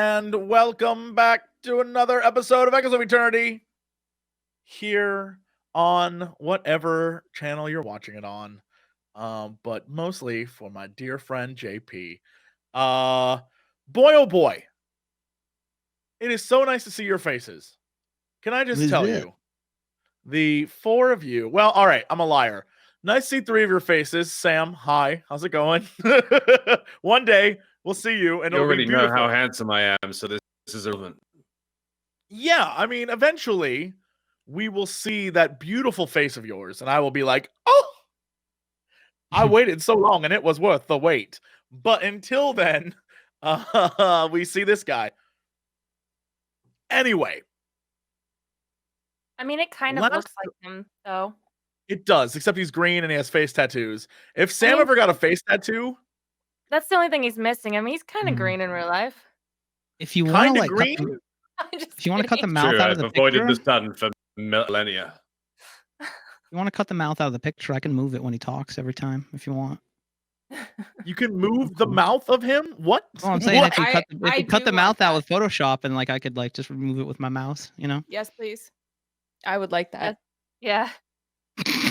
and welcome back to another episode of Echoes of Eternity here on whatever channel you're watching it on, but mostly for my dear friend JP. Boy oh boy, it is so nice to see your faces. Can I just tell you, the four of you, well, all right, I'm a liar. Nice to see three of your faces. Sam, hi, how's it going? One day we'll see you, and you it'll already be know beautiful. how handsome I am, so this is irrelevant. Yeah, I mean, eventually we will see that beautiful face of yours, and I will be like, oh, I waited so long, and it was worth the wait. But until then, we see this guy. Anyway. I mean, it kind of looks like him, though. It does, except he's green and he has face tattoos. If Sam ever got a face tattoo... That's the only thing he's missing. I mean, he's kind of green in real life. If you want to, like, green? if you want to cut the mouth out of the I've avoided picture, the sun for millennia. you want to cut the mouth out of the picture, I can move it when he talks every time, if you want. You can move the mouth of him? What? Well, I'm saying if you cut the do mouth want out with Photoshop and like I could like just remove it with my mouse, you know? Yes, please. I would like that. Yeah.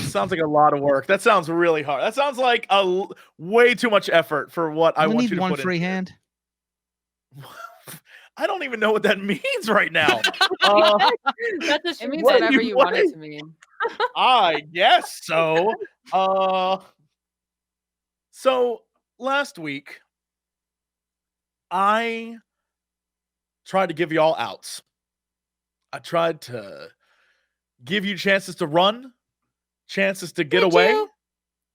Sounds like a lot of work. That sounds really hard. That sounds like way too much effort for what I want you to one put free in. hand. I don't even know what that means right now. It means whatever you want it to mean. I guess so. So last week, I tried to give you all outs. I tried to give you chances to run, chances to get away.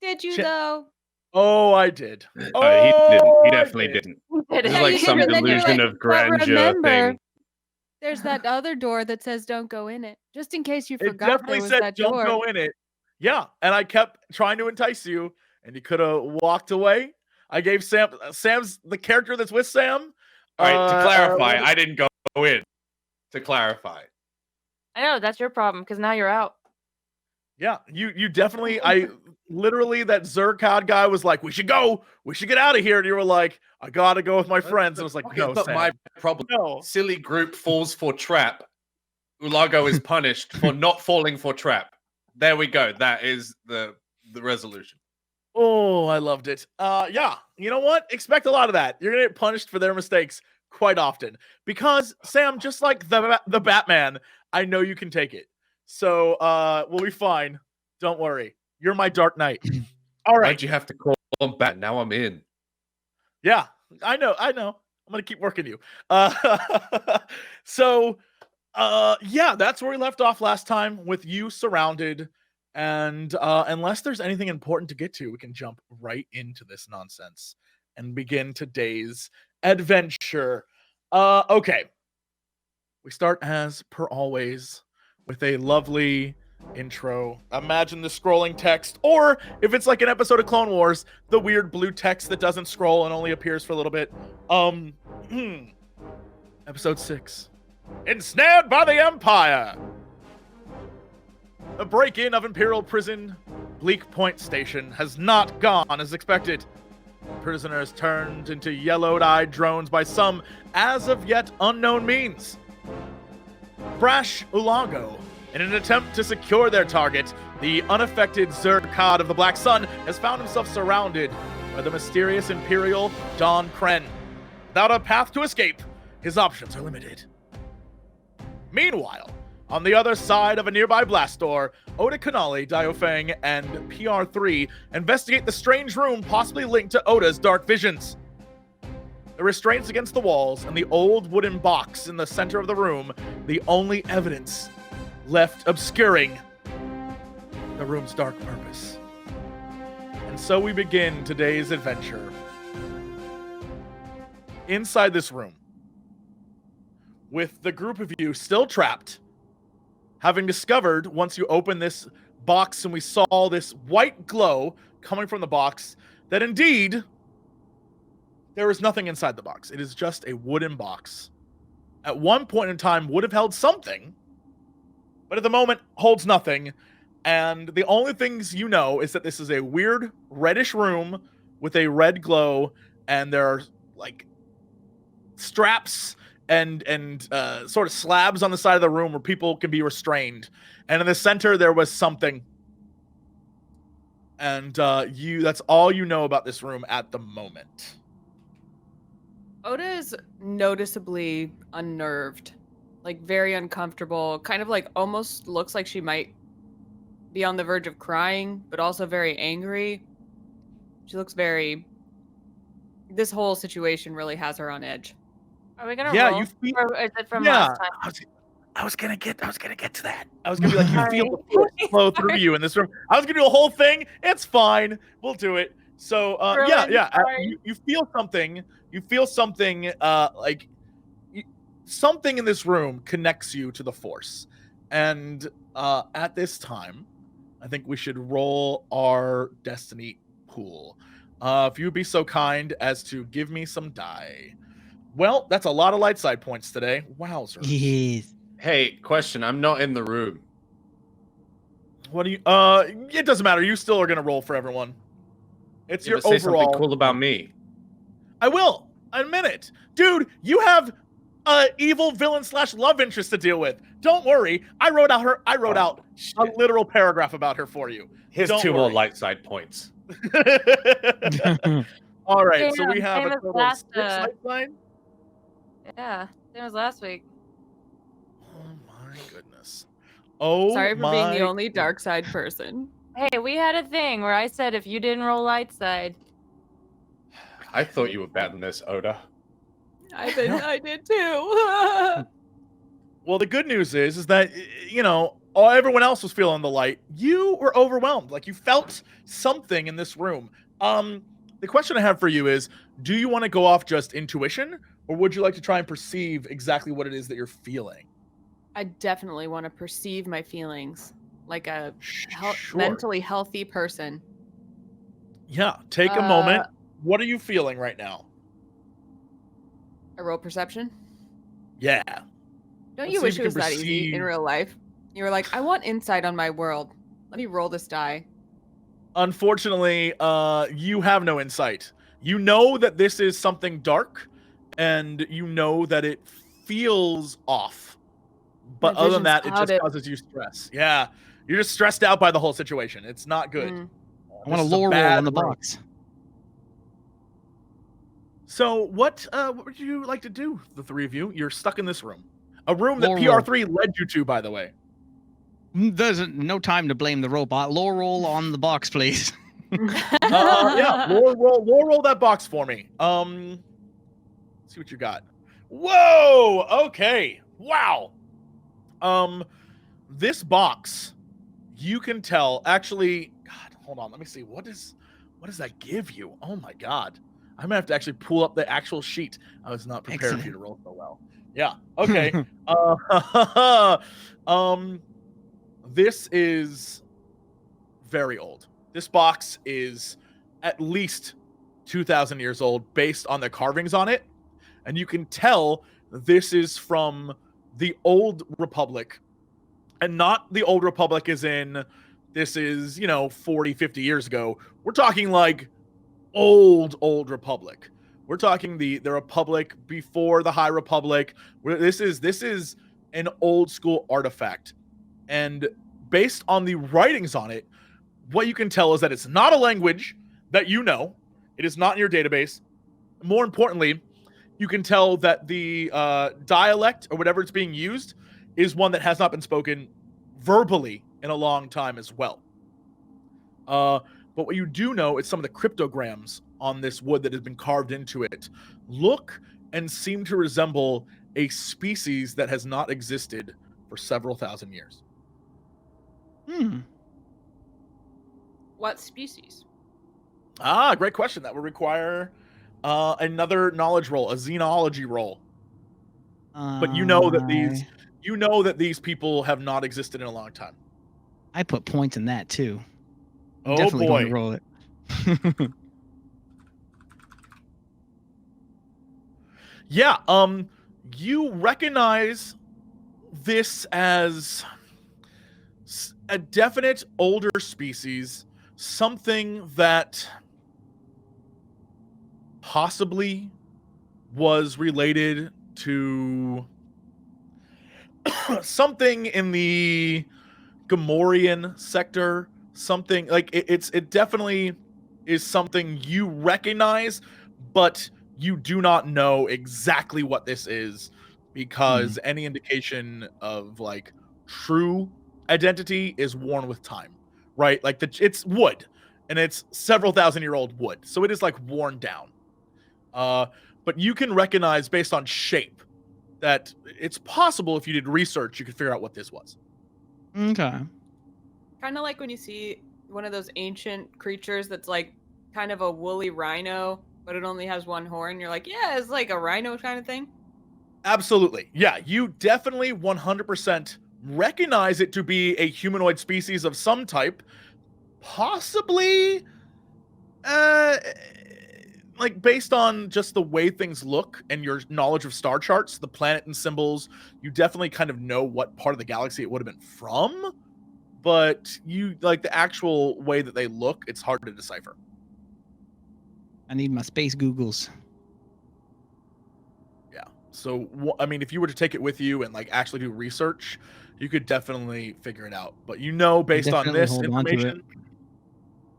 Did you though? Oh, I did. He didn't. He definitely didn't. This is like some delusion of grandeur thing. There's that other door that says "Don't go in it," just in case you forgot. It definitely said "Don't go in it." Yeah, and I kept trying to entice you, and you could have walked away. I gave Sam's the character that's with Sam. All right, to clarify, I didn't go in. To clarify. I know, that's your problem, because now you're out. Yeah, you definitely, literally, that ZUR KAD guy was like, we should go, we should get out of here, and you were like, I gotta go with my friends, and I was like, no, but Sam. my problem, no. Silly group falls for trap. Ulago is punished for not falling for trap. There we go, that is the resolution. Oh, I loved it. Yeah, you know what? Expect a lot of that. You're gonna get punished for their mistakes quite often. Because, Sam, just like the Batman, I know you can take it. So, we'll be fine. Don't worry. You're my Dark Knight. All right. Why'd you have to call him Bat? Now I'm in. Yeah, I know. I'm gonna keep working you. So, yeah, that's where we left off last time with you surrounded. And unless there's anything important to get to, we can jump right into this nonsense and begin today's adventure. Okay. We start as per always with a lovely intro. Imagine the scrolling text, or if it's like an episode of Clone Wars, the weird blue text that doesn't scroll and only appears for a little bit. Episode 6. Ensnared by the Empire. A break-in of Imperial prison, Bleak Point Station, has not gone as expected. Prisoners turned into yellowed-eyed drones by some as-of-yet unknown means. Brash Ulago, in an attempt to secure their target, the unaffected ZUR KAD of the Black Sun has found himself surrounded by the mysterious Imperial DAWN KRENN. Without a path to escape, his options are limited. Meanwhile, on the other side of a nearby blast door, ODA KANALI, DAEYO FANG, and PR3 investigate the strange room possibly linked to Oda's dark visions. The restraints against the walls and the old wooden box in the center of the room, the only evidence left obscuring the room's dark purpose. And so we begin today's adventure. Inside this room, with the group of you still trapped, having discovered, once you open this box and we saw this white glow coming from the box, that indeed, there is nothing inside the box. It is just a wooden box. At one point in time, would have held something, but at the moment, holds nothing. And the only things you know is that this is a weird reddish room with a red glow, and there are, like, straps and sort of slabs on the side of the room where people can be restrained. And in the center there was something. And that's all you know about this room at the moment. Oda is noticeably unnerved, like very uncomfortable, kind of like almost looks like she might be on the verge of crying, but also very angry. She looks very... This whole situation really has her on edge. Are we gonna Yeah, roll? you feel- Or is it from Yeah. last time? I was gonna get to that. I was gonna be like, you Sorry. feel the force flow through you in this room. I was gonna do a whole thing. It's fine. We'll do it. So Merlin, sorry. you feel something. You feel something like something in this room connects you to the force. And at this time, I think we should roll our destiny pool. If you would be so kind as to give me some die. Well, that's a lot of light side points today. Wowzers. Yes. Hey, question. I'm not in the room. What do you? It doesn't matter. You still are gonna roll for everyone. It's Yeah, your but say overall. something cool about me. I will. In a minute, dude. You have evil villain / love interest to deal with. Don't worry. I wrote out a literal paragraph about her for you. Here's Don't 2 more worry. light side points. All right. So Damn, we have same a as total of last, 6 light side. Yeah, same as last week. Oh my goodness. Oh, Sorry for being the my only dark side person. Hey, we had a thing where I said if you didn't roll light side, I thought you were better than this, Oda. I did too. Well, the good news is that, you know, everyone else was feeling the light. You were overwhelmed. Like, you felt something in this room. The question I have for you is, do you want to go off just intuition, or would you like to try and perceive exactly what it is that you're feeling? I definitely want to perceive my feelings like a Sure. mentally healthy person. Yeah, take a moment. What are you feeling right now? I roll perception. Yeah. Don't Let's you see wish if it you was can that easy in perceive- real life? You were like, I want insight on my world. Let me roll this die. Unfortunately, you have no insight. You know that this is something dark, and you know that it feels off. But My other than vision's that, it just clouded. causes you stress. Yeah. You're just stressed out by the whole situation. It's not good. Mm. I want a This is lore roll bad on the room. box. So what would you like to do, the three of you? You're stuck in this room. A room that Lore PR3 led you to, by the way. There's no time to blame the robot. Lore roll on the box, please. Yeah, lore roll that box for me. See what you got. Whoa, okay. Wow. This box, you can tell, actually, God, hold on, let me see. What does that give you? Oh my God. I'm gonna have to actually pull up the actual sheet. I was not prepared for you to roll so well. Yeah, okay. This is very old. This box is at least 2,000 years old based on the carvings on it. And you can tell this is from the Old Republic. And not the Old Republic as in this is, 40, 50 years ago. We're talking like old Republic. We're talking the Republic before the High Republic. This is an old school artifact. And based on the writings on it, what you can tell is that it's not a language that you know. It is not in your database. More importantly, you can tell that the dialect or whatever it's being used is one that has not been spoken verbally in a long time as well. But what you do know is some of the cryptograms on this wood that has been carved into it look and seem to resemble a species that has not existed for several thousand years. What species? Great question. That would require another knowledge roll, a xenology roll. But you know that these people have not existed in a long time. I put points in that too. I'm Oh, definitely going boy. to roll it. Yeah, you recognize this as a definite older species, something that possibly was related to something in the Gamorrean sector. Something like it definitely is something you recognize, but you do not know exactly what this is because any indication of like true identity is worn with time, right? Like it's wood, and it's several thousand-year-old wood, so it is like worn down. But you can recognize based on shape that it's possible if you did research, you could figure out what this was. Okay. Kind of like when you see one of those ancient creatures that's like kind of a woolly rhino, but it only has one horn. You're like, yeah, it's like a rhino kind of thing. Absolutely. Yeah, you definitely 100% recognize it to be a humanoid species of some type. Possibly, like based on just the way things look and your knowledge of star charts, the planet and symbols, you definitely kind of know what part of the galaxy it would have been from. But you like the actual way that they look, it's hard to decipher. I need my space Googles. Yeah. So, I mean, if you were to take it with you and like actually do research, you could definitely figure it out. But you know, based on this information,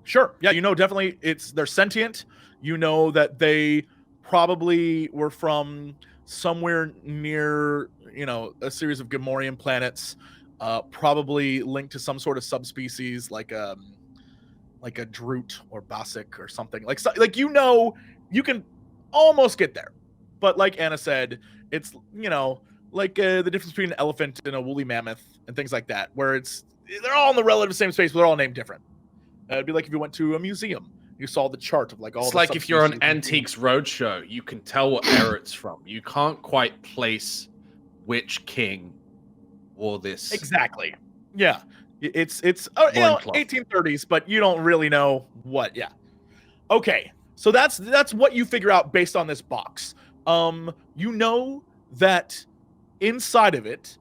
sure. Yeah, you know, definitely they're sentient. You know that they probably were from somewhere near, you know, a series of Gamorrean planets, probably linked to some sort of subspecies like a Droot or Basic or something. Like you know, you can almost get there. But like Anna said, it's, you know, like the difference between an elephant and a woolly mammoth and things like that, where they're all in the relative same space, but they're all named different. It'd be like if you went to a museum, you saw the chart of like all. It's like if you're on Antiques Roadshow, you can tell what era it's from. You can't quite place which king wore this. Exactly. Yeah, it's you know, 1830s, but you don't really know what. Yeah. Okay, so that's what you figure out based on this box. You know that inside of it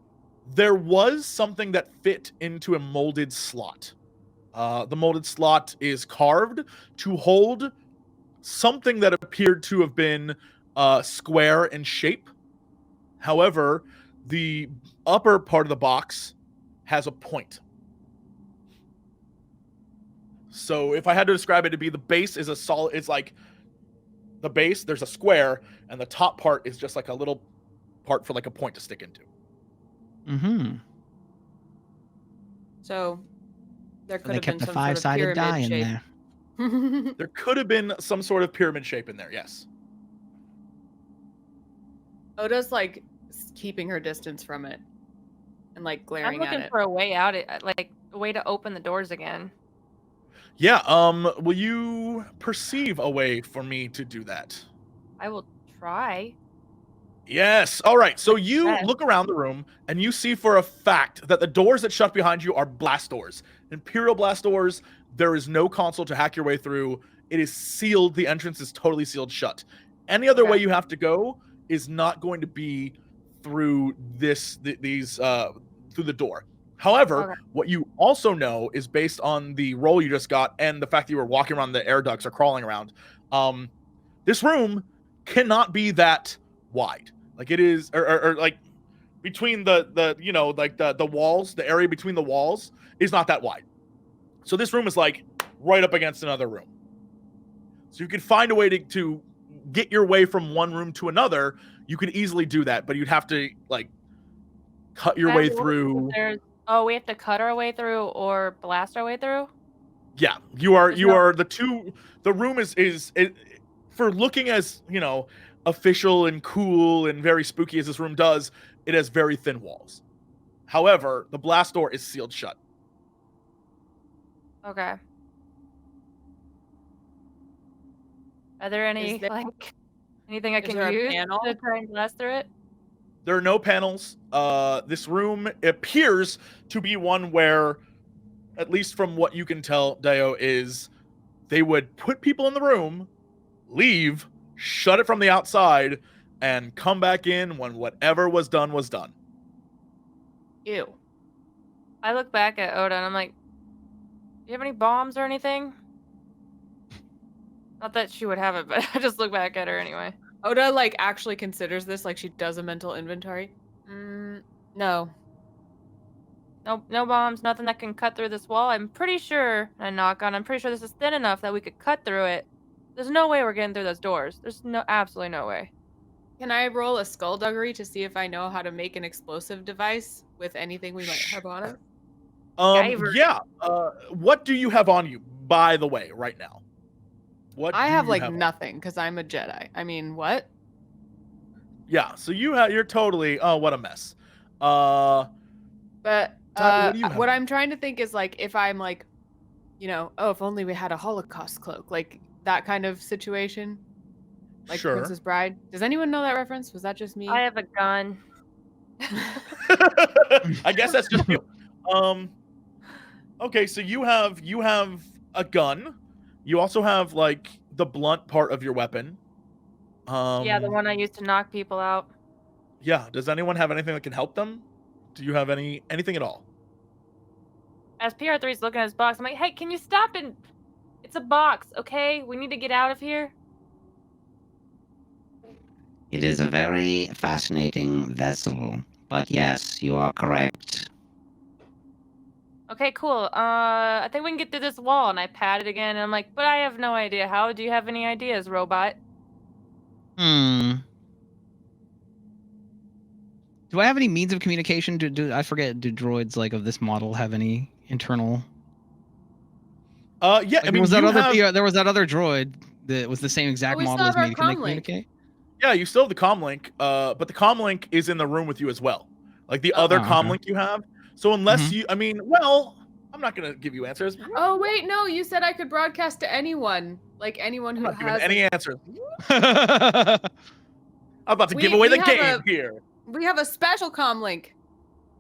there was something that fit into a molded slot. The molded slot is carved to hold something that appeared to have been square in shape. However, the upper part of the box has a point. So if I had to describe it to be, the base is a solid, it's like the base, there's a square, and the top part is just like a little part for like a point to stick into. Mm-hmm. So there could They have been kept a some five-sided sort of die in pyramid there. shape. There could have been some sort of pyramid shape in there, yes. Oda's like keeping her distance from it and like I'm glaring at looking it. for a way out, like a way to open the doors again. Yeah, will you perceive a way for me to do that? I will try. Yes. All right. So you Okay. look around the room and you see for a fact that the doors that shut behind you are blast doors. Imperial blast doors. There is no console to hack your way through. It is sealed. The entrance is totally sealed shut. Any other way you have to go is not going to be through through the door. However, what you also know is based on the roll you just got and the fact that you were walking around the air ducts or crawling around, this room cannot be that wide. Like it is, or like between the you know, like the walls, the area between the walls is not that wide. So this room is like right up against another room. So you could find a way to get your way from one room to another. You could easily do that, but you'd have to like cut your way through. Oh, we have to cut our way through or blast our way through? Yeah, you are the room is for looking as, you know, official and cool and very spooky as this room does, it has very thin walls. However, the blast door is sealed shut. Okay. Are there any like anything I can use to try and blast through it? There are no panels. This room appears to be one where, at least from what you can tell, DAEYO, is they would put people in the room, leave, shut it from the outside, and come back in when whatever was done was done. Ew. I look back at Oda and I'm like, do you have any bombs or anything? Not that she would have it, but I just look back at her anyway. Oda like actually considers this, like she does a mental inventory. No. No bombs, nothing that can cut through this wall. I'm pretty sure, I'm pretty sure this is thin enough that we could cut through it. There's no way we're getting through those doors. There's absolutely no way. Can I roll a skullduggery to see if I know how to make an explosive device with anything we might have on it? Yeah. What do you have on you, by the way, right now? What I do have you like on? nothing because I'm a Jedi. I mean, what? Yeah, so you're totally what a mess. But Tati, what do you have? what I'm trying to think is like if I'm like, if only we had a Holocaust cloak, like that kind of situation. Like Sure. Princess Bride. Does anyone know that reference? Was that just me? I have a gun. I guess that's just you. Okay, so you have a gun. You also have like the blunt part of your weapon. Yeah, the one I used to knock people out. Yeah. Does anyone have anything that can help them? Do you have anything at all? As PR3's looking at his box, I'm like, hey, can you stop and... It's a box, okay? We need to get out of here. It is a very fascinating vessel, but yes, you are correct. Okay, cool. I think we can get through this wall. And I pat it again, and I'm like, but I have no idea how. Do you have any ideas, robot? Do I have any means of communication? I forget? Do droids like of this model have any internal? Yeah. Like, I mean, there was that other have... droid that was the same exact we model still as have me. our Can they comm link. communicate? Yeah, you still have the comm link, but the comm link is in the room with you as well. Like the other comm okay. link you have. So unless you, I mean, well, I'm not gonna give you answers. Oh wait, no, you said I could broadcast to anyone, like anyone who I'm not giving has any answers. I'm about to give away the have game here. We have a special comm link.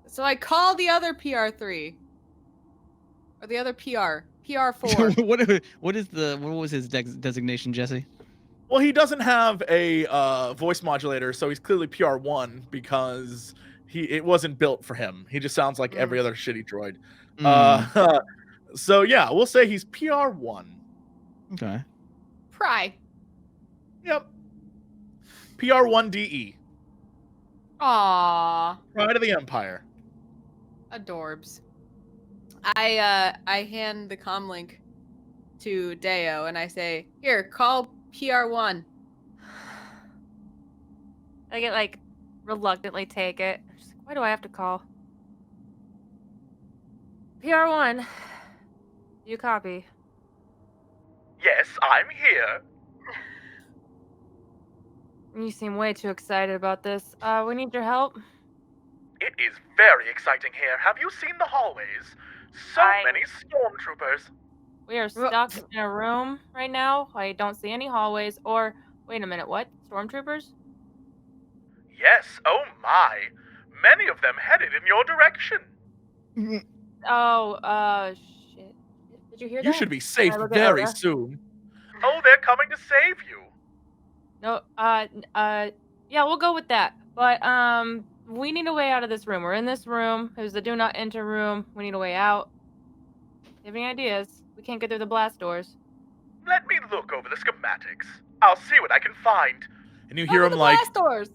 So I call the other PR3. Or the other PR4. what was his designation, Jesse? Well, he doesn't have a voice modulator, so he's clearly PR1 because it wasn't built for him. He just sounds like every other shitty droid. So yeah, we'll say he's PR1. Okay. Pry. Yep. PR1DE. Aww. Pride of the Empire. Adorbs. I hand the comm link to DAEYO and I say, here, call PR1. I get like reluctantly take it. She's like, why do I have to call? PR1, you copy? Yes, I'm here. You seem way too excited about this. We need your help. It is very exciting here. Have you seen the hallways? So many stormtroopers. We are stuck in a room right now. I don't see any hallways or... Wait a minute, what? Stormtroopers? Yes, oh my. Many of them headed in your direction. Oh, shit. Did you hear that? You should be safe look at very Oda. soon. Oh, they're coming to save you. No, yeah, we'll go with that. But, we need a way out of this room. We're in this room. There's the do not enter room. We need a way out. Do you have any ideas? We can't get through the blast doors. Let me look over the schematics. I'll see what I can find. And you hear him like... blast doors.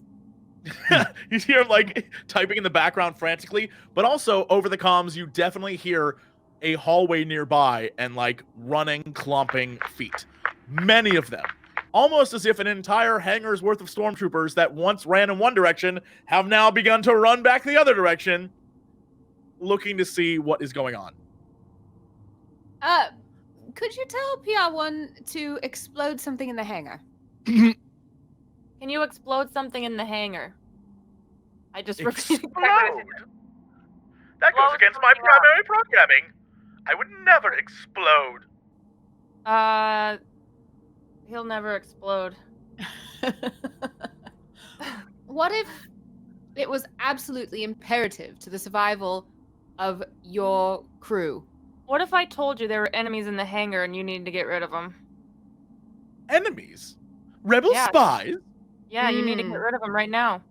You hear him like typing in the background frantically, but also over the comms you definitely hear a hallway nearby and like running, clumping feet. Many of them. Almost as if an entire hangar's worth of stormtroopers that once ran in one direction have now begun to run back the other direction, looking to see what is going on. Could you tell PR1 to explode something in the hangar? Can you explode something in the hangar? I just repeated exactly what I Explode? said. That Blow goes against my something up. primary programming. I would never explode. He'll never explode. What if it was absolutely imperative to the survival of your crew? What if I told you there were enemies in the hangar and you needed to get rid of them? Enemies? Rebel Yeah. spies? Yeah, you need to get rid of them right now.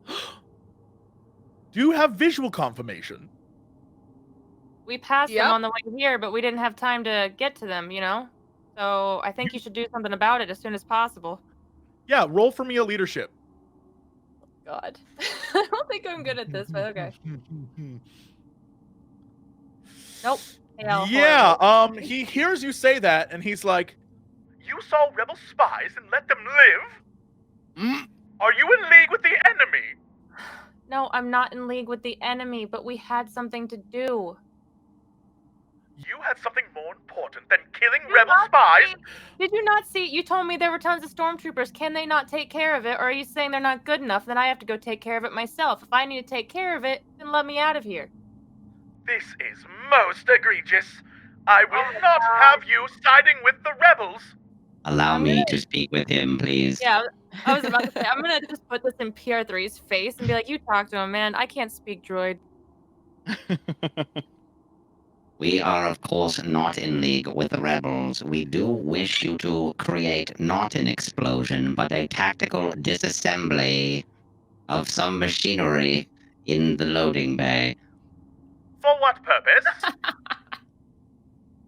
Do you have visual confirmation? We passed Yep. them on the way here, but we didn't have time to get to them, you know? So I think you should do something about it as soon as possible. Yeah, roll for me a leadership. God. I don't think I'm good at this, but okay. Nope. Fail Yeah, horribly. he hears you say that, and he's like, "You saw rebel spies and let them live? Mm. Are you in league with the enemy?" No, I'm not in league with the enemy, but we had something to do. You had something more important than killing Did you rebel not spies? see- Did you not see? You told me there were tons of stormtroopers. Can they not take care of it? Or are you saying they're not good enough? Then I have to go take care of it myself. If I need to take care of it, then let me out of here. This is most egregious. I will Oh my not God. have you siding with the rebels. Allow I'm me gonna- to speak with him, please. Yeah, I was about to say, I'm gonna just put this in PR3's face and be like, you talk to him, man. I can't speak droid. We are, of course, not in league with the rebels. We do wish you to create not an explosion, but a tactical disassembly of some machinery in the loading bay For what purpose?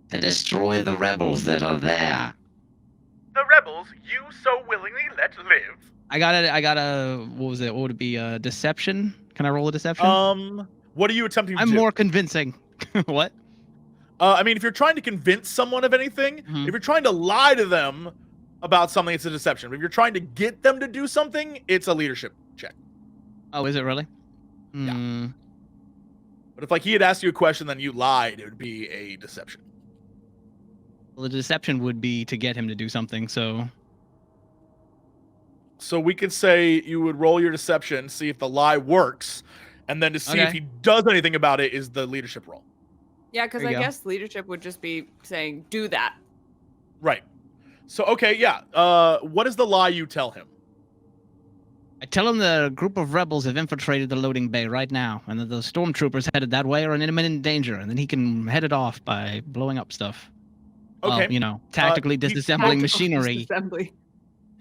to destroy the rebels that are there. The rebels you so willingly let live. I got a what was it? What would it be? Deception? Can I roll a deception? What are you attempting to I'm do? more convincing. What? I mean, if you're trying to convince someone of anything, Mhm. if you're trying to lie to them about something, it's a deception. But if you're trying to get them to do something, it's a leadership check. Oh, is it really? Yeah. Hmm. But if like he had asked you a question, then you lied, it would be a deception. Well, the deception would be to get him to do something. So So we could say you would roll your deception, see if the lie works, and then to see if Okay. he does anything about it is the leadership roll. Yeah, because There I you go. guess leadership would just be saying, do that. Right. So okay, yeah. What is the lie you tell him? I tell him the group of rebels have infiltrated the loading bay right now, and that the stormtroopers headed that way are in imminent danger, and then he can head it off by blowing up stuff. Well, Okay. you know, tactically he's disassembling Tactical machinery. disassembly.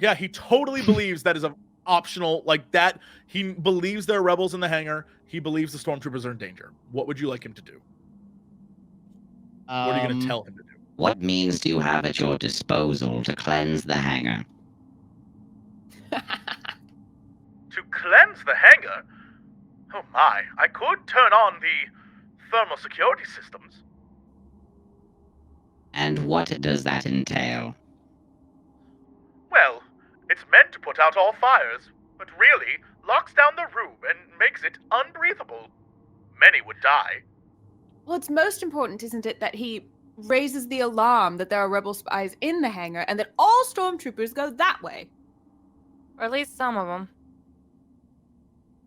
Yeah, he totally believes that is an optional, like that. He believes there are rebels in the hangar. He believes the stormtroopers are in danger. What would you like him to do? What are you going to tell him to do? What means do you have at your disposal to cleanse the hangar? To cleanse the hangar? Oh my, I could turn on the thermal security systems. And what does that entail? Well, it's meant to put out all fires, but really locks down the room and makes it unbreathable. Many would die. Well, it's most important, isn't it, that he raises the alarm that there are rebel spies in the hangar and that all stormtroopers go that way. Or at least some of them.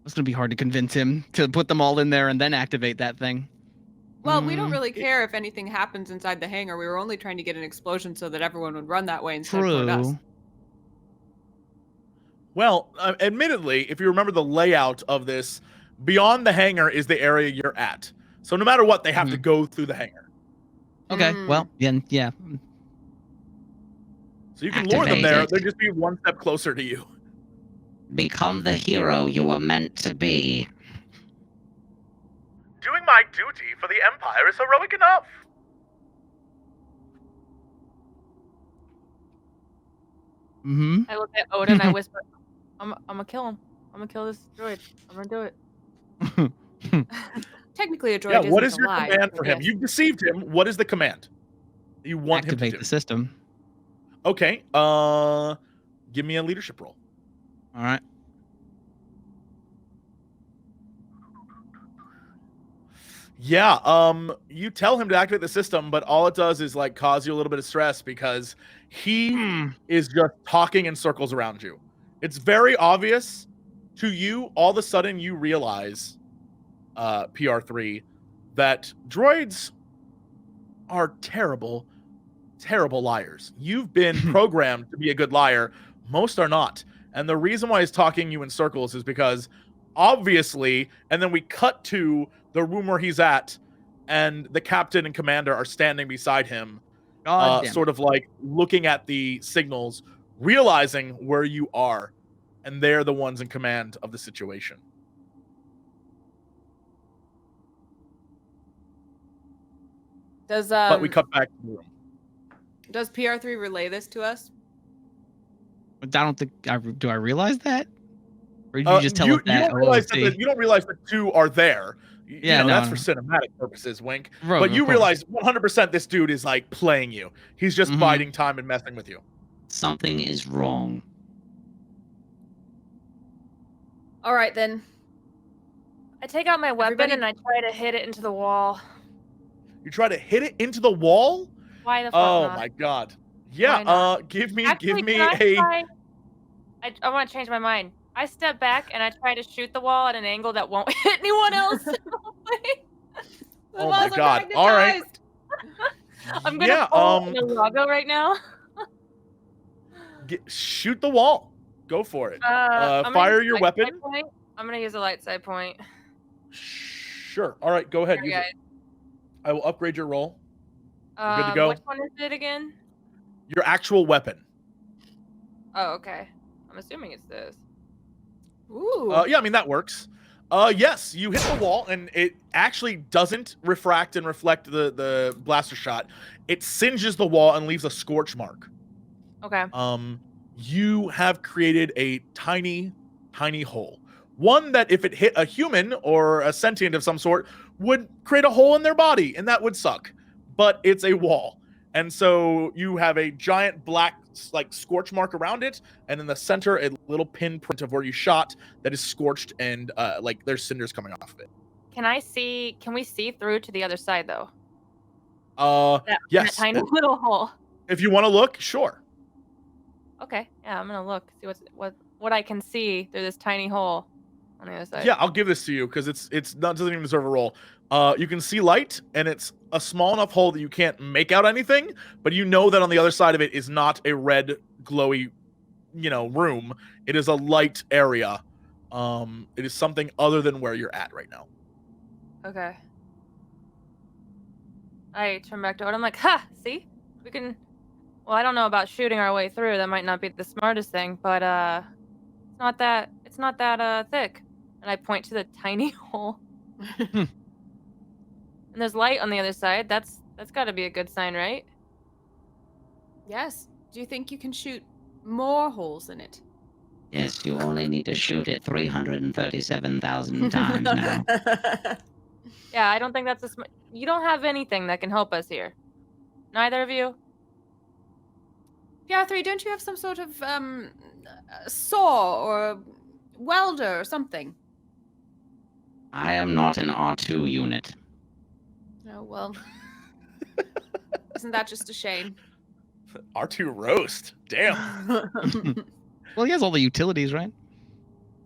It's gonna be hard to convince him to put them all in there and then activate that thing. Well, we don't Mm, really care if anything happens inside the hangar. We were only trying to get an explosion so that everyone would run that way instead of toward us. True. Well, admittedly, if you remember the layout of this, beyond the hangar is the area you're at. So no matter what, they have to go through the hangar. Okay. Mm. Well, then, yeah. So you can lure them there. Activate it. They'll just be one step closer to you. Become the hero you were meant to be. Doing my duty for the Empire is heroic enough. Mm-hmm. I look at Oda and I whisper, I'm gonna kill him. I'm gonna kill this droid. I'm gonna do it. Technically, a droid Yeah, isn't what is your alive, command but for him? yes. You've deceived him. What is the command you want Activate him to the do? system. Okay. Give me a leadership roll. All right. Yeah, you tell him to activate the system, but all it does is like cause you a little bit of stress because he is just talking in circles around you. It's very obvious to you. All of a sudden, you realize, PR3, that droids are terrible, terrible liars. You've been programmed to be a good liar. Most are not. And the reason why he's talking you in circles is because obviously, and then we cut to the room where he's at, and the captain and commander are standing beside him, God damn sort of like looking at the signals, realizing where you are, and they're the ones in command of the situation. Does But we cut back to the room. does PR3 relay this to us? I don't think do I realize that? Or did you just tell us that? You don't realize that two are there. Yeah, no, that's no. for cinematic purposes, Wink. Right, But of you course. realize 100% this dude is like playing you. He's just Mhm. biding time and messing with you. Something is wrong. All right then. I take out my weapon Everybody- and I try to hit it into the wall. You try to hit it into the wall? Why the fuck Oh not? my god. Yeah, Why not? give me Actually, a I want to change my mind. I step back and I try to shoot the wall at an angle that won't hit anyone else. The Oh my walls are God. All right. magnetized. I'm gonna pull the Ulago right now. shoot the wall. Go for it. I'm gonna Fire use your a light side weapon. point. I'm gonna use a light side point. Sure. All right, go ahead. Sorry, Use it. guys. I will upgrade your roll. You're good to go? Which one is it again? Your actual weapon. Oh, okay. I'm assuming it's this. Ooh. Yeah, I mean that works. Yes, you hit the wall and it actually doesn't refract and reflect the blaster shot. It singes the wall and leaves a scorch mark. Okay. You have created a tiny hole. One that if it hit a human or a sentient of some sort would create a hole in their body and that would suck. But it's a wall. And so you have a giant black like scorch mark around it, and in the center a little pinprint of where you shot that is scorched and like there's cinders coming off of it. Can we see through to the other side though? That Yes. tiny little hole. If you want to look, sure. Okay. Yeah, I'm gonna look, see what I can see through this tiny hole on the other side. Yeah, I'll give this to you because it's not doesn't even deserve a roll. You can see light, and it's a small enough hole that you can't make out anything, but you know that on the other side of it is not a red, glowy, room. It is a light area. It is something other than where you're at right now. Okay. I turn back to Oda. I'm like, ha! See, we can. Well, I don't know about shooting our way through. That might not be the smartest thing, but it's not that thick. And I point to the tiny hole. And there's light on the other side. That's got to be a good sign, right? Yes. Do you think you can shoot more holes in it? Yes, you only need to shoot it 337,000 times now. Yeah, I don't think that's you don't have anything that can help us here. Neither of you? PR3, don't you have some sort of saw or welder or something? I am not an R2 unit. Oh, well. Isn't that just a shame? R2 roast. Damn. Well, he has all the utilities, right?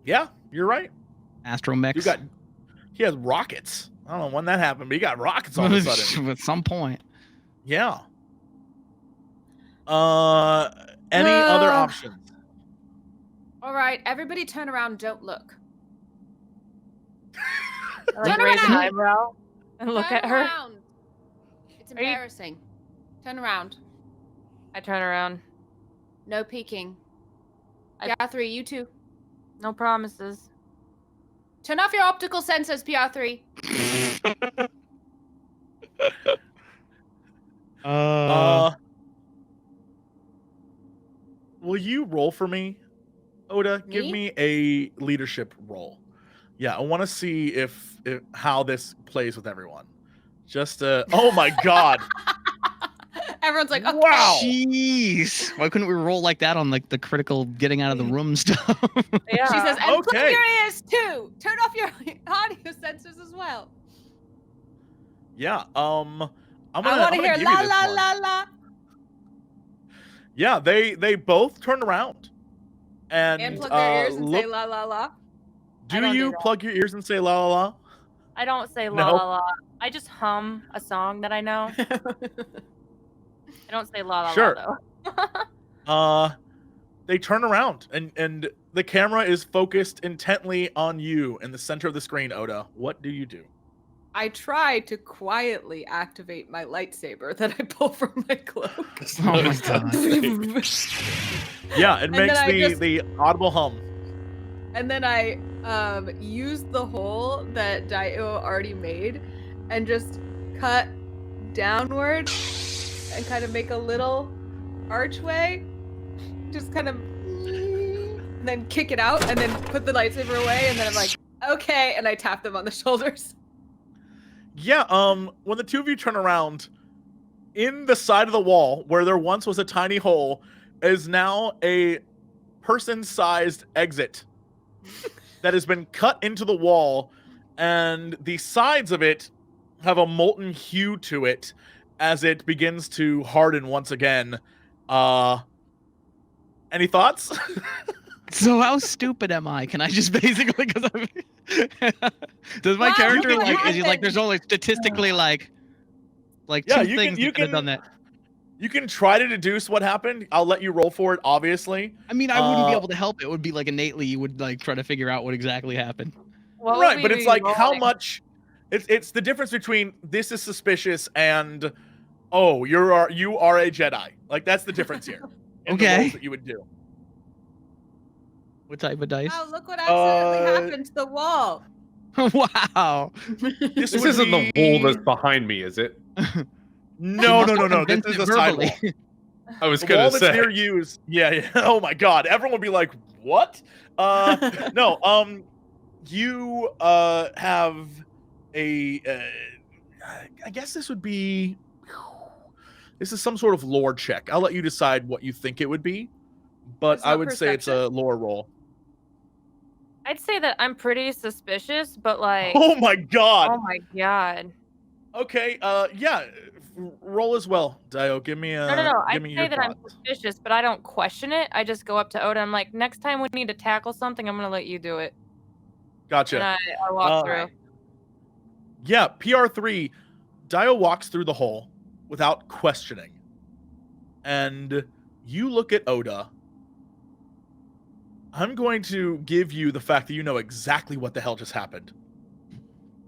Yeah, you're right. Astromechs. He has rockets. I don't know when that happened, but he got rockets all of a sudden. At some point. Yeah. Any other options? All right, everybody turn around, don't look. I like Turn raise an around. eyebrow and look Turn at her. around. It's Are you- embarrassing. Turn around. I turn around. No peeking. I- PR3, you too. No promises. Turn off your optical sensors, PR3. Will you roll for me, Oda? Give Me? me a leadership roll. Yeah, I want to see if how this plays with everyone. Just oh my god. Everyone's like, okay. Wow. Jeez. Why couldn't we roll like that on like the critical getting out of the room stuff? Yeah. She says, and plug Okay. your ears too. Turn off your audio sensors as well. Yeah. I'm I gonna want to hear give la you this la one. la la. Yeah, they both turn around and, And plug their ears and look. say la la la. I Do don't do you that. plug your ears and say la la la? I don't say la No. la la. I just hum a song that I know. I don't say la la Sure. la though. They turn around and the camera is focused intently on you in the center of the screen, Oda. What do you do? I try to quietly activate my lightsaber that I pull from my cloak. Oh my god. Yeah, it And makes then I just- the audible hum. And then I use the hole that DAEYO already made and just cut downward and kind of make a little archway. Just kind of and then kick it out, and then put the lightsaber away, and then I'm like, okay, and I tap them on the shoulders. Yeah, when the two of you turn around, in the side of the wall, where there once was a tiny hole, is now a person-sized exit that has been cut into the wall, and the sides of it have a molten hue to it as it begins to harden once again. Any thoughts? So how stupid am I? Can I just basically, because does my Wow, character what like, is he like, happened? there's only statistically like Yeah, two things that could have done that. You can try to deduce what happened. I'll let you roll for it, obviously. I mean, I wouldn't be able to help it. It would be like innately you would like try to figure out what exactly happened. What would Right, we but it's be like how rolling? much. It's the difference between this is suspicious and oh you are a Jedi. Like that's the difference here. In the Okay. rolls that you would do. What type of dice? Wow, look what accidentally happened to the wall. Wow. This This would isn't the be- wall that's behind me, is it? No. This Convince is it a side wall. verbally. I was The gonna wall that's say. near you is yeah. Oh my god, everyone would be like, what? No. You have a. I guess this would be. This is some sort of lore check. I'll let you decide what you think it would be, but It's I not would say it's a lore roll. I'd say that I'm pretty suspicious, but like, Oh my god. oh my god. Okay. Yeah. Roll as well, Dio. Give me a. No. Give I'd me say your that I'm thoughts. suspicious, but I don't question it. I just go up to Oda. I'm like, next time we need to tackle something, I'm gonna let you do it. Gotcha. And I walk through. Yeah, PR3, Dio walks through the hole without questioning. And you look at Oda. I'm going to give you the fact that you know exactly what the hell just happened.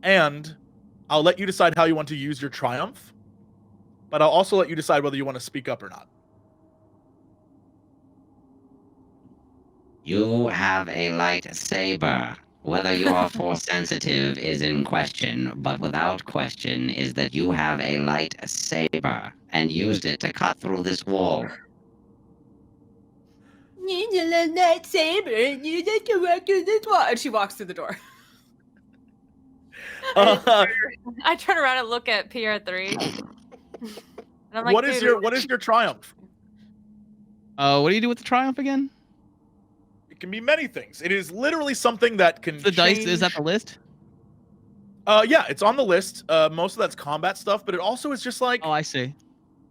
And I'll let you decide how you want to use your triumph. But I'll also let you decide whether you want to speak up or not. You have a lightsaber. Whether you are force sensitive is in question, but without question is that you have a lightsaber and used it to cut through this wall. Need a little lightsaber and use it to walk through this wall. And she walks through the door. I turn around and look at PR3. And I'm like, what is your triumph? What do you do with the triumph again? It can be many things. It is literally something that can The dice, is that change- the list? Yeah, it's on the list. Most of that's combat stuff, but it also is just like Oh, I see.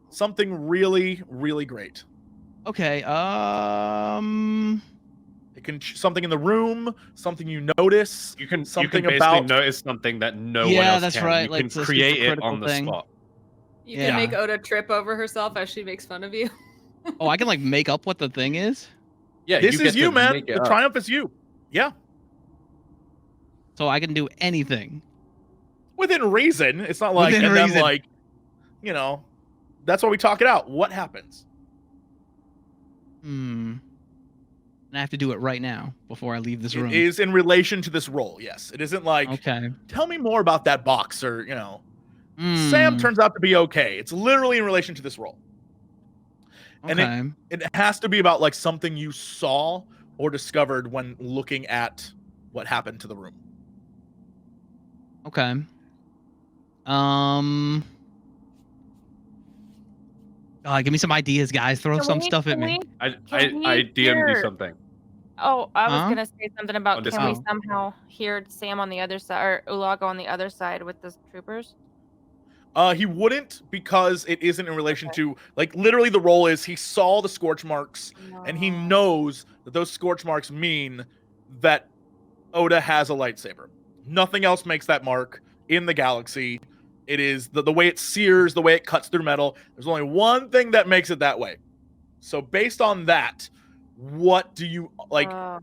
something really, really great. Okay, It can something in the room, something you notice. You can something basically about notice something that no one Yeah, else that's can. right, You like can the super create it critical on the thing. spot. You Yeah. can make Oda trip over herself as she makes fun of you. oh, I can like make up what the thing is? Yeah, this get is you, to man. make it The up. triumph is you. Yeah, So I can do anything. within reason. It's not like Within and then reason. like, you know, that's why we talk it out. What happens? And I have to do it right now before I leave this room. It is in relation to this role. Yes, it isn't like Okay. tell me more about that box or Sam Hmm, turns out to be okay. It's literally in relation to this role. and it- okay. It has to be about like something you saw or discovered when looking at what happened to the room. Okay. Give me some ideas, guys. Throw Can some we- stuff at can me. we- I Can we DM'd you hear- something. Oh, I was Huh? gonna say something about On can we Discord. somehow hear Sam on the other side or Ulago on the other side with the troopers? He wouldn't because it isn't in relation to like literally the role is he saw the scorch marks and he No. knows that those scorch marks mean that Oda has a lightsaber. Nothing else makes that mark in the galaxy. It is the way it sears, the way it cuts through metal. There's only one thing that makes it that way. So based on that, what do you like? Oh.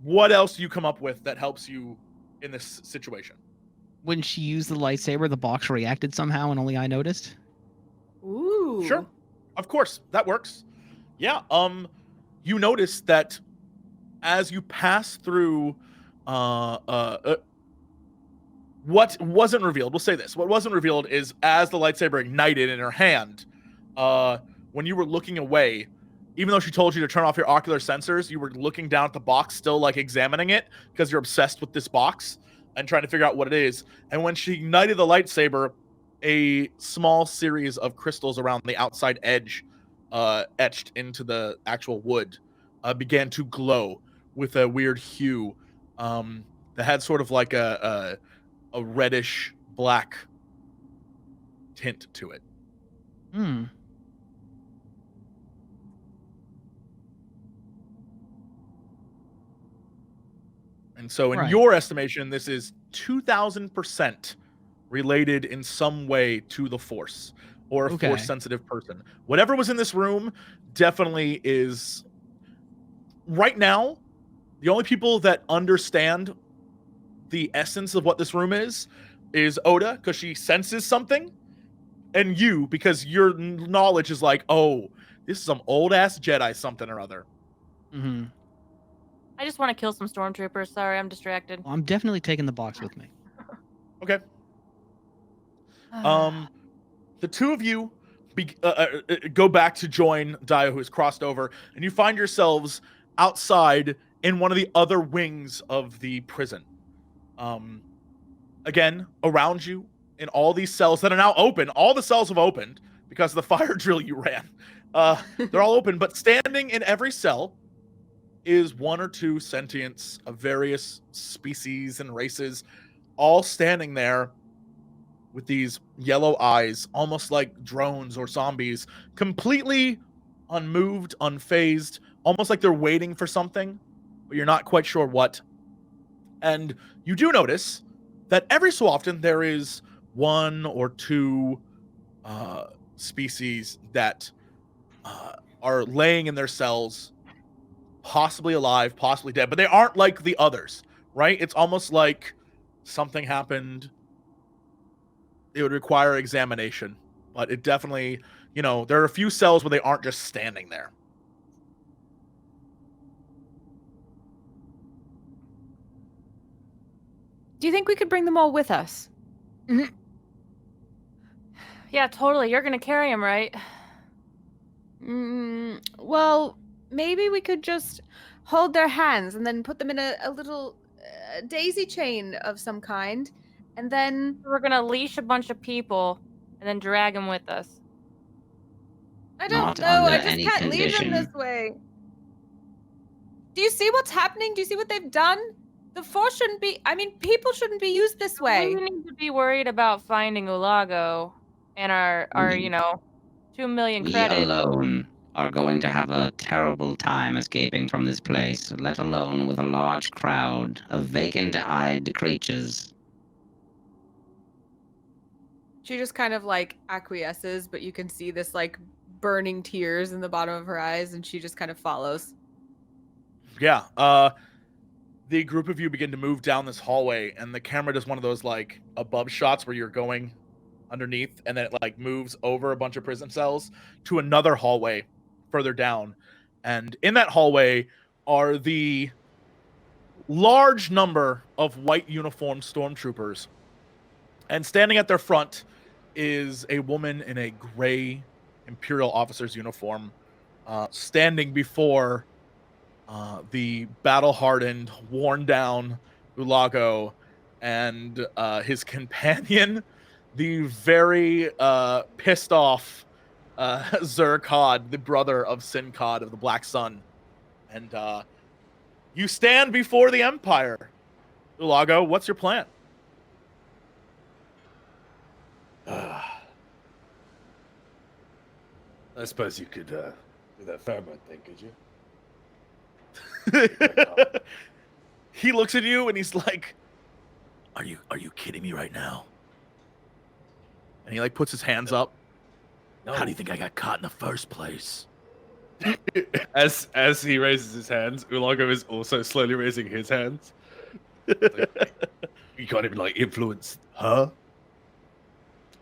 What else do you come up with that helps you in this situation? When she used the lightsaber, the box reacted somehow, and only I noticed. Ooh. Sure. Of course, that works. Yeah. You notice that as you pass through what wasn't revealed, we'll say this. What wasn't revealed is as the lightsaber ignited in her hand, when you were looking away, even though she told you to turn off your ocular sensors, you were looking down at the box, still like examining it because you're obsessed with this box and trying to figure out what it is. And when she ignited the lightsaber, a small series of crystals around the outside edge, etched into the actual wood, began to glow with a weird hue that had sort of like a reddish black tint to it. Hmm. And so in Right. your estimation, this is 2,000% related in some way to the Force or a Okay. Force-sensitive person. Whatever was in this room definitely is... Right now, the only people that understand the essence of what this room is Oda, because she senses something, and you, because your knowledge is like, oh, this is some old-ass Jedi something or other. Mm-hmm. I just want to kill some stormtroopers. Sorry, I'm distracted. Well, I'm definitely taking the box with me. Okay. The two of you go back to join Daeyo, who has crossed over, and you find yourselves outside in one of the other wings of the prison. Again, around you, in all these cells that are now open, all the cells have opened because of the fire drill you ran. They're all open, but standing in every cell is one or two sentients of various species and races, all standing there with these yellow eyes, almost like drones or zombies, completely unmoved, unfazed, almost like they're waiting for something, but you're not quite sure what. And you do notice that every so often there is one or two species that are laying in their cells, possibly alive, possibly dead, but they aren't like the others, right? It's almost like something happened. It would require examination, but it definitely, there are a few cells where they aren't just standing there. Do you think we could bring them all with us? Yeah, totally. You're gonna carry him, right? Well, maybe we could just hold their hands and then put them in a little daisy chain of some kind, and then We're gonna leash a bunch of people and then drag them with us. I don't Not know. I under just any can't leave them this condition. way. Do you see what's happening? Do you see what they've done? The Force shouldn't be. I mean, people shouldn't be used this way. We need to be worried about finding Ulago and our We- 2 million We credits. alone are going to have a terrible time escaping from this place, let alone with a large crowd of vacant-eyed creatures. She just kind of like acquiesces, but you can see this like burning tears in the bottom of her eyes, and she just kind of follows. Yeah. The group of you begin to move down this hallway, and the camera does one of those like above shots where you're going underneath, and then it like moves over a bunch of prison cells to another hallway further down. And in that hallway are the large number of white uniformed stormtroopers. And standing at their front is a woman in a gray Imperial officer's uniform, standing before the battle-hardened, worn-down Ulago and his companion, the very pissed-off ZUR KAD, the brother of Sin KAD of the Black Sun. And you stand before the Empire. Ulago, what's your plan? I suppose you could do that pheromone thing, could you? He looks at you and he's like, Are you kidding me right now? And he like puts his hands up. No. How do you think I got caught in the first place? As he raises his hands, Ulago is also slowly raising his hands. You can't even like influence her?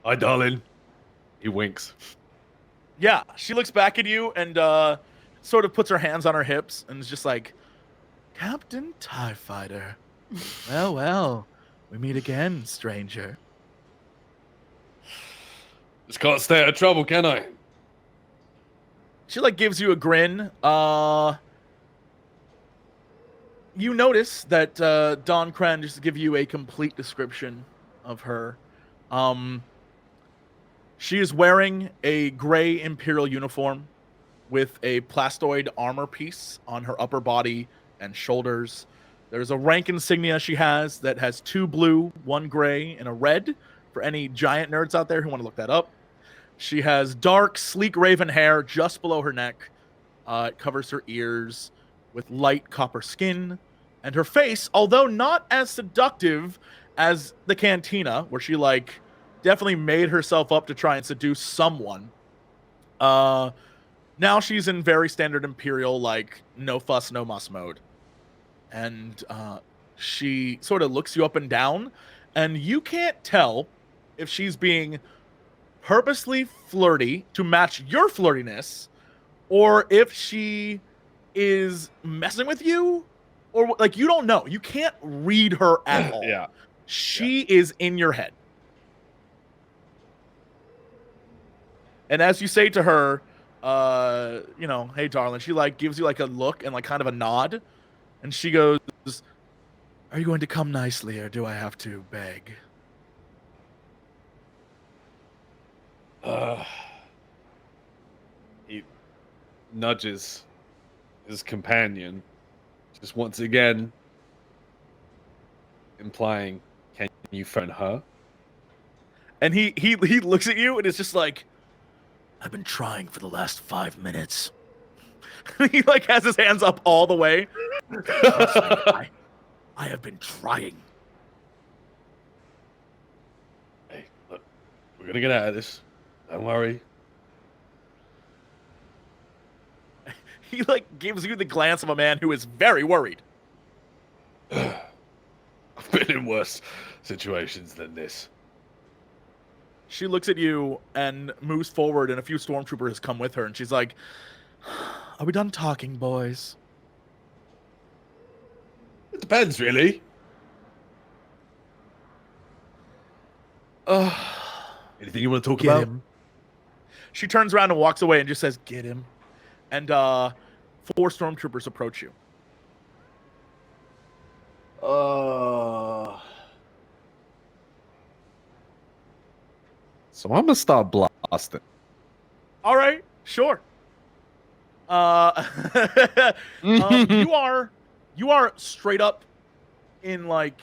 Hi, darling. He winks. Yeah, she looks back at you and sort of puts her hands on her hips and is just like, Captain TIE Fighter. Well, we meet again, stranger. Just can't stay out of trouble, can I? She like gives you a grin. You notice that Dawn KRENN, just to give you a complete description of her, she is wearing a gray Imperial uniform with a plastoid armor piece on her upper body and shoulders. There's a rank insignia she has that has 2 blue, 1 gray, and a red for any giant nerds out there who want to look that up. She has dark, sleek raven hair just below her neck. It covers her ears with light copper skin. And her face, although not as seductive as the cantina, where she, like, definitely made herself up to try and seduce someone, now she's in very standard Imperial, like, no fuss, no muss mode. And she sort of looks you up and down, and you can't tell if she's being purposely flirty to match your flirtiness, or if she is messing with you, or like, you don't know. You can't read her at all. Yeah. She is in your head. And as you say to her, you know, hey, darling, she like gives you like a look and like kind of a nod. And she goes, are you going to come nicely, or do I have to beg? He nudges his companion, just once again implying, can you phone her? And he looks at you and is just like, I've been trying for the last 5 minutes. He like has his hands up all the way. I have been trying. Hey, look, we're gonna get out of this. Don't worry. He like gives you the glance of a man who is very worried. I've been in worse situations than this. She looks at you and moves forward, and a few stormtroopers come with her, and she's like, are we done talking, boys? It depends, really. Anything you want to talk Get about? him. She turns around and walks away and just says, get him. And 4 stormtroopers approach you. So I'm gonna start blasting. All right, sure. You are straight up in like,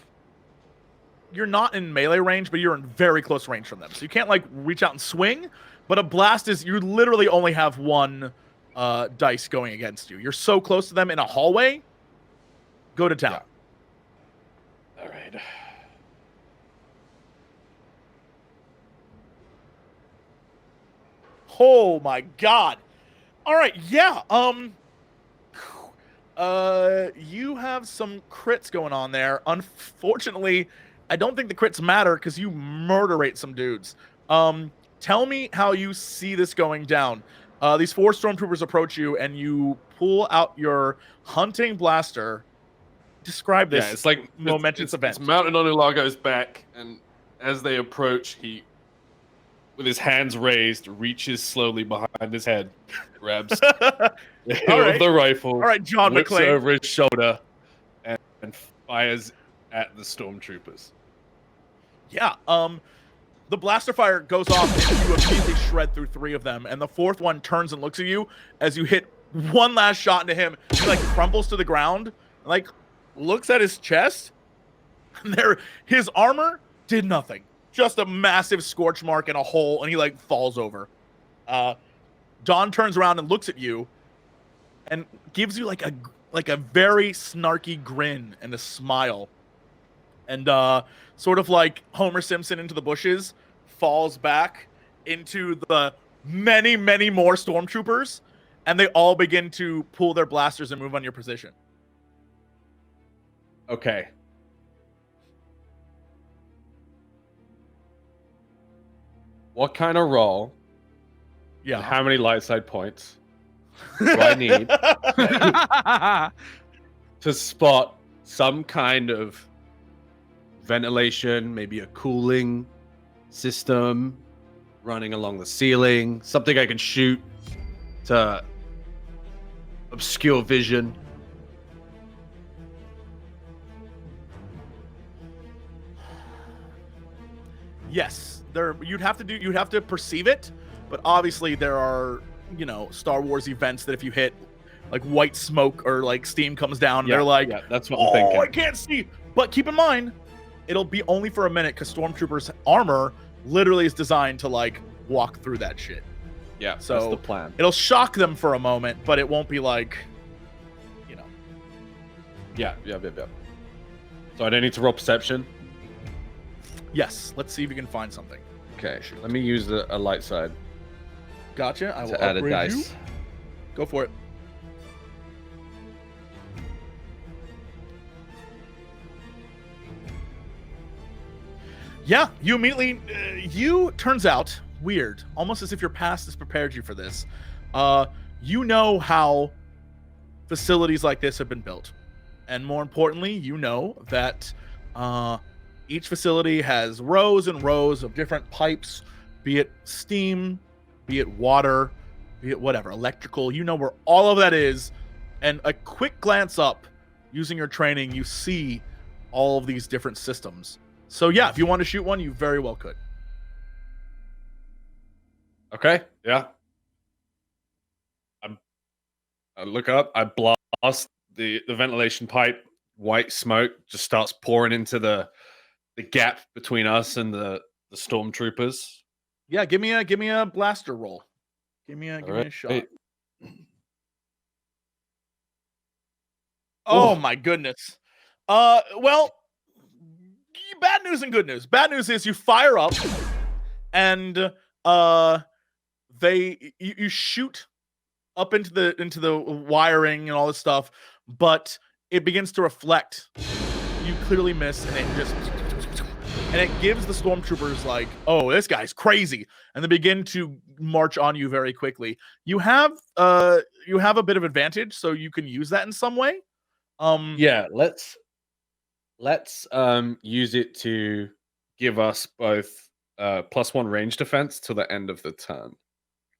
you're not in melee range, but you're in very close range from them. So you can't like reach out and swing, but a blast is, you literally only have 1 dice going against you. You're so close to them in a hallway. Go to town. All right. Oh my god. All right, yeah. You have some crits going on there. Unfortunately, I don't think the crits matter because you murder rate some dudes. Tell me how you see this going down. These 4 stormtroopers approach you, and you pull out your hunting blaster. Describe this. Yeah, it's like momentous event. It's mounted on Ulago's back, and as they approach, he, with his hands raised, reaches slowly behind his head, grabs the hill right. of the rifle, All right, John whips McClane. over his shoulder, and fires at the stormtroopers. Yeah, the blaster fire goes off, and you immediately shred through 3 of them, and the 4th one turns and looks at you as you hit one last shot into him. He like crumples to the ground, like looks at his chest, and his armor did nothing. Just a massive scorch mark and a hole, and he like falls over. Dawn turns around and looks at you, and gives you like a very snarky grin and a smile, and sort of like Homer Simpson into the bushes, falls back into the many, many more stormtroopers, and they all begin to pull their blasters and move on your position. Okay. What kind of roll? Yeah. And how many light side points do I need to spot some kind of ventilation, maybe a cooling system running along the ceiling, something I can shoot to obscure vision. Yes, you'd have to perceive it, but obviously there are, you know, Star Wars events that if you hit like white smoke or like steam comes down, they're like, yeah, that's what oh, I'm thinking. I can't see. But keep in mind, it'll be only for a minute because Stormtroopers' armor literally is designed to like walk through that shit. Yeah, So that's the plan. it'll shock them for a moment, but it won't be like, you know. Yeah. So I don't need to roll perception. Yes, let's see if you can find something. Okay, let me use a light side Gotcha. I will to add a upgrade dice. you. Go for it. Yeah, you immediately, turns out, weird, almost as if your past has prepared you for this. You know how facilities like this have been built. And more importantly, you know that each facility has rows and rows of different pipes, be it steam, be it water, be it whatever, electrical. You know where all of that is. And a quick glance up, using your training, you see all of these different systems. So yeah, if you want to shoot one, you very well could. Okay, yeah. I look up, I blast the ventilation pipe, white smoke just starts pouring into the gap between us and the stormtroopers. Yeah, give me a blaster roll. Give me a shot. Wait. Oh my goodness. Well, bad news and good news. Bad news is you fire up and you shoot up into the wiring and all this stuff, but it begins to reflect. You clearly miss, and it gives the stormtroopers like, oh, this guy's crazy, and they begin to march on you very quickly. You have a bit of advantage, so you can use that in some way. Yeah, let's use it to give us both +1 range defense till the end of the turn.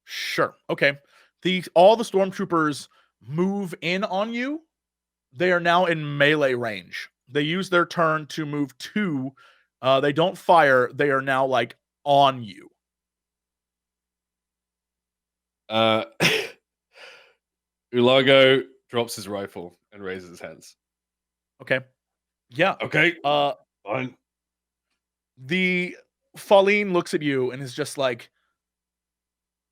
Sure. Okay. All the stormtroopers move in on you. They are now in melee range. They use their turn to move to. They don't fire. They are now like on you. Ulago drops his rifle and raises his hands. Okay. Yeah. Okay. Fine. The Falleen looks at you and is just like,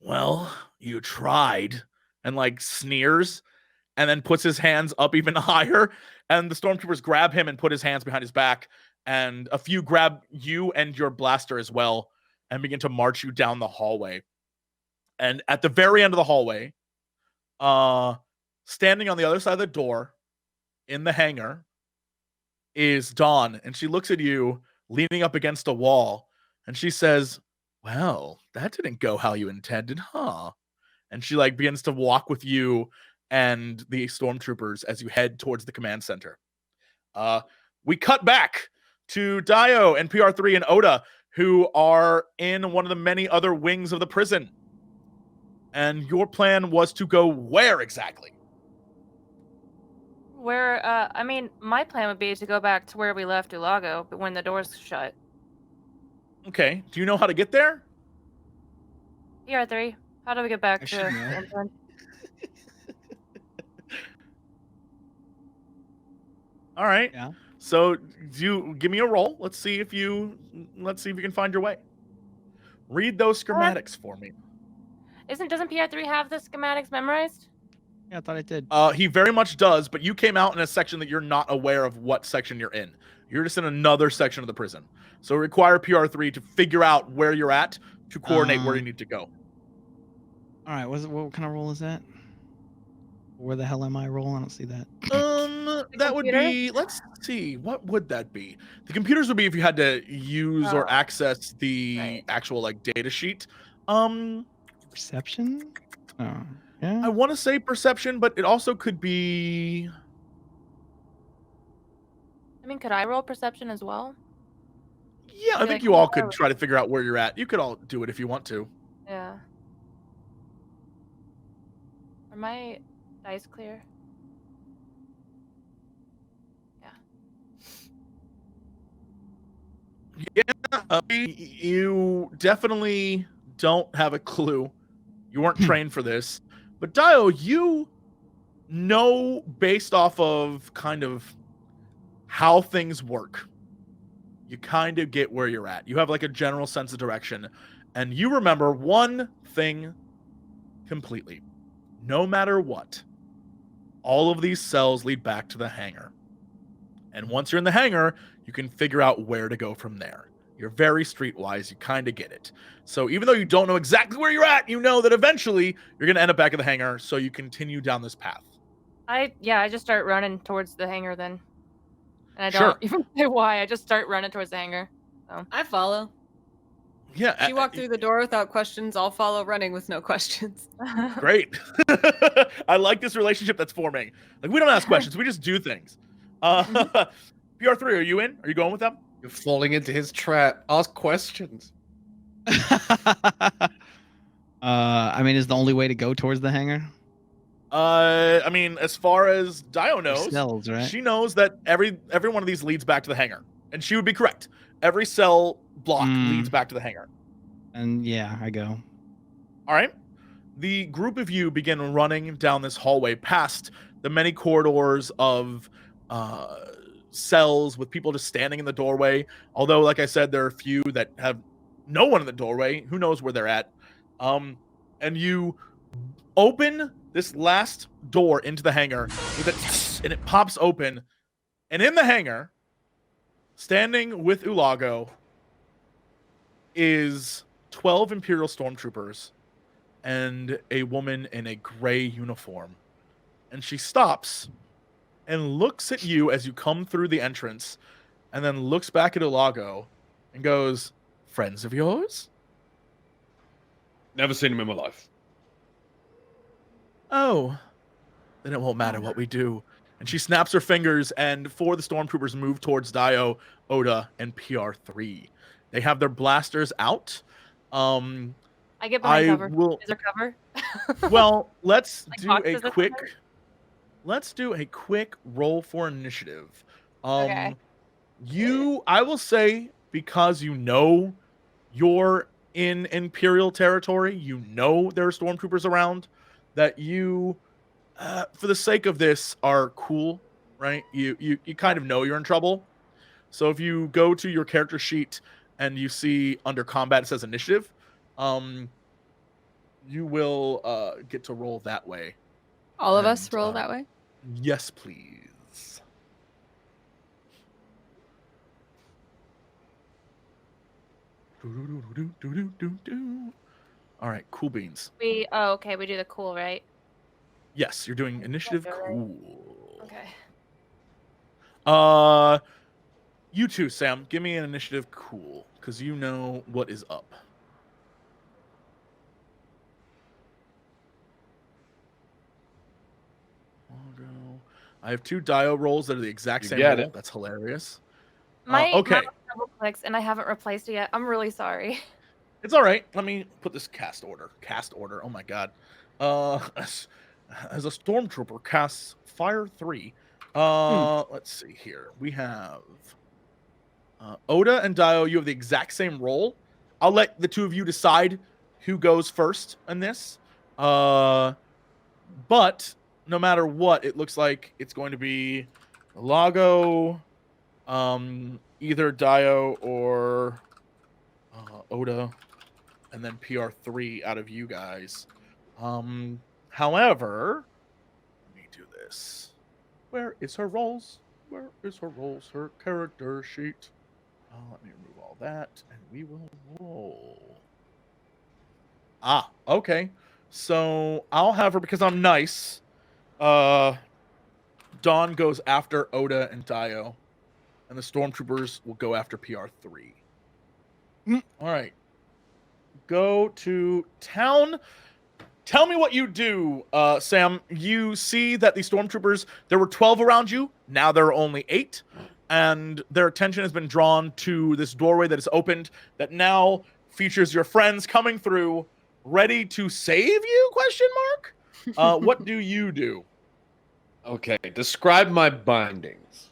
well, you tried, and like sneers, and then puts his hands up even higher, and the stormtroopers grab him and put his hands behind his back, and a few grab you and your blaster as well and begin to march you down the hallway. And at the very end of the hallway, standing on the other side of the door in the hangar is Dawn, and she looks at you leaning up against a wall, and she says, well, that didn't go how you intended, huh? And she like begins to walk with you and the stormtroopers as you head towards the command center. We cut back to DAEYO and PR3 and Oda, who are in one of the many other wings of the prison. And your plan was to go where exactly? Where, I mean, my plan would be to go back to where we left Ulago, but when the doors shut. Okay. Do you know how to get there? PR3, how do we get back I to should know. Ensared? All right. Yeah. So you give me a roll. Let's see if you can find your way. Read those schematics for me. Doesn't PR3 have the schematics memorized? Yeah, I thought I did. He very much does, but you came out in a section that you're not aware of what section you're in. You're just in another section of the prison. So require PR3 to figure out where you're at to coordinate where you need to go. All right, what kind of roll is that? Where the hell am I roll? I don't see that. That would be, let's see, what would that be? The computers would be if you had to use or access the actual like data sheet. Perception? Oh, yeah. I want to say perception, but it also could be. I mean, could I roll perception as well? Yeah, I think like, you all could try to figure out where you're at. You could all do it if you want to. Yeah. Am I Dice clear. You definitely don't have a clue. You weren't trained for this. But Daeyo, you know based off of kind of how things work. You kind of get where you're at. You have like a general sense of direction. And you remember one thing completely. No matter what, all of these cells lead back to the hangar. And once you're in the hangar, you can figure out where to go from there. You're very streetwise. You kind of get it. So even though you don't know exactly where you're at, you know that eventually you're going to end up back at the hangar. So you continue down this path. I just start running towards the hangar then. And I Sure. don't even say why. I just start running towards the hangar. So. I follow. Yeah. She walked through the door without questions. I'll follow running with no questions. Great. I like this relationship that's forming. Like, we don't ask questions. We just do things. PR3, are you in? Are you going with them? You're falling into his trap. Ask questions. I mean, is the only way to go towards the hangar? I mean, as far as Daeyo knows, Cells, right? she knows that every one of these leads back to the hangar. And she would be correct. Every cell block leads back to the hangar. And yeah, I go. All right. The group of you begin running down this hallway past the many corridors of cells with people just standing in the doorway. Although, like I said, there are a few that have no one in the doorway. Who knows where they're at? And you open this last door into the hangar with it, and it pops open. And in the hangar, standing with Ulago, is 12 Imperial stormtroopers and a woman in a gray uniform. And she stops and looks at you as you come through the entrance, and then looks back at Ulago and goes, "Friends of yours?" Never seen him in my life. "Oh, then it won't matter what we do." And she snaps her fingers, and four of the stormtroopers move towards Daeyo, Oda, and PR3. They have their blasters out. I get behind cover. Is there cover? Well, let's Like do boxes a of quick. cover? Let's do a quick roll for initiative. Okay. I will say, because you know you're in Imperial territory, you know there are stormtroopers around, that you, for the sake of this, are cool, right? You kind of know you're in trouble. So if you go to your character sheet and you see under combat it says initiative, you will get to roll that way. All of us And, roll that way? Yes, please. All right, cool beans. Okay, we do the cool, right? Yes, you're doing initiative. Okay, right. Cool. Okay. You too, Sam. Give me an initiative. Cool, because you know what is up. I have two Daeyo rolls that are the exact same roll. That's hilarious. My okay. mouse double clicks and I haven't replaced it yet. I'm really sorry. It's all right. Let me put this cast order. Oh my god. As a stormtrooper casts Fire 3. Let's see here. We have Oda and Daeyo. You have the exact same roll. I'll let the two of you decide who goes first in this. But no matter what, it looks like it's going to be Ulago, either Daeyo or Oda, and then PR3 out of you guys. However, let me do this. Where is her rolls? Her character sheet. Let me remove all that, and we will roll. Okay. So I'll have her, because I'm nice. Dawn goes after Oda and Daeyo, and the stormtroopers will go after PR3. All right. Go to town. Tell me what you do, Sam. You see that the stormtroopers, there were 12 around you. Now there are only 8. And their attention has been drawn to this doorway that is opened that now features your friends coming through, ready to save you, question mark? What do you do? Okay, describe my bindings.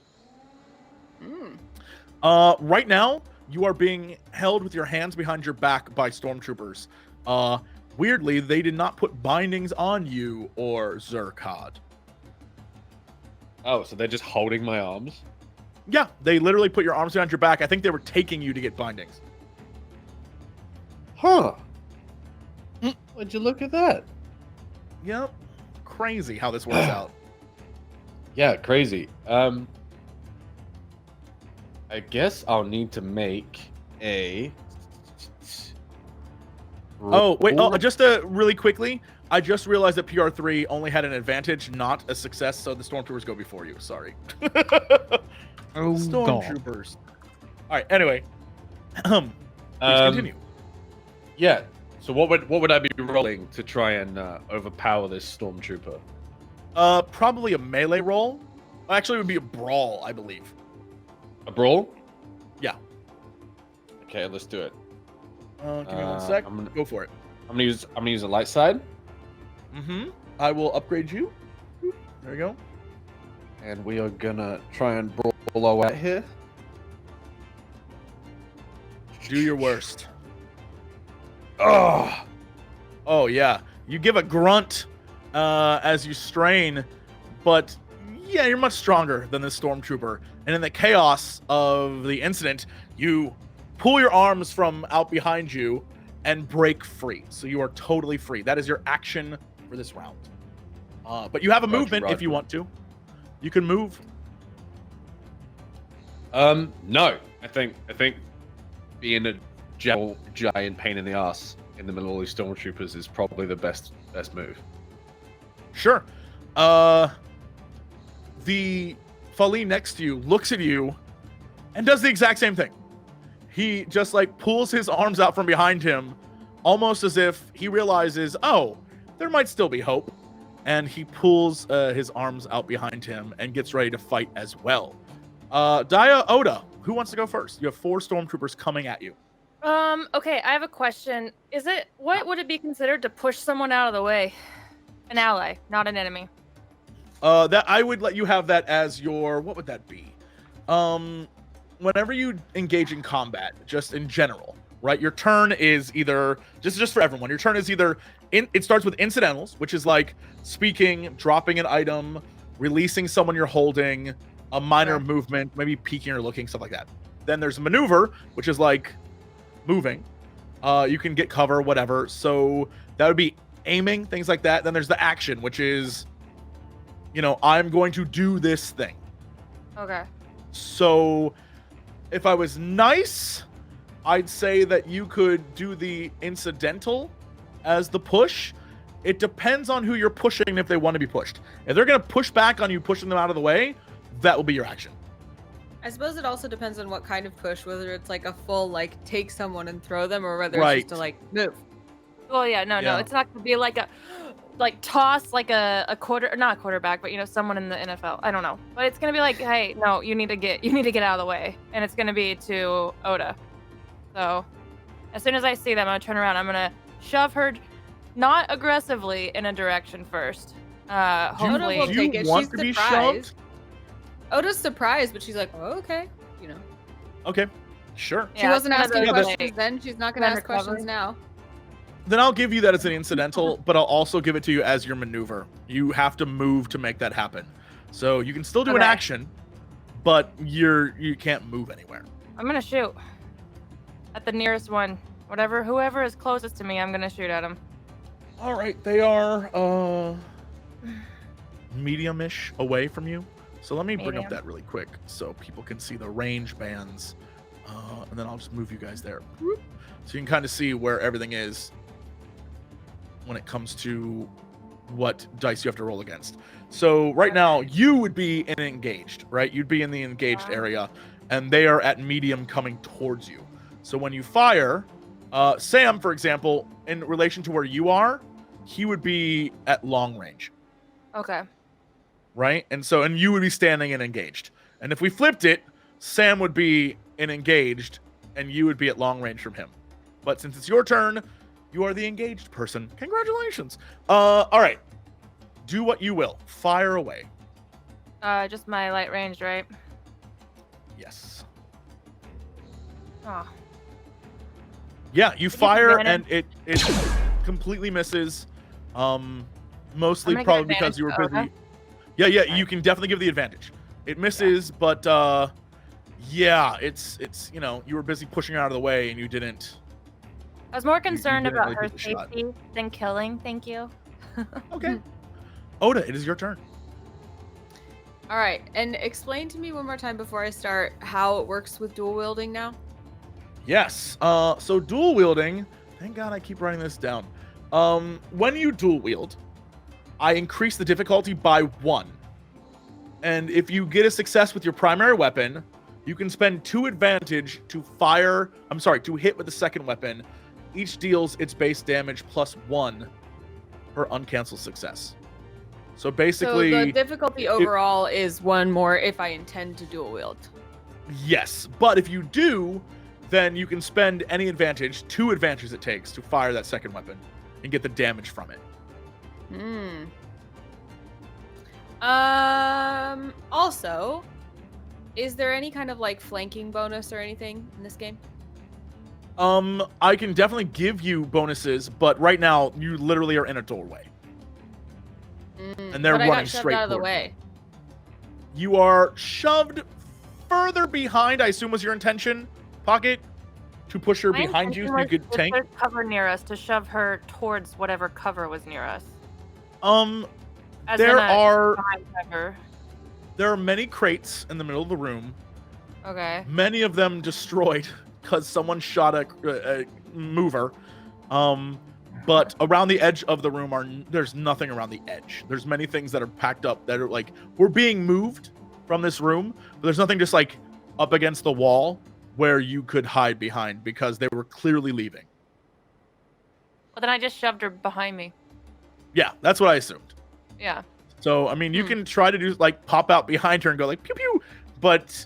Right now, you are being held with your hands behind your back by stormtroopers. Weirdly, they did not put bindings on you or ZUR KAD. Oh, so they're just holding my arms? Yeah, they literally put your arms behind your back. I think they were taking you to get bindings. Huh. Would you look at that? Yep. Crazy how this works out. Yeah, crazy. I guess I'll need to make a... Oh, wait. Oh, just really quickly, I just realized that PR3 only had an advantage, not a success, so the stormtroopers go before you. Sorry. Oh, God. Stormtroopers. All right, anyway. Please continue. Yeah. So what would I be rolling to try and overpower this stormtrooper? Probably a melee roll. Actually, it would be a brawl, I believe. A brawl? Yeah. Okay, let's do it. Give me 1 sec. Go for it. I'm gonna use a light side. Mm-hmm. I will upgrade you. There we go. And we are gonna try and brawl our way here. Do your worst. Oh, Oh yeah. You give a grunt as you strain, but yeah, you're much stronger than this stormtrooper. And in the chaos of the incident, you pull your arms from out behind you and break free. So you are totally free. That is your action for this round. But you have a movement if you want to. You can move. no. I think being a giant pain in the ass in the middle of these stormtroopers is probably the best move. Sure. The Fali next to you looks at you and does the exact same thing. He just like pulls his arms out from behind him, almost as if he realizes, oh, there might still be hope. And he pulls his arms out behind him and gets ready to fight as well. Daya, Oda, who wants to go first? You have 4 stormtroopers coming at you. Okay, I have a question. What would it be considered to push someone out of the way? An ally, not an enemy. That I would let you have that as your, what would that be? Whenever you engage in combat, just in general, right? Your turn is either, just for everyone, your turn is either, it starts with incidentals, which is like speaking, dropping an item, releasing someone you're holding, a minor movement, maybe peeking or looking, stuff like that. Then there's maneuver, which is like moving. You can get cover, whatever. So that would be aiming, things like that. Then there's the action, which is, you know, I'm going to do this thing. Okay. So if I was nice, I'd say that you could do the incidental as the push. It depends on who you're pushing if they want to be pushed. If they're going to push back on you, pushing them out of the way, that will be your action. I suppose it also depends on what kind of push, whether it's like a full like take someone and throw them, or whether it's just to like move. Well, yeah, no, it's not gonna be like a toss like a quarter, not a quarterback, but you know, someone in the NFL. I don't know, but it's gonna be like, hey, no, you need to get out of the way, and it's gonna be to Oda. So as soon as I see them, I'm gonna turn around. I'm gonna shove her, not aggressively, in a direction first. Hopefully, Oda will take it. She's to be surprised. shoved? Oda's surprised, but she's like, oh, okay, you know. Okay, sure. She wasn't asking Yeah, questions then. She's not gonna ask questions now. Then I'll give you that as an incidental, but I'll also give it to you as your maneuver. You have to move to make that happen. So you can still do an action, but you can't move anywhere. I'm gonna shoot at the nearest one. Whoever is closest to me, I'm gonna shoot at him. All right, they are medium-ish away from you. So let me bring up that really quick so people can see the range bands, and then I'll just move you guys there. So you can kind of see where everything is when it comes to what dice you have to roll against. So right now, you would be in engaged, right? You'd be in the engaged area, and they are at medium coming towards you. So when you fire, Sam, for example, in relation to where you are, he would be at long range. Okay. Right? And you would be standing and engaged. And if we flipped it, Sam would be in engaged, and you would be at long range from him. But since it's your turn, you are the engaged person. Congratulations. All right. Do what you will. Fire away. Just my light range, right? Yes. Oh. Yeah, you Did you fire advantage? and it completely misses. Mostly I'm gonna probably give because you were advantage busy. to Yeah, yeah, Right. you can definitely give the advantage. It misses, but yeah, it's you know, you were busy pushing her out of the way and you didn't. I was more you concerned didn't about really her take the shot. safety than killing. Thank you. Okay. Oda, it is your turn. All right, and explain to me one more time before I start how it works with dual wielding now. Yes. So dual wielding. Thank God I keep writing this down. When you dual wield, I increase the difficulty by 1. And if you get a success with your primary weapon, you can spend 2 advantage to fire. I'm sorry, to hit with the second weapon. Each deals its base damage plus 1 per uncanceled success. So basically, So the difficulty overall is 1 more if I intend to dual wield. yes. But if you do, then you can spend any advantage, 2 advantages it takes to fire that second weapon and get the damage from it. Also, is there any kind of like flanking bonus or anything in this game? I can definitely give you bonuses, but right now you literally are in a doorway. And they're but I running got shoved straight out of the toward way. You are shoved further behind, I assume was your intention, Pocket, to push her My behind you so intention you was could if tank. there's cover near us to shove her towards whatever cover was near us. As There in a are behind cover. there are many crates in the middle of the room. Okay. Many of them destroyed because someone shot a mover. But around the edge of the room there's nothing around the edge. There's many things that are packed up that are like, we're being moved from this room, but there's nothing just like up against the wall where you could hide behind because they were clearly leaving. Well, then I just shoved her behind me. Yeah, that's what I assumed. Yeah. So, I mean, you can try to do like pop out behind her and go like pew pew, but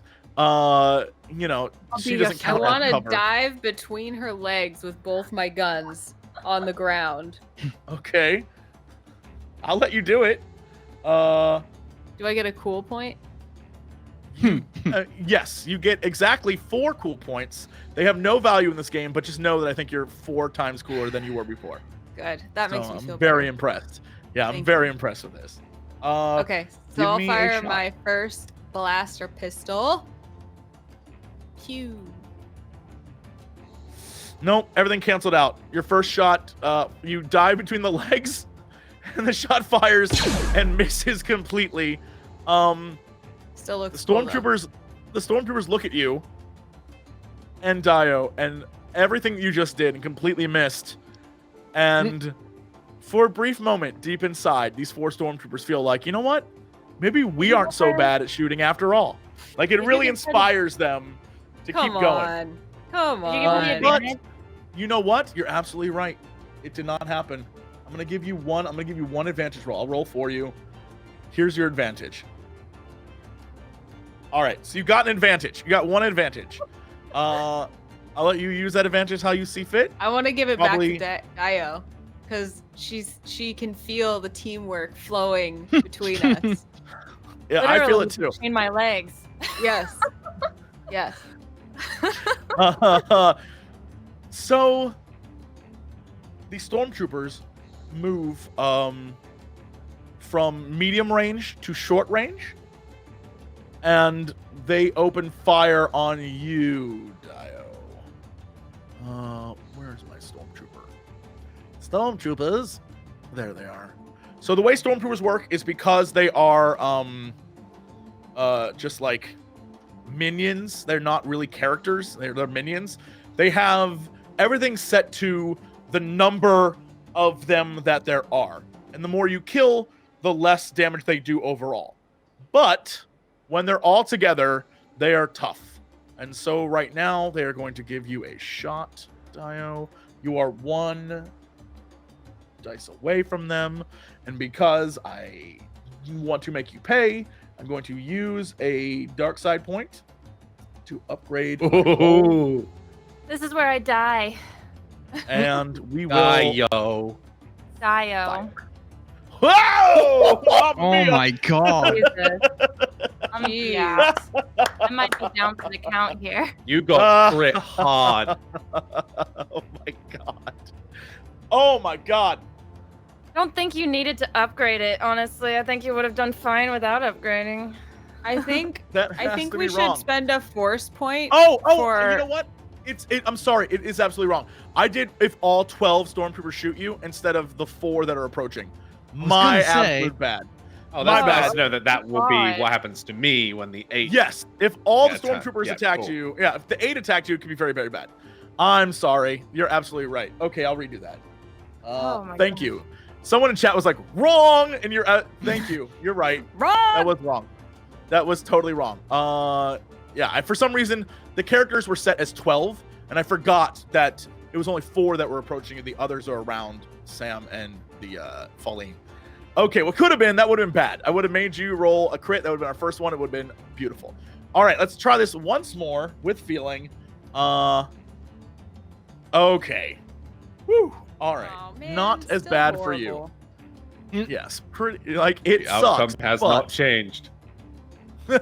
you know, she doesn't I count as want to cover. dive between her legs with both my guns on the ground. Okay. I'll let you do it. Do I get a cool point? Yes, you get exactly 4 cool points. They have no value in this game, but just know that I think you're 4 times cooler than you were before. Good. That makes me I'm feel very better. impressed. Yeah, I'm Thank very impressed with this. Okay, give so I'll me a fire shot. my first blaster pistol. Pew. Nope, everything canceled out. Your first shot, you dive between the legs, and the shot fires and misses completely. Still The looks cool, though. stormtroopers look at you and Daeyo and everything you just did and completely missed. And for a brief moment, deep inside, these 4 stormtroopers feel like, you know what? Maybe we aren't so bad at shooting after all. Like it really inspires them to keep going. Come Did you give me the on. advantage? You know what? You're absolutely right. It did not happen. I'm gonna give you one advantage roll. I'll roll for you. Here's your advantage. All right, so you got an advantage. You got 1 advantage. I'll let you use that advantage how you see fit. I want to give it Probably- back to Daeyo because she can feel the teamwork flowing between us. Yeah, I feel Literally it too. between my legs. Yes. Yes. So the stormtroopers move from medium range to short range, and they open fire on you, Daeyo. Where's my stormtrooper? Stormtroopers, there they are. So the way stormtroopers work is because they are just like minions. They're not really characters. They're minions. They have everything set to the number of them that there are. And the more you kill, the less damage they do overall. But when they're all together, they are tough. And so right now, they are going to give you a shot, Daeyo. You are 1 dice away from them. And because I want to make you pay, I'm going to use a dark side point to upgrade my roll. This is where I die. And we will Daeyo. Daeyo. Whoa! Oh Mamma my god. Jesus. Yeah. I might be down for the count here. You got crit hard. Oh my god. Oh my god. I don't think you needed to upgrade it, honestly. I think you would have done fine without upgrading. I think That has I think to we be should wrong. spend a force point. Oh, for... you know what? I'm sorry. It is absolutely wrong. I did if all 12 stormtroopers shoot you instead of the 4 that are approaching. My gonna say- absolute bad. Oh, that's My bad bad. to know that will be God. what happens to me when the 8. Yes, if all the Yeah, stormtroopers yeah, attacked cool. you, yeah, if the 8 attacked you, it could be very, very bad. I'm sorry. You're absolutely right. Okay, I'll redo that. Oh my Thank gosh. you. Someone in chat was like, wrong, and you're, thank you. You're right. Wrong. That was wrong. That was totally wrong. Yeah, for some reason, the characters were set as 12, and I forgot that it was only 4 that were approaching, and the others are around Sam and the Pauline. Okay, what could have been, that would have been bad. I would have made you roll a crit. That would have been our first one. It would have been beautiful. All right, let's try this once more with feeling. Okay. Whew. All right. Aw, man, Not as still bad for you. horrible. Yes, pretty like it The outcome sucks. has but- not changed.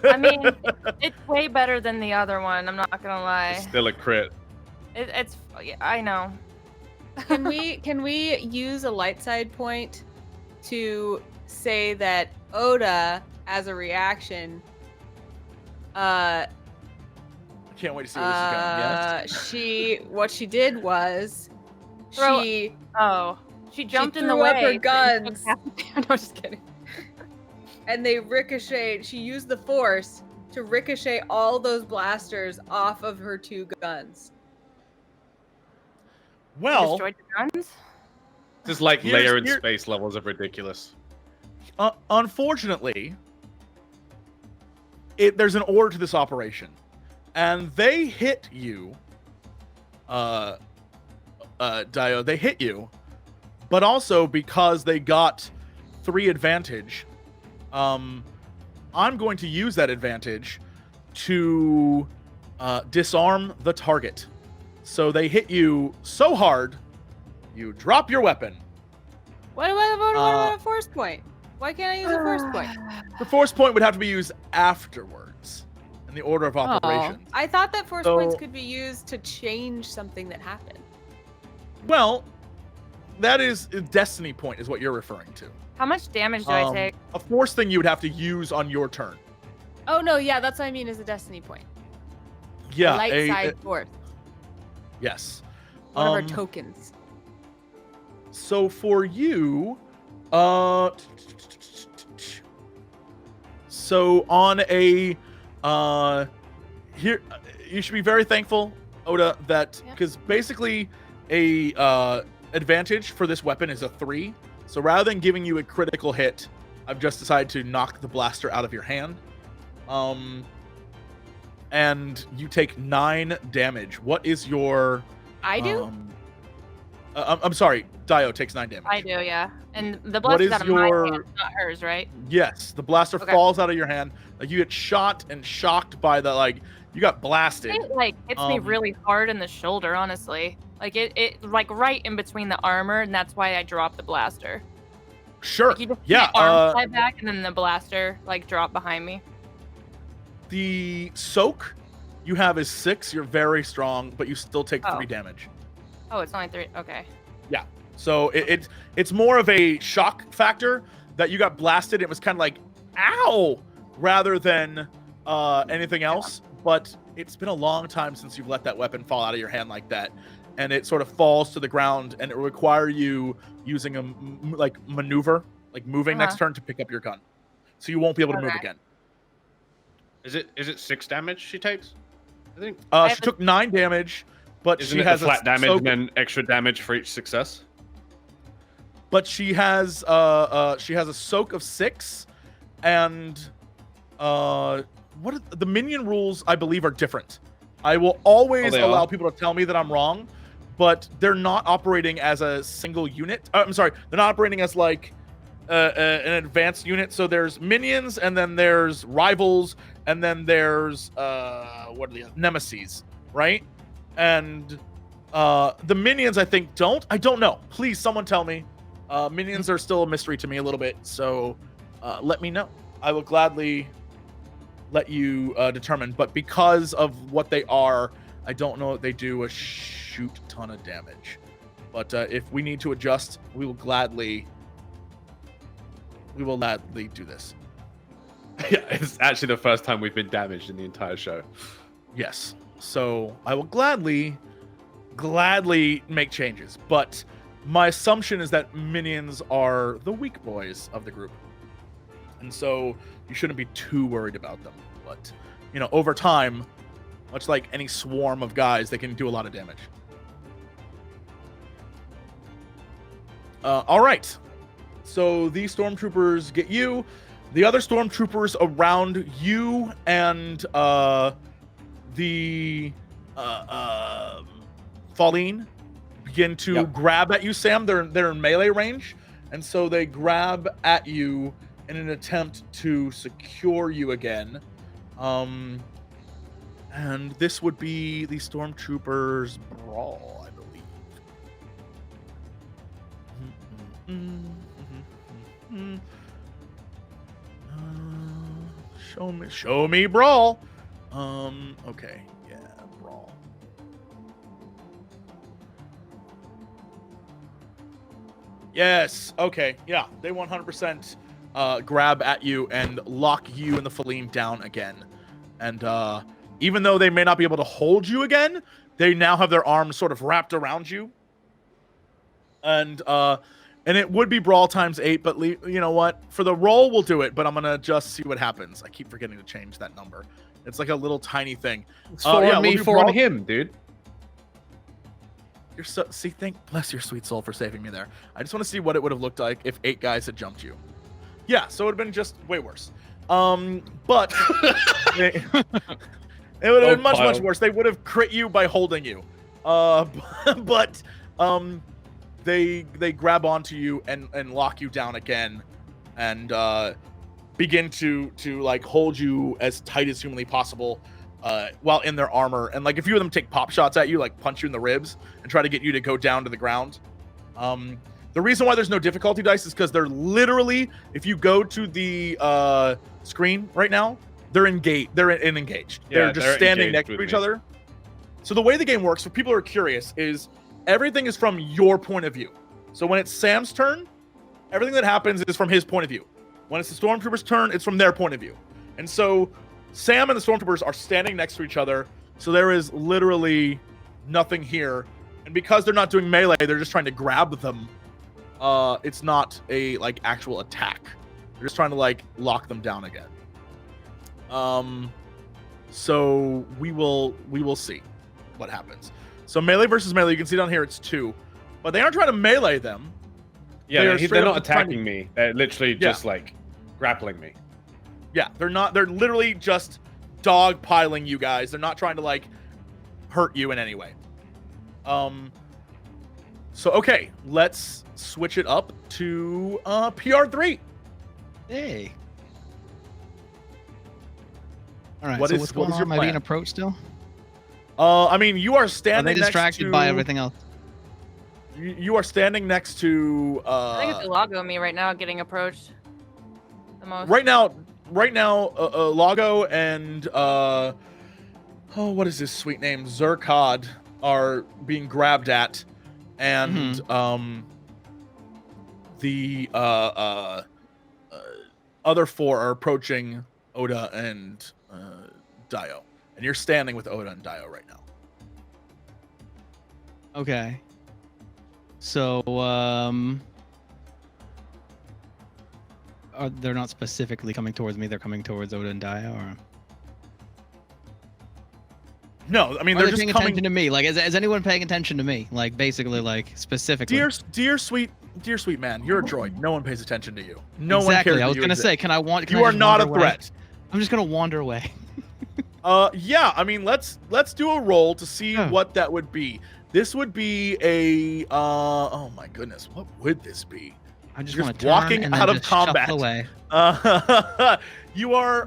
I mean, it's way better than the other one. I'm not gonna lie. It's still a crit. It's. I know. Can we use a light side point to say that Oda, as a reaction, I can't wait to see where this is going. Yes. what she did was Throw- she Oh, she jumped in the threw way. up her so you took guns. half the damage. No, just kidding. and they ricocheted. She used the force to ricochet all those blasters off of her 2 guns. You Well, destroyed your guns. This is like Here's- layer in here- space levels of ridiculous. unfortunately, there's an order to this operation, and they hit you, Dio. They hit you, but also because they got 3 advantage, I'm going to use that advantage to disarm the target. So they hit you so hard, you drop your weapon. What about a force point? Why can't I use a force point? The force point would have to be used afterwards in the order of operations. I thought that force So- points could be used to change something that happened. Well, that is a destiny point, is what you're referring to. How much damage do I take? A force thing you would have to use on your turn. Oh no, yeah, that's what I mean is a destiny point. Yeah, Light side force. yes. One of our tokens. So for you, so on a, here, you should be very thankful, Oda, that Yeah. because basically a advantage for this weapon is a 3. So rather than giving you a critical hit, I've just decided to knock the blaster out of your hand. And you take 9 damage. What is your? I do? I'm sorry. Dio takes 9 damage. I do, yeah. And the What blaster's is out of my your- hand, not hers, right? Yes, the blaster Okay. falls out of your hand. Like you get shot and shocked by the you got blasted. It like hits me Um, really hard in the shoulder, honestly. Like it like right in between the armor, and that's why I dropped the blaster. Sure. Like you just Yeah. my arm slide back, and then the blaster like dropped behind me. The soak you have is 6. You're very strong, but you still take 3 Oh. damage. Oh, it's only 3. Okay. So it's more of a shock factor that you got blasted. It was kind of like, ow, rather than anything else. But it's been a long time since you've let that weapon fall out of your hand like that, and it sort of falls to the ground, and it will require you using a maneuver, like moving next turn to pick up your gun. So you won't be able to move Okay. again. Is it 6 damage she takes? I think. She took 9 damage, but Isn't she it has a flat damage soak- and then extra damage for each success? But she has a soak of 6, and the minion rules I believe are different. I will always they allow are? people to tell me that I'm wrong, but they're not operating as a single unit. I'm sorry, they're not operating as like an advanced unit. So there's minions, and then there's rivals, and then there's what are the nemesis, right? And the minions I think don't. I don't know. Please, someone tell me. Minions are still a mystery to me a little bit, so let me know. I will gladly let you determine. But because of what they are, I don't know if they do a shoot ton of damage. But if we need to adjust, we will gladly do this. Yeah, it's actually the first time we've been damaged in the entire show. Yes. So I will gladly make changes. But my assumption is that minions are the weak boys of the group. And so you shouldn't be too worried about them. But, you know, over time, much like any swarm of guys, they can do a lot of damage. All right. So these stormtroopers get you. The other stormtroopers around you and the Falleen begin to grab at you, Sam. They're in melee range, and so they grab at you in an attempt to secure you again. And this would be the stormtroopers brawl, I believe. Show me brawl. Okay, yeah, brawl. Yes, okay, yeah, they 100% grab at you and lock you and the Falleen down again. And even though they may not be able to hold you again, they now have their arms sort of wrapped around you. And it would be brawl ×8, but you know what? For the roll, we'll do it, but I'm going to just see what happens. I keep forgetting to change that number. It's like a little tiny thing. It's for on me, for on him, dude. You're so, see, bless your sweet soul for saving me there. I just want to see what it would have looked like if 8 guys had jumped you. Yeah, so it would have been just way worse. But it would have been much worse. They would have crit you by holding you. But they grab onto you and lock you down again, and begin to like hold you as tight as humanly possible while in their armor. And like a few of them take pop shots at you, like punch you in the ribs and try to get you to go down to the ground. The reason why there's no difficulty dice is because they're literally, if you go to the screen right now, they're engaged. They're engaged. Yeah, they're just standing next to each other. So the way the game works, for people who are curious, is everything is from your point of view. So when it's Sam's turn, everything that happens is from his point of view. When it's the Stormtrooper's turn, it's from their point of view. And so Sam and the Stormtroopers are standing next to each other. So there is literally nothing here. And because they're not doing melee, they're just trying to grab them. It's not a like actual attack. They're just trying to like lock them down again. So we will see what happens. So melee versus melee, you can see down here it's 2, but they aren't trying to melee them. Yeah, they're not attacking me. They're literally just like grappling me. Yeah, they're not. They're literally just dogpiling you guys. They're not trying to like hurt you in any way. So okay, let's switch it up to PR3. Hey. All right. What So is- what's what going is on? your Am I being plan? approached still? I mean, you are Are standing they distracted next to, by everything else? You are standing next to. I think it's Ulago and me right now getting approached the most. Right now, Ulago and what is his sweet name? ZUR KAD are being grabbed at, and the other 4 are approaching Oda and DAEYO, and you're standing with Oda and DAEYO right now. Okay. So, they're not specifically coming towards me. They're coming towards Oda and DAEYO, or No, I mean are they're they just paying coming. attention to me? Like, is anyone paying attention to me? Like, basically, like specifically. Dear sweet man, you're a droid. No one pays attention to you. No Exactly. one cares. I was that gonna exist. say, can I You are just not a wander away? threat. I'm just gonna wander away. Yeah, I mean, let's do a roll to see Oh. what that would be. This would be a oh my goodness, what would this be? I just You're want just to walking and out then of just shuffle combat. away. You are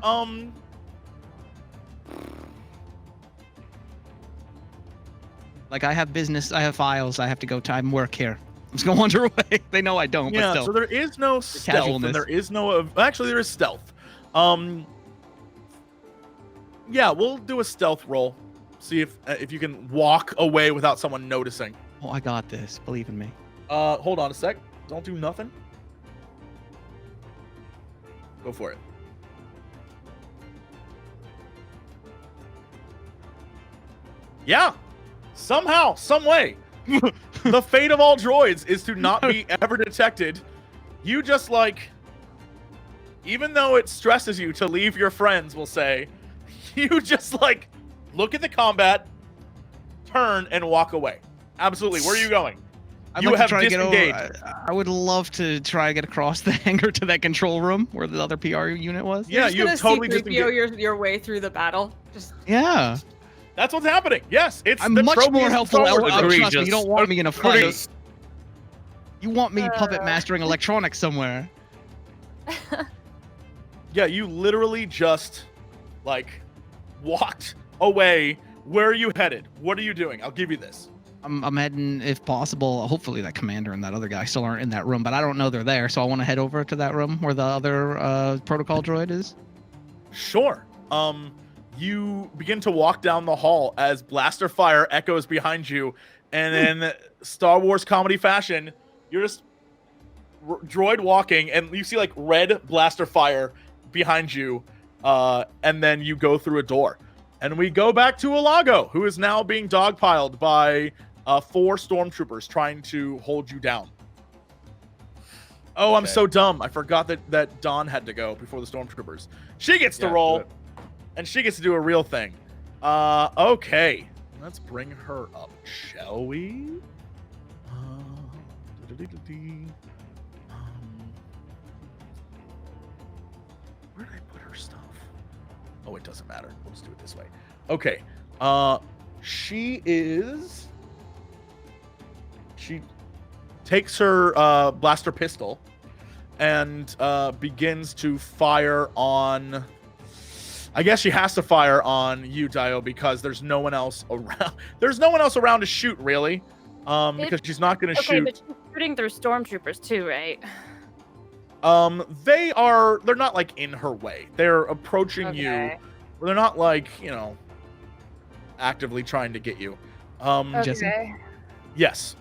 Like, I have business, I have files, I have to go time work here. just gonna wander away. They know I don't. Yeah, but still. so there is no stealth, and casualness. there is no. Actually, there is stealth. Yeah, we'll do a stealth roll. See if you can walk away without someone noticing. Oh, I got this. Believe in me. Hold on a sec. Don't do nothing. Go for it. Yeah. Somehow, some way. The fate of all droids is to not be ever detected. You just like, even though it stresses you to leave your friends, we'll say, you just like look at the combat, turn, and walk away. Absolutely. Where are you going? I'd You like to have try to get over. disengaged. I would love to try to get across the hangar to that control room where the other PR unit was. Yeah, You're you just totally gonna disengaged. C-3PO your way through the battle. Just Yeah. That's what's happening. Yes, it's I'm the much more tropiest helpful. Star Wars. Trust me, Egregious. you don't want me in a fight. Egregious. You want me puppet mastering electronics somewhere. Yeah, you literally just like walked away. Where are you headed? What are you doing? I'll give you this. I'm heading, if possible. Hopefully that commander and that other guy still aren't in that room, but I don't know they're there, so I want to head over to that room where the other protocol droid is. Sure. You begin to walk down the hall as blaster fire echoes behind you, and in Star Wars comedy fashion, you're just droid walking, and you see like red blaster fire behind you, and then you go through a door. And we go back to Ulago, who is now being dogpiled by 4 stormtroopers trying to hold you down. Oh, I'm Okay. so dumb. I forgot that Dawn had to go before the stormtroopers. She gets to Yeah, roll, good. and she gets to do a real thing. Okay. Let's bring her up, shall we? Where did I put her stuff? Oh, it doesn't matter. We'll just do it this way. Okay. She takes her blaster pistol and begins to fire on. I guess she has to fire on you, Daeyo, because there's no one else around. There's no one else around to shoot, really. Because she's not going to Okay, shoot. but she's shooting through stormtroopers too, right? They're not like in her way. They're approaching you. Okay. But they're not like, actively trying to get you. Jesse? Okay. Yes.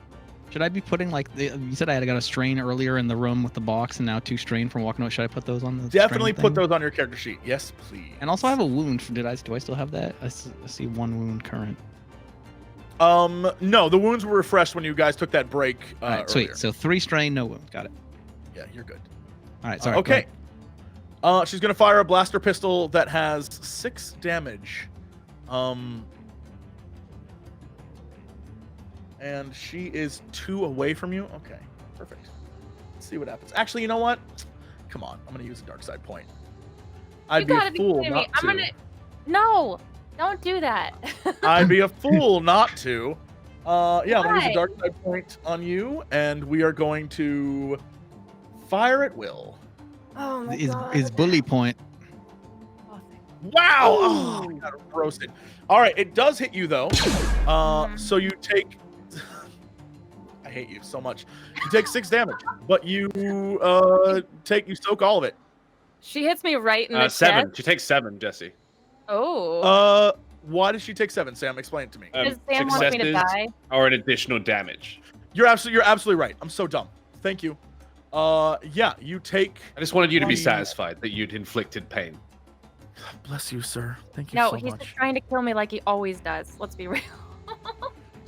Should I be putting like you said I had got a strain earlier in the room with the box and now 2 strain from walking out? Should I put those on the Definitely strain put thing? those on your character sheet. Yes, please. And also I have a wound. Do I still have that? I see 1 wound current. No, the wounds were refreshed when you guys took that break. All right, earlier. sweet. So 3 strain, no wound. Got it. Yeah, you're good. All right, sorry. go Okay. She's gonna fire a blaster pistol that has 6 damage. And she is 2 away from you. Okay, perfect. Let's see what happens. Actually, you know what? Come on, I'm gonna use a dark side point. I'd be You gotta a be fool kidding me. not I'm to. gonna. No, don't do that. I'd be a fool not to. Yeah, I'm gonna use Why? a dark side point on you, and we are going to fire at will. Oh my Is god. bully point. Wow! Oh, I got roasted. All right, it does hit you though. So you take. I hate you so much. You take 6 damage, but you soak all of it. She hits me right in the 7. chest. She takes 7, Jesse. Oh. Why did she take 7, Sam? Explain it to me. Because Sam wants me to successes die. or an additional damage. You're absolutely right. I'm so dumb. Thank you. Yeah, you take. I just wanted you to be 20. satisfied that you'd inflicted pain. Bless you, sir. Thank you No, so he's much. just trying to kill me like he always does. Let's be real.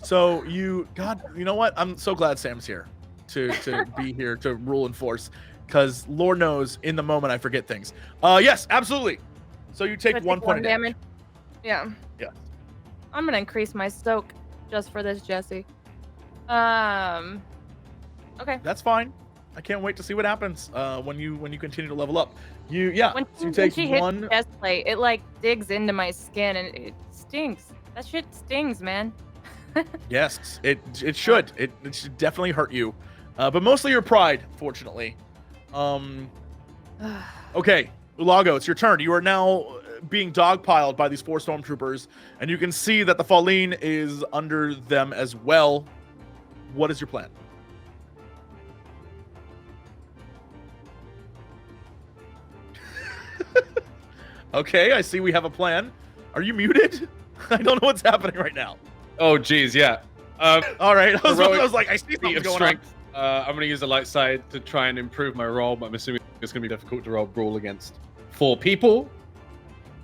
So you know what? I'm so glad Sam's here to be here to rule and force, because Lord knows in the moment I forget things. Yes, absolutely. So you take So I 1 point of damage. Yeah. Yeah. I'm gonna increase my soak just for this, Jesse. Okay. That's fine. I can't wait to see what happens when you continue to level up. So you When take she hits 1. the chest plate, it like digs into my skin and it stings. That shit stings, man. Yes, it should. It should definitely hurt you, but mostly your pride, fortunately. Okay, Ulago, it's your turn. You are now being dogpiled by these 4 stormtroopers, and you can see that the Falleen is under them as well. What is your plan? Okay, I see we have a plan. Are you muted? I don't know what's happening right now. Oh, geez, yeah. All right, I Heroic was like, I see feat something of going strength. I'm going to use the light side to try and improve my roll, but I'm assuming it's going to be difficult to roll brawl against 4 people.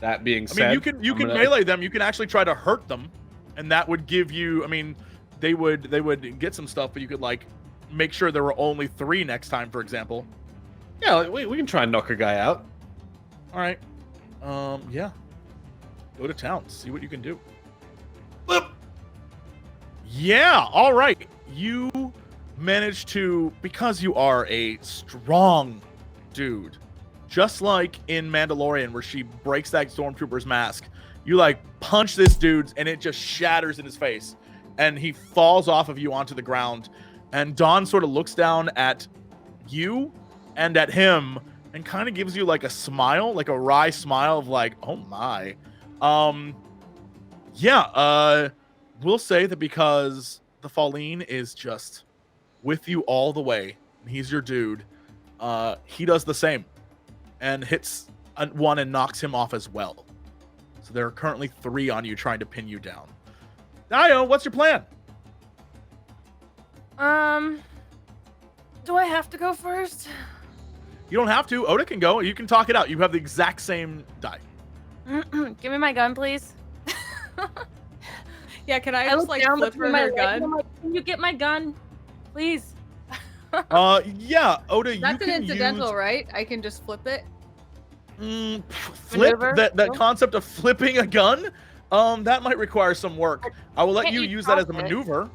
That being on. I said, mean, you can melee them. You can actually try to hurt them, and that would give you. I mean, they would get some stuff, but you could like make sure there were only 3 next time, for example. Yeah, like, we can try and knock a guy out. All right. Yeah. Go to town. See what you can do. Yeah. All right. You managed to, because you are a strong dude, just like in Mandalorian, where she breaks that stormtrooper's mask. You like punch this dude, and it just shatters in his face, and he falls off of you onto the ground. And Dawn sort of looks down at you and at him, and kind of gives you like a smile, like a wry smile of like, oh my. We'll say that because the Falleen is just with you all the way, and he's your dude, he does the same and hits one and knocks him off as well. So there are currently 3 on you trying to pin you down. Daeyo, what's your plan? Do I have to go first? You don't have to. Oda can go. You can talk it out. You have the exact same die. Give me my gun, please. Yeah, can I just like flip her my gun? I'm like, can you get my gun, please? Yeah, Oda, you That's can an incidental, use... right? I can just flip it. Flip Maneuver? that No? concept of flipping a gun. That might require some work. I will let Can't you you use that as a toss it? maneuver.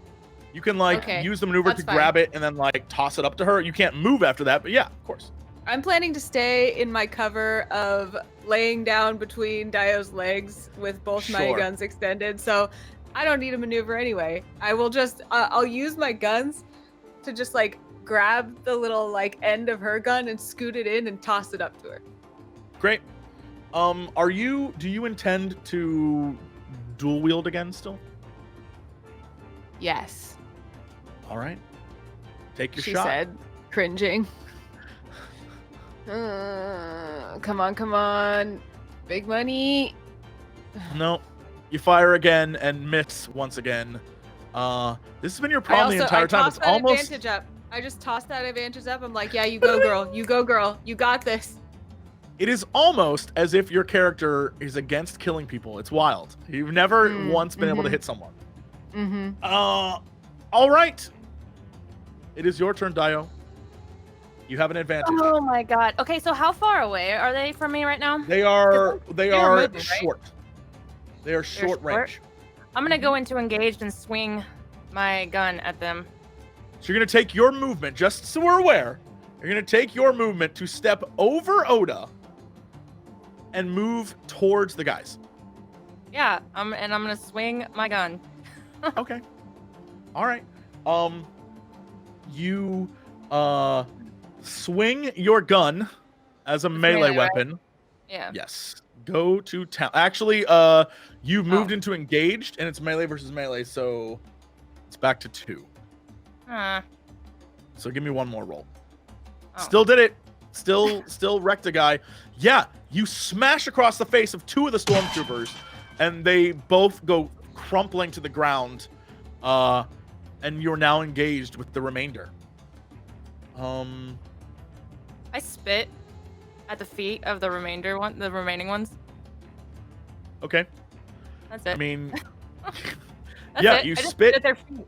You can like Okay, use the maneuver that's to fine. grab it and then like toss it up to her. You can't move after that, but yeah, of course. I'm planning to stay in my cover of laying down between Daeyo's legs with both my Sure. guns extended, so I don't need a maneuver anyway. I will just, I'll use my guns to just like grab the little like end of her gun and scoot it in and toss it up to her. Great. Do you intend to dual wield again still? Yes, All right. Take your she shot. said, cringing. Come on. Big money. No. You fire again and miss once again. This has been your problem the entire time. It's that almost advantage up. I just tossed that advantage up. I'm like, yeah, you go, girl. You go, girl. You got this. It is almost as if your character is against killing people. It's wild. You've never once been able to hit someone. Mm-hmm. All right. It is your turn, Daeyo. You have an advantage. Oh my god. Okay, so how far away are they from me right now? They are moving, right? short. They are short range. I'm gonna go into engaged and swing my gun at them. So you're gonna take your movement, just so we're aware. You're gonna take your movement to step over Oda and move towards the guys. Yeah, and I'm gonna swing my gun. Okay. All right. You swing your gun as a melee melee, right? weapon. Yeah. Yes. Go to town. Actually, you've moved into engaged, and it's melee versus melee, so it's back to 2. So give me one more roll. Oh. Still did it. Still wrecked a guy. Yeah, you smash across the face of 2 of the stormtroopers, and they both go crumpling to the ground. And you're now engaged with the remainder. I spit at the feet of the remaining ones. Okay. That's it. I mean, That's yeah, it. you I just spit. at their feet.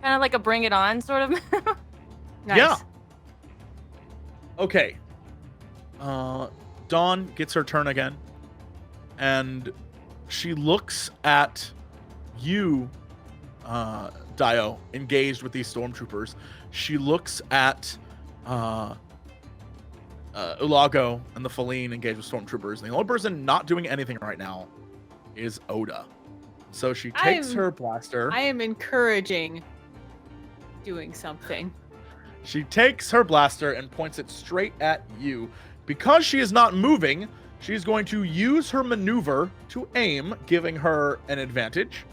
Kind of like a bring it on sort of. Nice. Yeah. Okay. Dawn gets her turn again, and she looks at you, Daeyo, engaged with these stormtroopers. She looks at Ulago and the Falleen engaged with stormtroopers. And the only person not doing anything right now is Oda. So she takes her blaster. I am encouraging doing something. She takes her blaster and points it straight at you. Because she is not moving, she's going to use her maneuver to aim, giving her an advantage.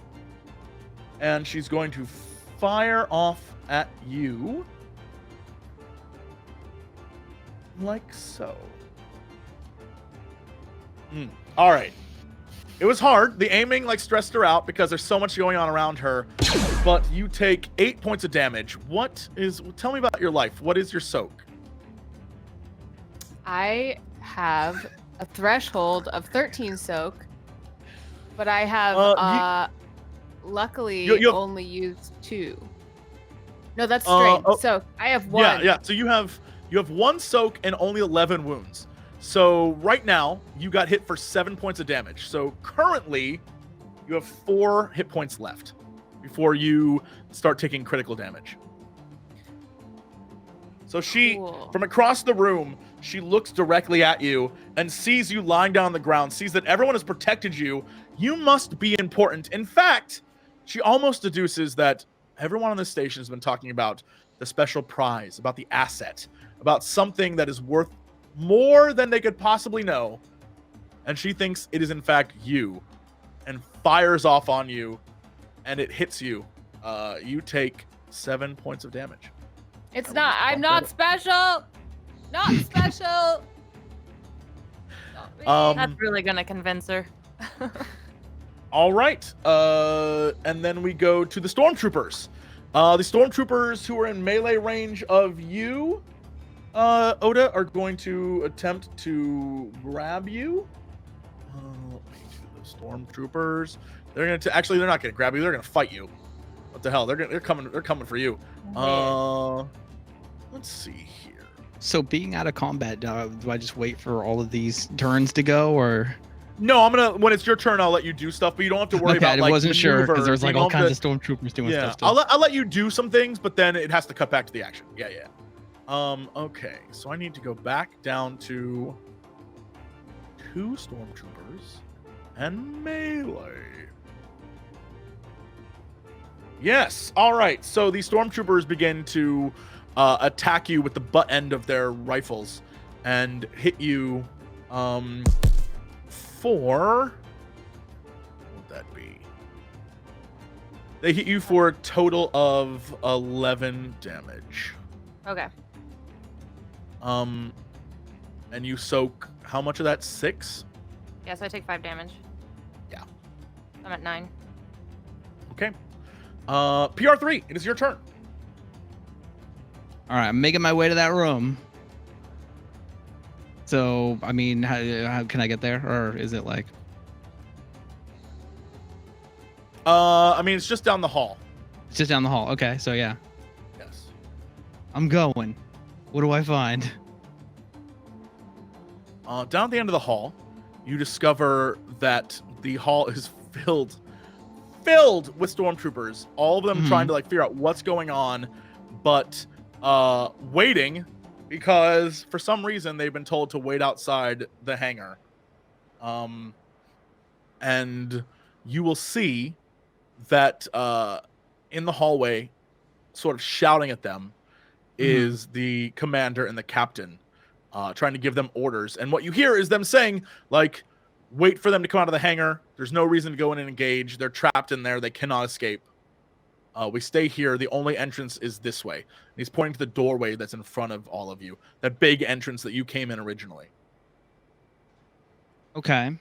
And she's going to fire off at you. Like so. All right. It was hard. The aiming like stressed her out because there's so much going on around her. But you take 8 points of damage. Tell me about your life. What is your soak? I have a threshold of 13 soak, but I have luckily you have, only used 2. No, that's strain. So I have 1. Yeah. So you have 1 soak and only 11 wounds. So right now you got hit for 7 points of damage. So currently you have 4 hit points left before you start taking critical damage. So she, from across the room, she looks directly at you and sees you lying down on the ground, sees that everyone has protected you. You must be important. In fact, she almost deduces that everyone on this station has been talking about the special prize, about the asset, about something that is worth more than they could possibly know. And she thinks it is in fact you and fires off on you, and it hits you. You take 7 points of damage. It's not. I'm not special. Not special. That's really gonna convince her. All right. And then we go to the stormtroopers. The stormtroopers who are in melee range of you, Oda, are going to attempt to grab you. The stormtroopers. They're going to actually. They're not going to grab you. They're going to fight you. What the hell? They're coming. They're coming for you. Let's see here. So being out of combat, do I just wait for all of these turns to go, or? No, I'm gonna. When it's your turn, I'll let you do stuff, but you don't have to worry about. I wasn't sure because maneuver. there's like all kinds of stormtroopers doing stuff. I'll let you do some things, but then it has to cut back to the action. Yeah. Okay, so I need to go back down to 2 stormtroopers and melee. Yes. All right. So the stormtroopers begin to attack you with the butt end of their rifles and hit you. For what would that be? They hit you for a total of 11 damage. Okay. And you soak how much of that? 6? Yes, I take 5 damage. Yeah. I'm at 9. Okay. PR3, it is your turn. All right, I'm making my way to that room. So, I mean, how can I get there? Or is it like... I mean, it's just down the hall. It's just down the hall. Okay, so yeah. Yes. I'm going. What do I find? Down at the end of the hall, you discover that the hall is filled with stormtroopers. All of them trying to like figure out what's going on, but waiting because for some reason they've been told to wait outside the hangar. And you will see that in the hallway, sort of shouting at them, is the commander and the captain, trying to give them orders. And what you hear is them saying, like, wait for them to come out of the hangar. There's no reason to go in and engage. They're trapped in there. They cannot escape. We stay here. The only entrance is this way. And he's pointing to the doorway that's in front of all of you. That big entrance that you came in originally. Okay.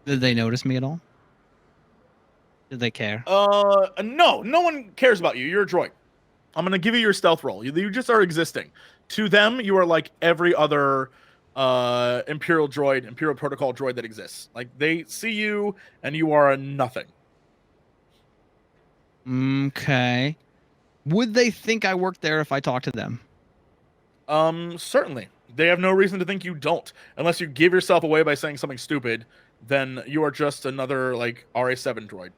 Did they notice me at all? Did they care? No one cares about you. You're a droid. I'm gonna give you your stealth roll. You just are existing. To them, you are like every other Imperial Protocol droid that exists. Like, they see you and you are a nothing. Okay. Would they think I worked there if I talked to them? Certainly. They have no reason to think you don't. Unless you give yourself away by saying something stupid, then you are just another, like, RA7 droid.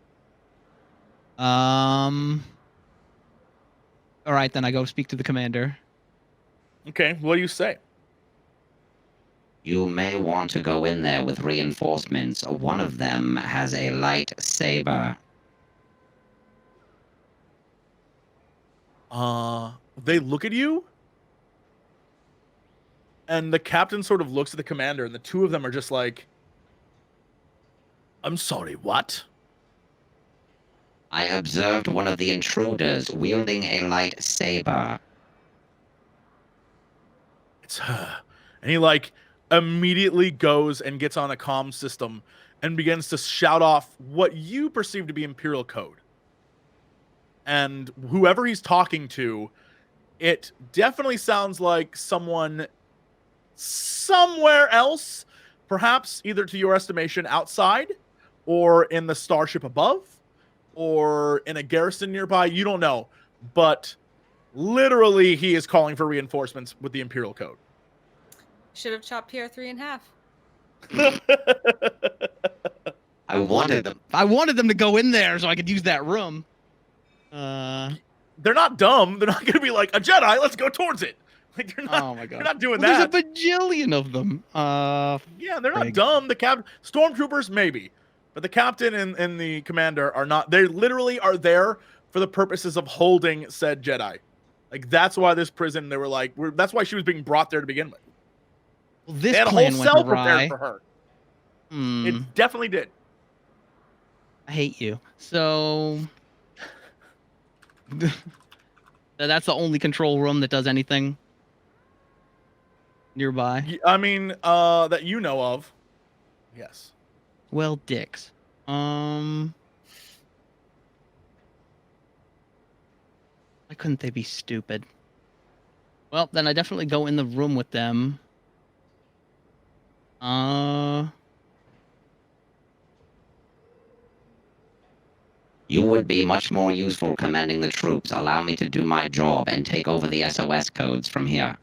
All right, then I go speak to the commander. Okay, what do you say? You may want to go in there with reinforcements. One of them has a lightsaber. They look at you, and the captain sort of looks at the commander, and the two of them are just like, I'm sorry, what? I observed one of the intruders wielding a lightsaber. It's her. and he like immediately goes and gets on a comm system and begins to shout off what you perceive to be Imperial code. And whoever he's talking to, it definitely sounds like someone somewhere else, perhaps either to your estimation outside, or in the starship above, or in a garrison nearby. You don't know, but literally he is calling for reinforcements with the Imperial code. Should have chopped PR3 in half. I wanted them. I wanted them to go in there so I could use that room. They're not dumb. They're not going to be like, a Jedi, let's go towards it. Like, they're not, Oh my god. they're not doing Well, that. There's a bajillion of them. Yeah, they're not Frig. dumb. The stormtroopers, maybe. But the captain and the commander are not. They literally are there for the purposes of holding said Jedi. Like, that's why this prison, they were like, that's why she was being brought there to begin with. Well, this They had a whole plan went cell awry. prepared for her. Hmm. It definitely did. I hate you. So that's the only control room that does anything nearby. I mean, that you know of. Yes. Well, dicks. Why couldn't they be stupid? Well, then I definitely go in the room with them. You would be much more useful commanding the troops. Allow me to do my job and take over the SOS codes from here.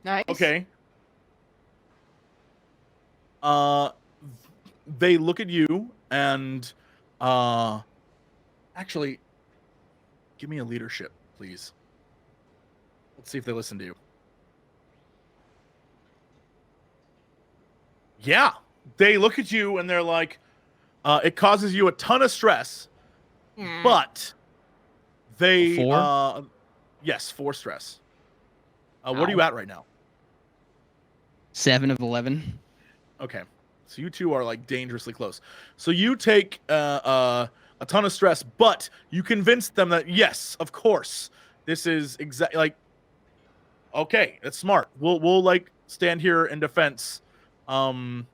Nice. Okay. They look at you and, actually, give me a leadership, please. Let's see if they listen to you. Yeah. They look at you and they're like, it causes you a ton of stress, but they, 4? yes, 4 stress. What are you at right now? 7 of 11. Okay. So you two are like dangerously close. So you take a ton of stress, but you convince them that, yes, of course, this is exactly like, okay, that's smart. We'll like stand here in defense. You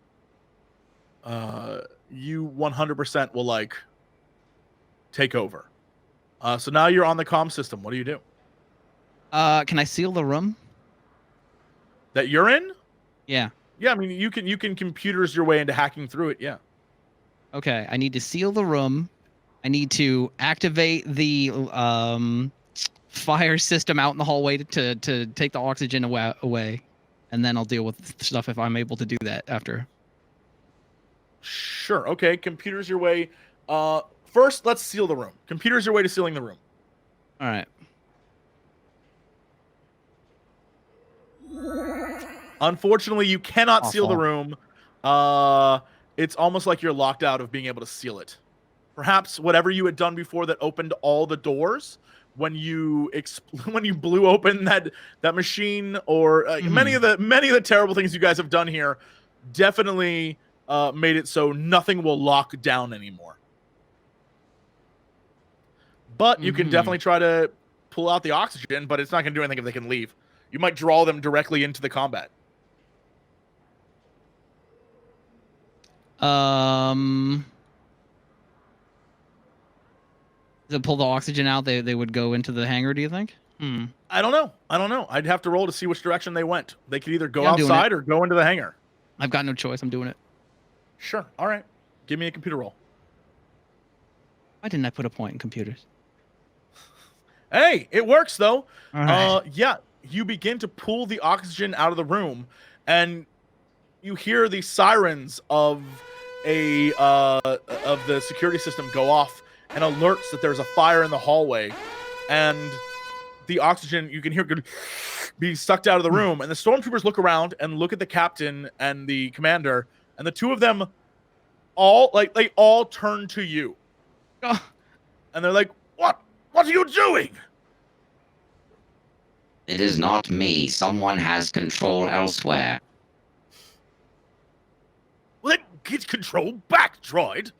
100% will like take over. So now you're on the comm system. What do you do? Can I seal the room? That you're in? Yeah. Yeah, I mean you can computers your way into hacking through it. Yeah. Okay, I need to seal the room. I need to activate the fire system out in the hallway to take the oxygen away, and then I'll deal with stuff if I'm able to do that after. Sure. Okay. Computers your way. First, let's seal the room. Computers your way to sealing the room. All right. Unfortunately, you cannot seal the Awful. room. It's almost like you're locked out of being able to seal it. Perhaps whatever you had done before that opened all the doors when you when you blew open that machine, or many of the terrible things you guys have done here, definitely made it so nothing will lock down anymore. But you can definitely try to pull out the oxygen, but it's not going to do anything if they can leave. You might draw them directly into the combat. To pull the oxygen out, they would go into the hangar, do you think? I don't know. I'd have to roll to see which direction they went. They could either go Yeah, I'm doing outside or go into the hangar. I've got no choice. I'm doing it. Sure. All right. Give me a computer roll. Why didn't I put a point in computers? Hey, it works though. All right. Yeah, you begin to pull the oxygen out of the room, and you hear the sirens of the security system go off and alerts that there's a fire in the hallway, and the oxygen you can hear being sucked out of the room. And the stormtroopers look around and look at the captain and the commander, and the two of them they all turn to you, and they're like, "What are you doing?" It is not me. Someone has control elsewhere. Well, then get control back, droid.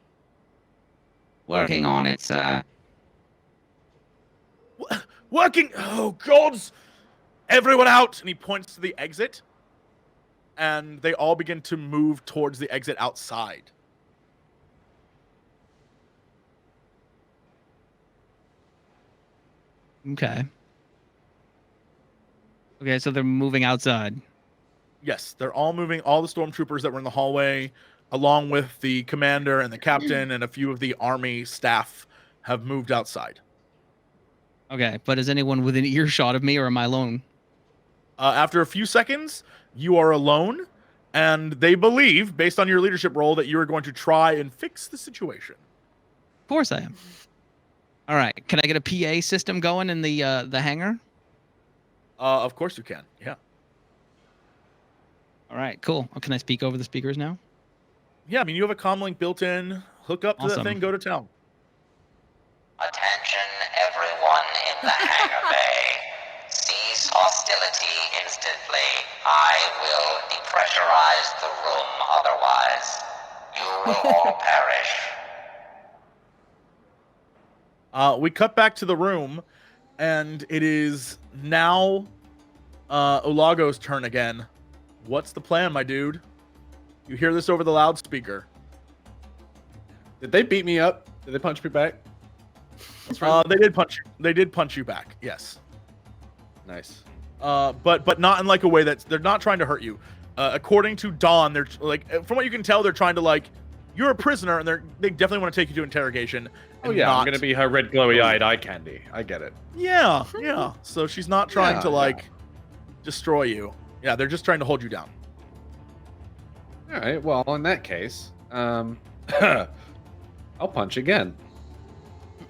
Working on it, sir. Working. Oh gods! Everyone out! And he points to the exit. And they all begin to move towards the exit outside. Okay. Okay, so they're moving outside. Yes, they're all moving. All the stormtroopers that were in the hallway, along with the commander and the captain and a few of the army staff, have moved outside. Okay, but is anyone within earshot of me, or am I alone? After a few seconds, you are alone, and they believe, based on your leadership role, that you are going to try and fix the situation. Of course I am. All right, can I get a PA system going in the hangar? Of course you can. Yeah. All right, cool. Oh, can I speak over the speakers now? Yeah, I mean, you have a comm link built in. Hook up to that Awesome. thing, go to town. Attention everyone in the hangar bay. Cease hostility instantly. I will depressurize the room otherwise. You will all perish. We cut back to the room, and it is now Ulago's turn again. What's the plan, my dude? You hear this over the loudspeaker. Did they beat me up? Did they punch me back? They did punch you. They did punch you back. Yes. Nice. But not in like a way that's they're not trying to hurt you. According to Dawn, they're like from what you can tell, they're trying to like you're a prisoner, and they definitely want to take you to interrogation. Oh and yeah, not, I'm gonna be her red glowy-eyed eye candy. I get it. Yeah, yeah. So she's not trying Yeah, to like destroy you. Yeah, they're just trying to hold you down. All right. Well, in that case, I'll punch again.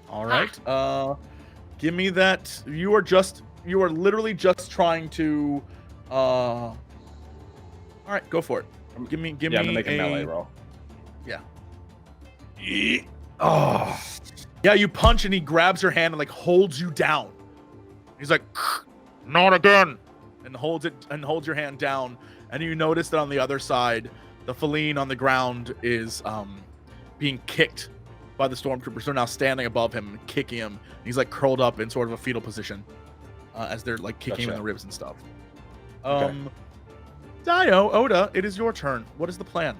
All right. Give me that. You are literally just trying to. All right, go for it. Give me. Yeah, I'm gonna make a melee roll. Yeah. Oh. Yeah, you punch and he grabs your hand and like holds you down. He's like, not again, and holds your hand down. And you notice that on the other side, the feline on the ground is being kicked by the stormtroopers. They're now standing above him and kicking him. He's like curled up in sort of a fetal position as they're like kicking him in the ribs and stuff. Okay. Daeyo, Oda, it is your turn. What is the plan?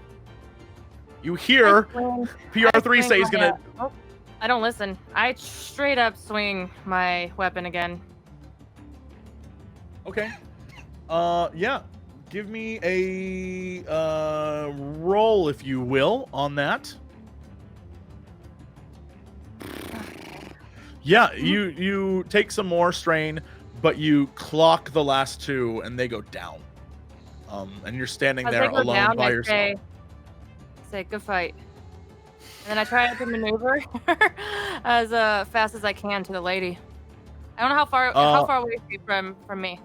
You hear PR3 say he's gonna. Oh, I don't listen. I straight up swing my weapon again. Okay. Yeah. Give me a roll, if you will, on that. Yeah, you take some more strain, but you clock the last two, and they go down. And you're standing As there they go alone down, by I yourself. say good fight. And then I try to maneuver as fast as I can to the lady. I don't know how far away is she from me.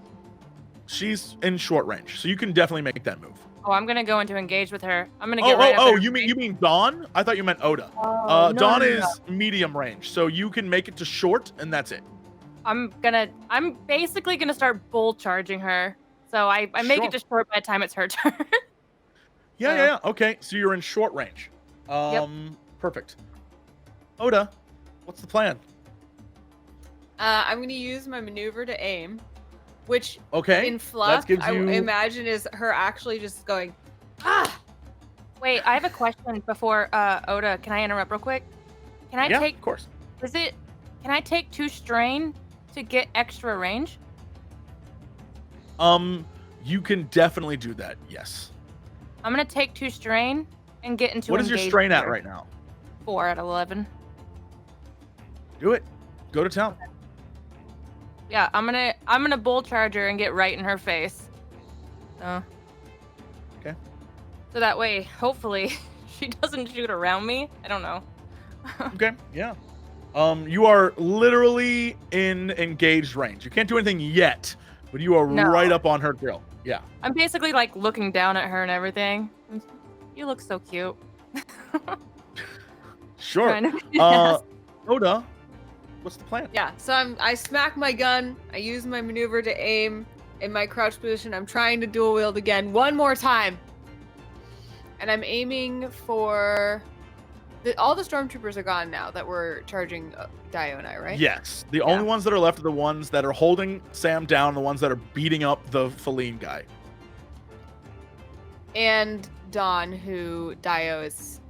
She's in short range, so you can definitely make that move. Oh, I'm gonna go into engage with her. I'm gonna get right up in her you mean Dawn? I thought you meant Oda. Oh, no, Dawn no, is no. medium range, so you can make it to short, and that's it. I'm basically gonna start bull charging her. So I make Sure. it to short by the time it's her turn. Yeah. Okay, so you're in short range. Perfect. Oda, what's the plan? I'm gonna use my maneuver to aim, which Okay. in fluff gives I you- imagine is her actually just going, Wait, I have a question before Oda. Can I interrupt real quick? Can I Yeah, take of course. can I take 2 strain to get extra range? You can definitely do that. Yes. I'm gonna take 2 strain and get into What is your engage strain with at her. right now? 4 out of 11. Do it. Go to town. Yeah, I'm gonna bull charge her and get right in her face. So. Okay. So that way, hopefully, she doesn't shoot around me. I don't know. Okay. Yeah. You are literally in engaged range. You can't do anything yet, but you are No. right up on her grill. Yeah. I'm basically like looking down at her and everything. You look so cute. Sure. Trying to be nice. Oda, what's the plan? yeah. So I smack my gun. I use my maneuver to aim. In my crouch position, I'm trying to dual wield again one more time, and I'm aiming for All the stormtroopers are gone now that were charging Daeyo and I, right? Yes. The only ones that are left are the ones that are holding Sam down, the ones that are beating up the Feline guy. And Dawn, who Daeyo is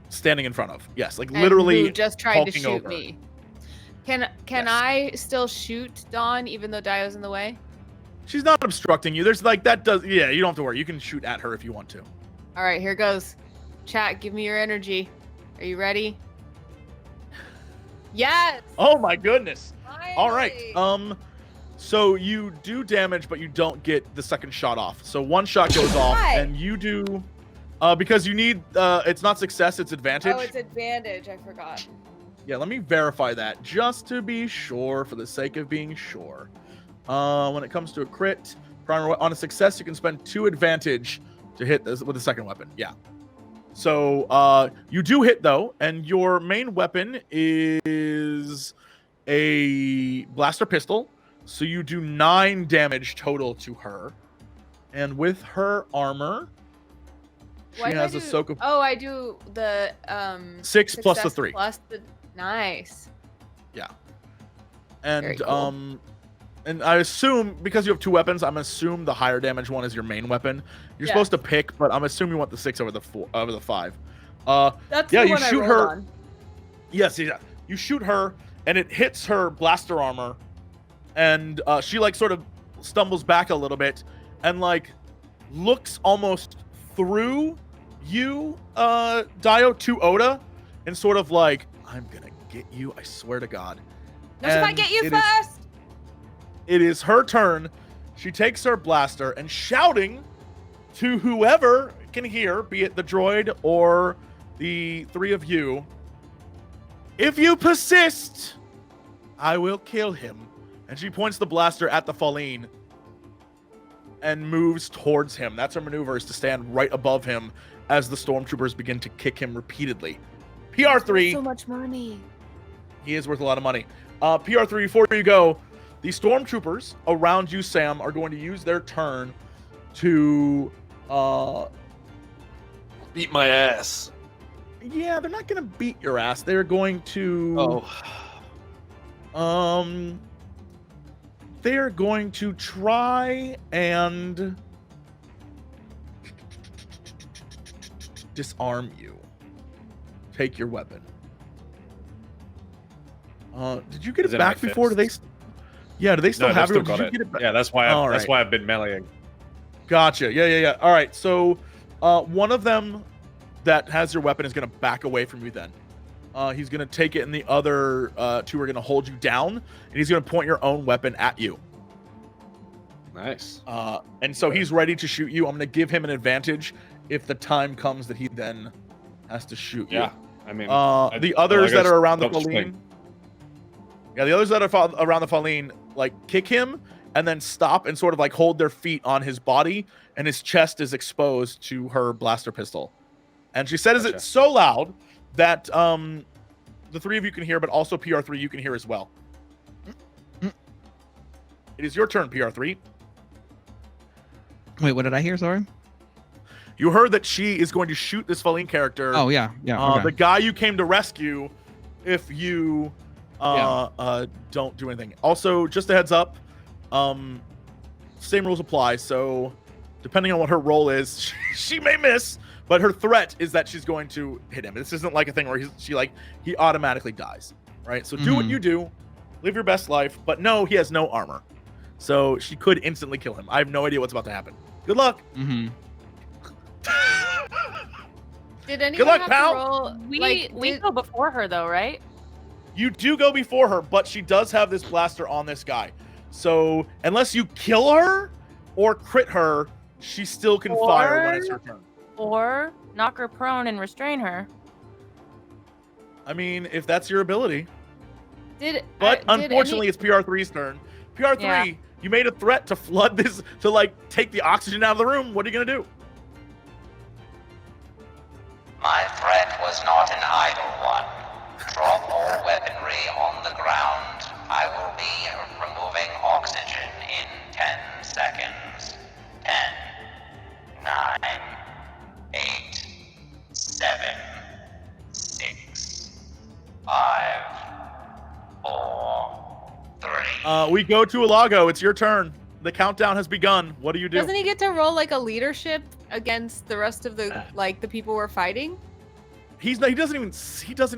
Standing in front of. Yes, like and literally who just tried to hulking shoot over. me. Can Yes. I still shoot Dawn even though Daeyo's in the way? She's not obstructing you. There's like that does yeah, you don't have to worry. You can shoot at her if you want to. All right, here goes. Chat, give me your energy. Are you ready? Yes. Oh my goodness. All right. Finally. So you do damage, but you don't get the second shot off. So one shot goes off, Why? and you do because you need it's not success, it's advantage. Oh, it's advantage. I forgot. Yeah, let me verify that just to be sure, for the sake of being sure. When it comes to a crit, on a success, you can spend 2 advantage to hit this with the second weapon. Yeah. So you do hit though, and your main weapon is a blaster pistol. So you do 9 damage total to her, and with her armor, she Why do I has a do- soak of Oh, I do the 6 plus the success 3. plus the nice. Very And cool. and I assume because you have 2 weapons, I'm assuming the higher damage one is your main weapon. You're Yeah. supposed to pick, but I'm assuming you want the 6 over the 4 over the 5. That's yeah, the you one I shoot rolled her. on. Yes, yeah. You shoot her, and it hits her blaster armor, and she like sort of stumbles back a little bit, and like looks almost through you, Daeyo, to Oda, and sort of like, I'm gonna get you. I swear to God. No, if I And get you it is- first. It is her turn. She takes her blaster and shouting to whoever can hear, be it the droid or the 3 of you, if you persist, I will kill him. And she points the blaster at the Feline and moves towards him. That's her maneuver, is to stand right above him as the stormtroopers begin to kick him repeatedly. PR3, So much money. he is worth a lot of money. PR3, before you go, the stormtroopers around you, Sam, are going to use their turn to Beat my ass. yeah, they're not going to beat your ass. They're going to they're going to try and disarm you. Take your weapon. Did you get Is it it in my back before? Do they? fist? Yeah, do they still No, have they've it? still Or got did you it. get it back? Yeah, that's why. All That's right. why I've been meleeing. Gotcha. Yeah. All right. So, one of them that has your weapon is going to back away from you. Then, he's going to take it, and the other 2 are going to hold you down, and he's going to point your own weapon at you. Nice. And so he's ready to shoot you. I'm going to give him an advantage if the time comes that he then has to shoot you. Yeah. I mean, The others that are around the dodge Feline. thing. Yeah, the others that are around the Feline, like, kick him and then stop and sort of like hold their feet on his body, and his chest is exposed to her blaster pistol. And she says Gotcha. it's so loud that the 3 of you can hear, but also PR3 you can hear as well. It is your turn, PR3. Wait, what did I hear? Sorry. You heard that she is going to shoot this Feline character. Oh yeah. Okay. The guy you came to rescue, if you don't do anything. Also, just a heads up, same rules apply. So, depending on what her roll is, she may miss, but her threat is that she's going to hit him. This isn't like a thing where he automatically dies, right? So do what Mhm. you do, live your best life, but no, he has no armor, so she could instantly kill him. I have no idea what's about to happen. Good luck. Mm-hmm. Did anyone luck, have pal. to roll? We go before her though, right? You do go before her, but she does have this blaster on this guy. So unless you kill her or crit her, she still can fire when it's her turn. Or knock her prone and restrain her. I mean, if that's your ability. Did But did unfortunately, it's PR3's turn. PR3, Yeah. you made a threat to flood this, to like take the oxygen out of the room. What are you going to do? My threat was not an idle one. Drop all weaponry on the ground. I will be removing oxygen in 10 seconds. 10, 9, 8, 7, 6, We go to Ulago. It's your turn. The countdown has begun. What do you do? Doesn't he get to roll like a leadership against the rest of the the people we're fighting? He doesn't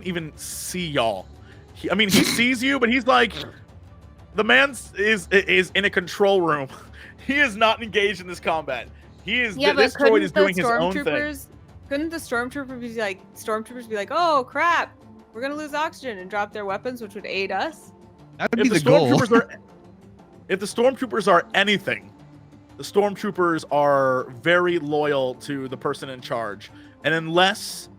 even see y'all. I mean, he sees you, but he's like, the man is in a control room. He is not engaged in this combat. He is. Yeah, this but droid is doing his own thing. Couldn't the stormtroopers be like, oh crap, we're gonna lose oxygen and drop their weapons, which would aid us? That would be the goal. If the stormtroopers are anything, the stormtroopers are very loyal to the person in charge, and unless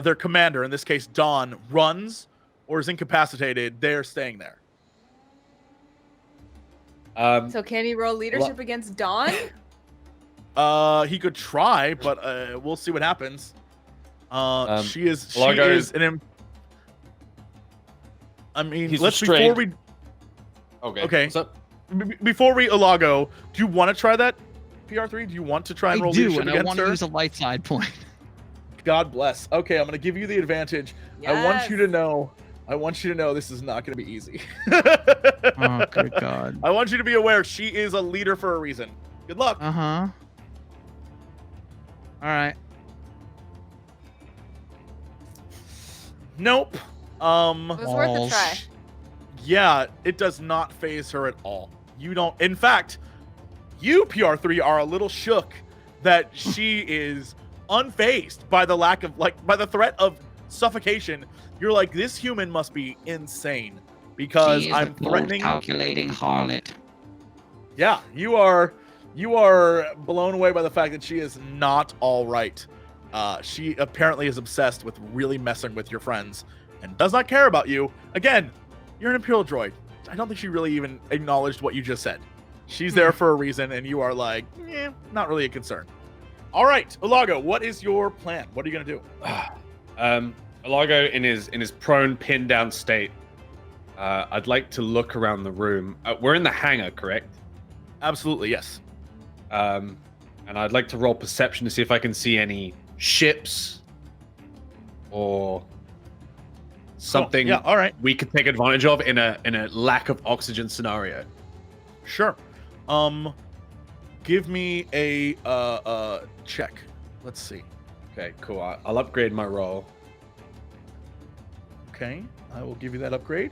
their commander, in this case Dawn, runs or is incapacitated, they're staying there. So can he roll leadership against Dawn? He could try, but we'll see what happens. She is an. I mean, let's before we. Okay. What's up? Before we Ulago, do you want to try that? PR3? Do you want to try and roll leadership against her? I want to use a light side point. God bless. Okay, I'm going to give you the advantage. Yes. I want you to know this is not going to be easy. Oh, good God. I want you to be aware she is a leader for a reason. Good luck. Uh-huh. All right. Nope. It was worth a try. Yeah, it does not phase her at all. You don't. In fact, you PR3 are a little shook that she is unfazed by the lack of by the threat of suffocation. You're like, this human must be insane because She is I'm a bold, threatening. calculating harlot. Yeah, you are blown away by the fact that she is not all right. She apparently is obsessed with really messing with your friends and does not care about you. Again, you're an Imperial droid. I don't think she really even acknowledged what you just said. She's there for a reason, and you are like, not really a concern. All right, Ulago, what is your plan? What are you gonna do? Ulago in his prone, pinned down state. I'd like to look around the room. We're in the hangar, correct? Absolutely, yes. And I'd like to roll perception to see if I can see any ships or something Cool. Yeah, all right. we could take advantage of in a lack of oxygen scenario. Sure. Give me a check. Let's see. Okay, cool. I'll upgrade my roll. Okay, I will give you that upgrade.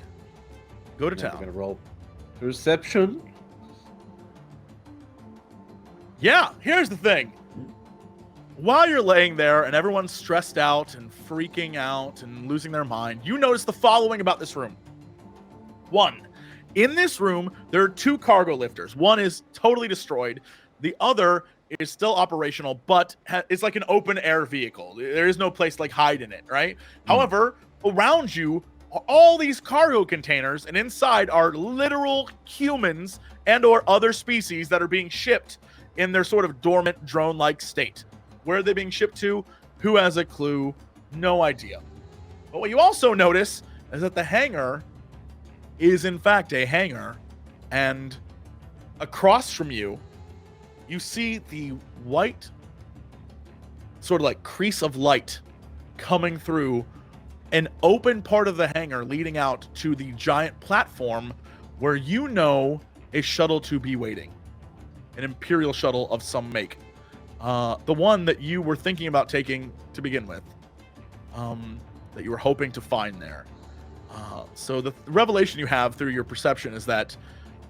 Go to Now we're town. gonna roll perception. Yeah, here's the thing. While you're laying there and everyone's stressed out and freaking out and losing their mind, you notice the following about this room. 1, in this room, there are 2 cargo lifters. One is totally destroyed. The other is still operational, but it's like an open air vehicle. There is no place to hide in it, right? However, around you are all these cargo containers, and inside are literal humans and or other species that are being shipped in their sort of dormant drone-like state. Where are they being shipped to? Who has a clue? No idea. But what you also notice is that the hangar is in fact a hangar, and across from you, you see the white sort of crease of light coming through an open part of the hangar leading out to the giant platform where you know a shuttle to be waiting. An Imperial shuttle of some make. The one that you were thinking about taking to begin with. That you were hoping to find there. So the revelation you have through your perception is that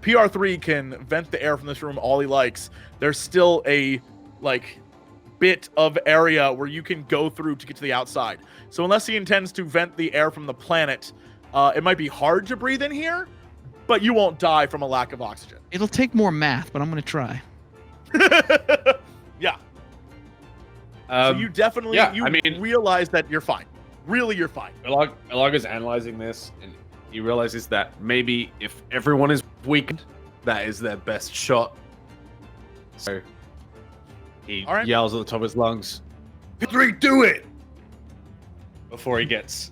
PR3 can vent the air from this room all he likes. There's still a bit of area where you can go through to get to the outside. So unless he intends to vent the air from the planet, it might be hard to breathe in here, but you won't die from a lack of oxygen. It'll take more math, but I'm going to try. Yeah. So you definitely realize that you're fine. Really, you're fine. Ulago's analyzing this, and he realizes that maybe if everyone is weakened, that is their best shot. So he yells at the top of his lungs, "P3, do it!" Before he gets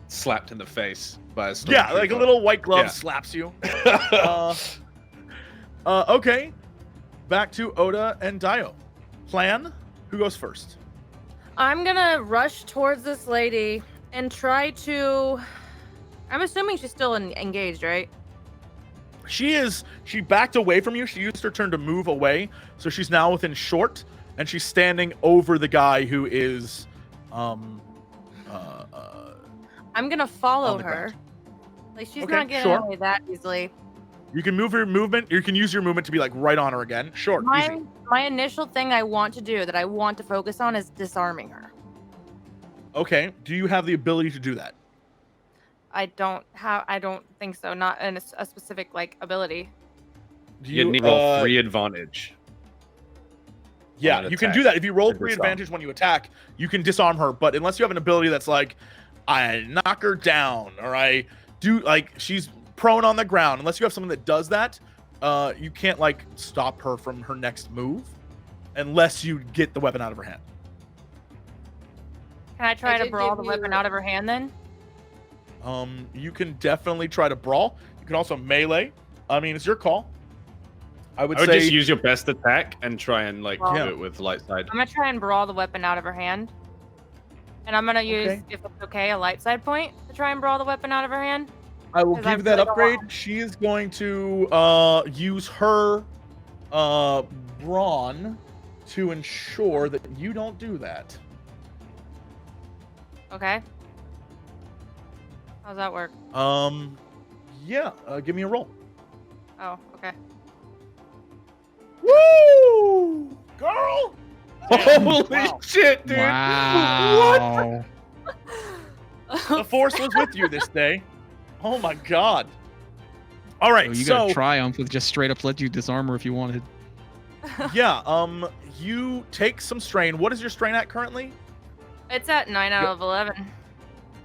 slapped in the face by a stormtrooper. Yeah, like a little white glove slaps you. Okay. Back to Oda and Daeyo. Plan? Who goes first? I'm gonna rush towards this lady and try to. I'm assuming she's still engaged, right? She backed away from you. She used her turn to move away, so she's now within short, and she's standing over the guy who is, I'm gonna follow on the her. ground. Like she's Okay, not getting sure. away that easily. You can move your movement. You can use your movement to be like right on her again. Sure, easy. My initial thing I want to do that I want to focus on is disarming her. Okay. Do you have the ability to do that? I don't think so. Not in a specific like ability. Do You need roll 3 advantage. Yeah, on an you can attack do that. If you roll to 3 disarm. advantage when you attack, you can disarm her. But unless you have an ability that's like, I knock her down, or I do like she's prone on the ground. Unless you have something that does that, you can't like stop her from her next move, unless you get the weapon out of her hand. Can I try I to did brawl give the weapon you- out of her hand then? You can definitely try to brawl. You can also melee. I mean, it's your call. I would I would say just use your best attack and try and like Well- do it with light side. I'm gonna try and brawl the weapon out of her hand. And I'm gonna use, Okay. if it's okay, a light side point to try and brawl the weapon out of her hand. I will 'Cause give I you that really don't upgrade. want- She is going to use her brawn to ensure that you don't do that. Okay. How's that work? Yeah. Give me a roll. Oh, okay. Woo, girl! Holy Wow. shit, dude! Wow. The force was with you this day. Oh my god. All right, Oh, you so got to triumph with just straight up let you disarm her if you wanted. yeah, you take some strain. What is your strain at currently? It's at 9 out of 11.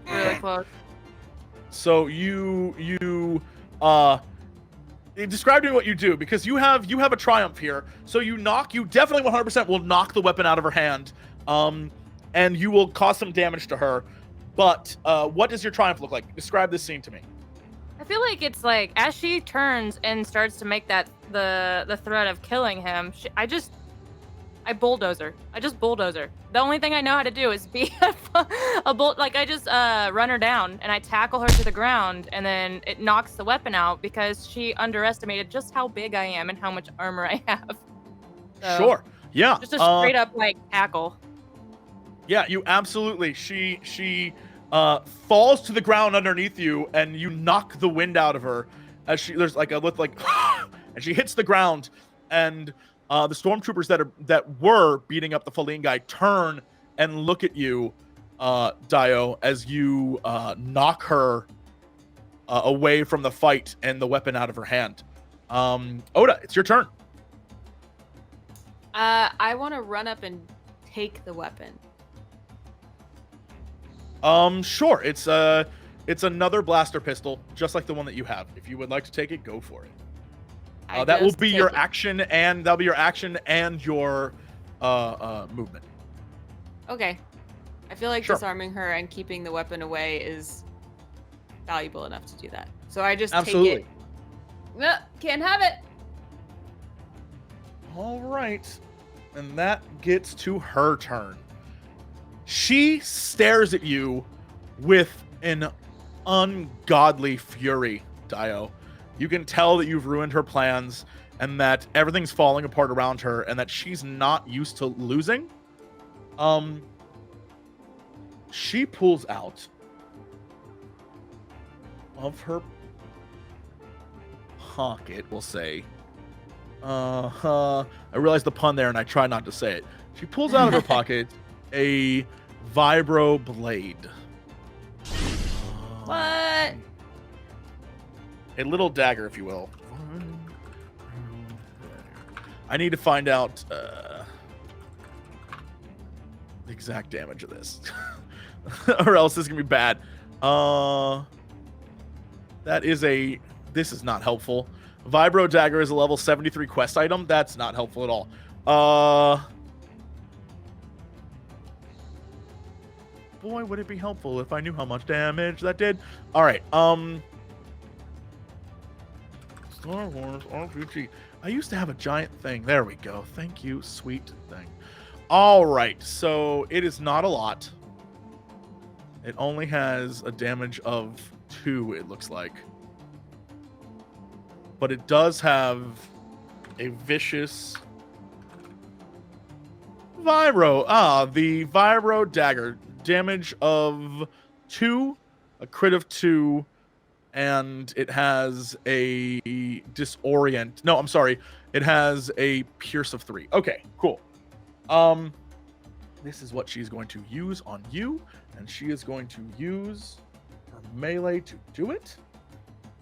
Really close. So you describe to me what you do, because you have a triumph here. So you definitely 100% will knock the weapon out of her hand, and you will cause some damage to her. But what does your triumph look like? Describe this scene to me. I feel like it's like as she turns and starts to make that the threat of killing him, I bulldoze her. I just bulldoze her. The only thing I know how to do is be a bolt. Like I just run her down and I tackle her to the ground, and then it knocks the weapon out because she underestimated just how big I am and how much armor I have. So, Sure. Yeah. Just a straight up like tackle. Yeah, you absolutely. She falls to the ground underneath you, and you knock the wind out of her as there's like a look like, and she hits the ground, and the stormtroopers that were beating up the Faline guy turn and look at you, Daeyo, as you knock her away from the fight and the weapon out of her hand. Oda, it's your turn. I want to run up and take the weapon. Sure. It's another blaster pistol, just like the one that you have. If you would like to take it, go for it. That will just be take your it. action, and that'll be your action and your movement. Okay. I feel like Sure. disarming her and keeping the weapon away is valuable enough to do that. So I just Absolutely. take it. No, can't have it. All right. And that gets to her turn. She stares at you with an ungodly fury, Daeyo. You can tell that you've ruined her plans and that everything's falling apart around her and that she's not used to losing. She pulls out of her pocket, we'll say. I realized the pun there and I try not to say it. She pulls out of her pocket a vibro blade. What? A little dagger, if you will. I need to find out the exact damage of this. Or else this is going to be bad. This is not helpful. Vibro dagger is a level 73 quest item. That's not helpful at all. Boy, would it be helpful if I knew how much damage that did. All right. Star Wars RPG. I used to have a giant thing. There we go. Thank you, sweet thing. All right. So it is not a lot. It only has a damage of 2, it looks like. but it does have a vicious vibro. The vibro dagger, damage of 2, a crit of 2, and it has a disorient. No, I'm sorry. It has a pierce of 3. Okay, cool. This is what she's going to use on you, and she is going to use her melee to do it.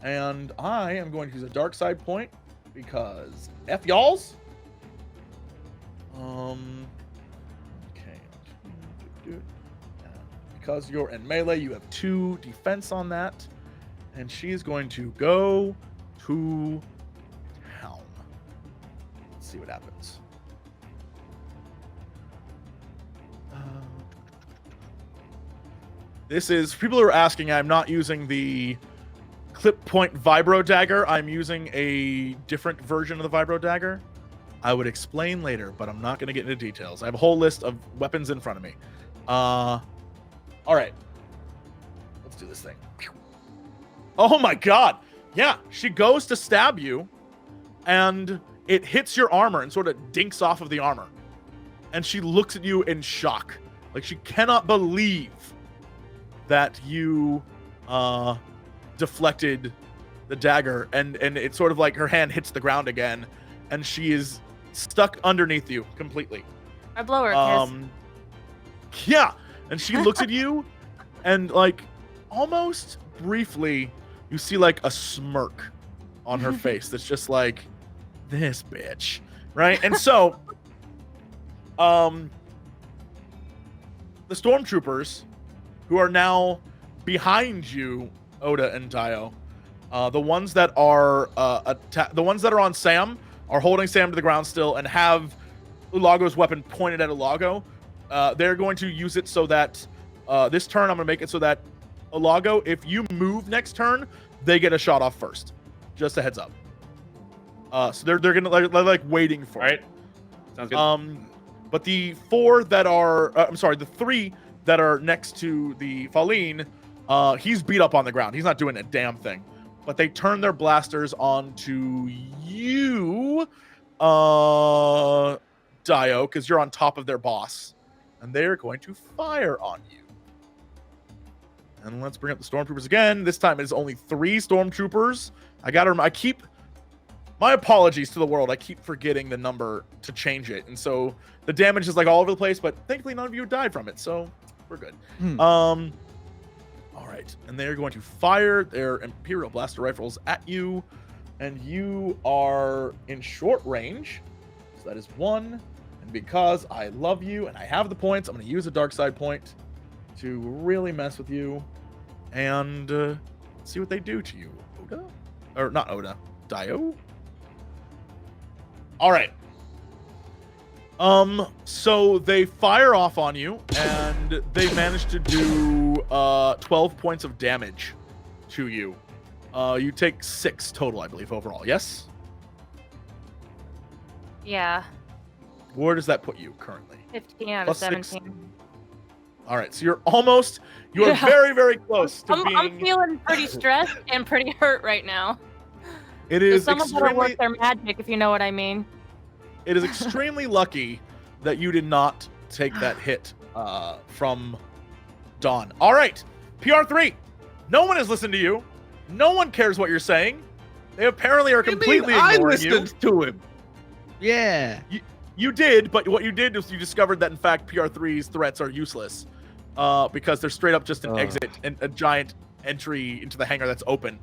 And I am going to use a dark side point because F y'alls. Okay. Because you're in melee, you have 2 defense on that. And she is going to go to town. Let's see what happens. This is, for people who are asking, I'm not using the clip point vibro dagger. I'm using a different version of the vibro dagger. I would explain later, but I'm not going to get into details. I have a whole list of weapons in front of me. All right. Let's do this thing. Oh my god. Yeah, she goes to stab you, and it hits your armor and sort of dinks off of the armor. And she looks at you in shock. Like, she cannot believe that you deflected the dagger, and it's sort of like her hand hits the ground again, and she is stuck underneath you completely. I blow her a kiss. Yeah, and she looks at you, and like almost briefly, you see like a smirk on her face that's just like, this bitch, right? And so, the stormtroopers who are now behind you, Oda and Daeyo, the ones that are the ones that are on Sam are holding Sam to the ground still and have Ulago's weapon pointed at Ulago. They're going to use it so that this turn I'm going to make it so that Ulago, if you move next turn, they get a shot off first. Just a heads up. So they're gonna like waiting for it. Sounds good. But the 4 that are the 3 that are next to the Faline, he's beat up on the ground. He's not doing a damn thing. But they turn their blasters onto you, Daeyo, because you're on top of their boss, and they're going to fire on you. And let's bring up the stormtroopers again. This time it is only 3 stormtroopers. My apologies to the world. I keep forgetting the number to change it. And so the damage is like all over the place, but thankfully none of you died from it. So we're good. All right. And they're going to fire their Imperial blaster rifles at you. And you are in short range. So that is 1. And because I love you and I have the points, I'm going to use a dark side point to really mess with you and see what they do to you. Oda? Or not Oda. Daeyo? All right. So they fire off on you, and they manage to do 12 points of damage to you. You take 6 total, I believe, overall. Yes? Yeah. Where does that put you currently? 15 out of Plus 17. 6. All right, so you're very, very close to being... I'm feeling pretty stressed and pretty hurt right now. It is someone better work their magic, if you know what I mean. It is extremely lucky that you did not take that hit from Dawn. All right, PR3. No one has listened to you. No one cares what you're saying. They apparently are completely ignoring you. I listened to him. Yeah. You did, but what you did is you discovered that, in fact, PR3's threats are useless because they're straight up just an exit and a giant entry into the hangar that's open.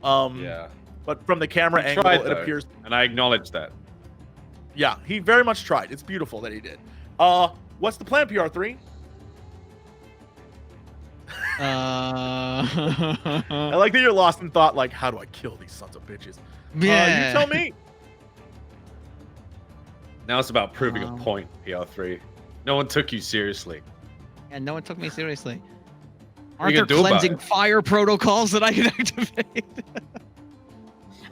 Yeah. But from the camera angle, tried, it appears... And I acknowledge that. Yeah, he very much tried. It's beautiful that he did. What's the plan, PR3? I like that you're lost in thought, like, how do I kill these sons of bitches? Yeah. You tell me. Now it's about proving a point, PR3. No one took you seriously. And no one took me seriously. What Aren't are you there gonna do about cleansing it? fire protocols that I can activate?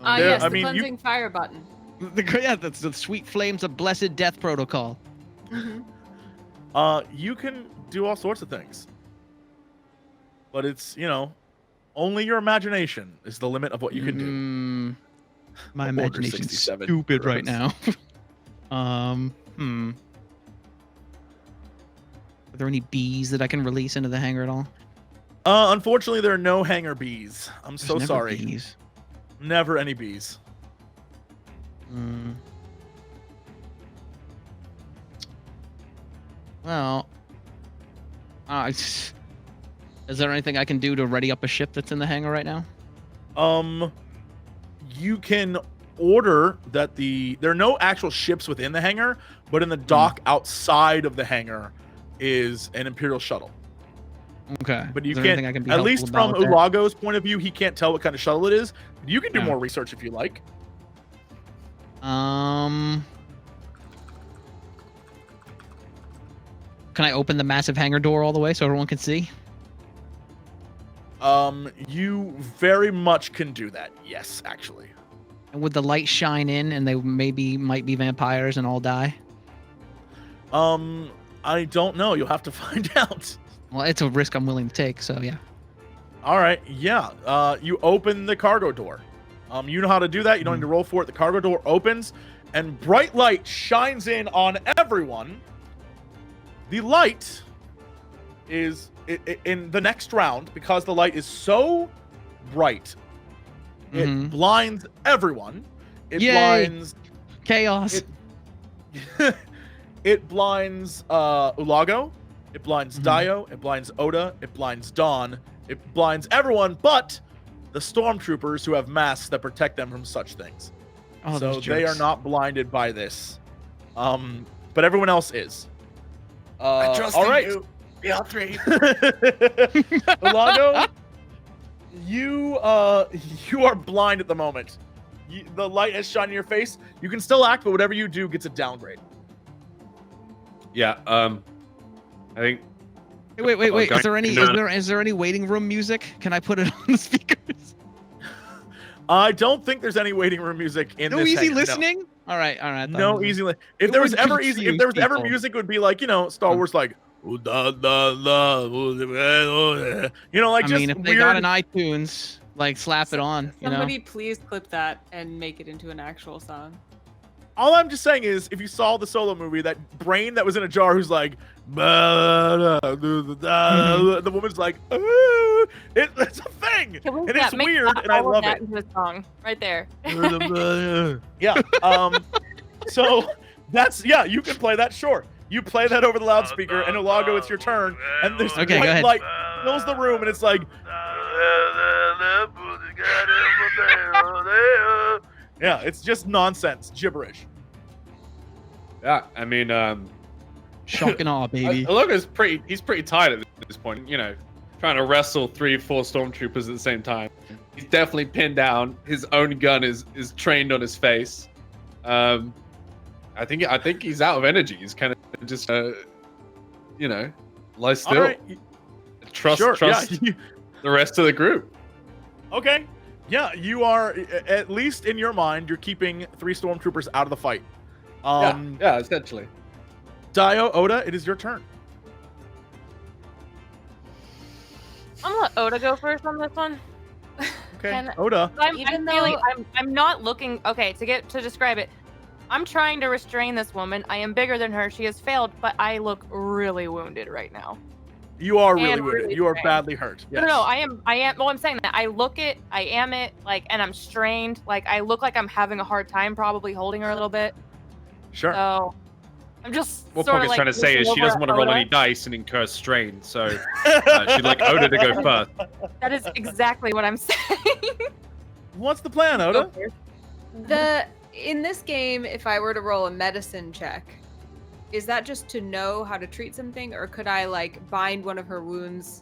Yes, I the mean, cleansing fire button. That's the sweet flames of blessed death protocol. You can do all sorts of things. But it's, only your imagination is the limit of what you can do. My Order imagination's 67 stupid right gross. now. Are there any bees that I can release into the hangar at all? Unfortunately, there are no hangar bees. I'm so There's never sorry. bees. Never any bees. Well, is there anything I can do to ready up a ship that's in the hangar right now? You can order that there are no actual ships within the hangar, but in the dock outside of the hangar is an Imperial shuttle. Okay. But you Is there can't, anything I can be at helpful least about from with that? Ulago's point of view, he can't tell what kind of shuttle it is. But you can do Yeah. more research if you like. Can I open the massive hangar door all the way so everyone can see? You very much can do that. Yes, actually. And would the light shine in and they might be vampires and all die? I don't know. You'll have to find out. Well, it's a risk I'm willing to take, so yeah. All right. Yeah. You open the cargo door. You know how to do that. You don't need to roll for it. The cargo door opens, and bright light shines in on everyone. The light is in the next round, because the light is so bright, it blinds everyone. It Yay! blinds Chaos. it blinds Ulago, it blinds DAEYO, it blinds Oda, it blinds Dawn, it blinds everyone but the stormtroopers who have masks that protect them from such things. Oh, So those they are jerks. not blinded by this. But everyone else is. I trust all in right. you. BL3. Ulago, you are blind at the moment. The light has shined in your face. You can still act, but whatever you do gets a downgrade. Yeah. I think. Hey, wait. Okay. Is there any waiting room music? Can I put it on the speakers? I don't think there's any waiting room music in No this easy hangar, no. listening? All right. I thought No it was- easy. If It there was would ever easy, if there was ever confuse music, it would be like, Star Wars, like, like I just mean, if they weird. got an iTunes, like slap it on, you know? Somebody please clip that and make it into an actual song. All I'm just saying is, if you saw the Solo movie, that brain that was in a jar who's like, the woman's like, it's a thing, Can we and it's make weird, and I all of love that it. into a song right there. Yeah. So you can play that. Sure, you play that over the loudspeaker, and Ulago, it's your turn, and this Okay, go white ahead. light fills the room, and it's like, yeah, it's just nonsense, gibberish. Yeah. I mean, Shock and awe, baby. Ulago's he's pretty tired at this point, trying to wrestle 3 or 4 stormtroopers at the same time. He's definitely pinned down. His own gun is trained on his face. I think he's out of energy. He's kind of just lie still. All right. Trust Yeah. the rest of the group. Okay. Yeah, you are, at least in your mind, you're keeping 3 stormtroopers out of the fight. Yeah, essentially. DAEYO, Oda, it is your turn. I'm gonna let Oda go first on this one. Okay, Can- Oda. I'm Even feeling though- I'm not looking okay to describe it. I'm trying to restrain this woman. I am bigger than her. She has failed, but I look really wounded right now. You are really And wounded. really You are strained. badly hurt. Yes. No, I am. Well, I'm saying that I look it. I am it. And I'm strained. I look like I'm having a hard time, probably holding her a little bit. Sure. So I'm just. What sorta, Pocket's trying to say is looking she doesn't over want to roll at any Oda. dice and incur strain, so she'd like Oda to go first. That is exactly what I'm saying. What's the plan, Oda? In this game, if I were to roll a medicine check, is that just to know how to treat something, or could I bind one of her wounds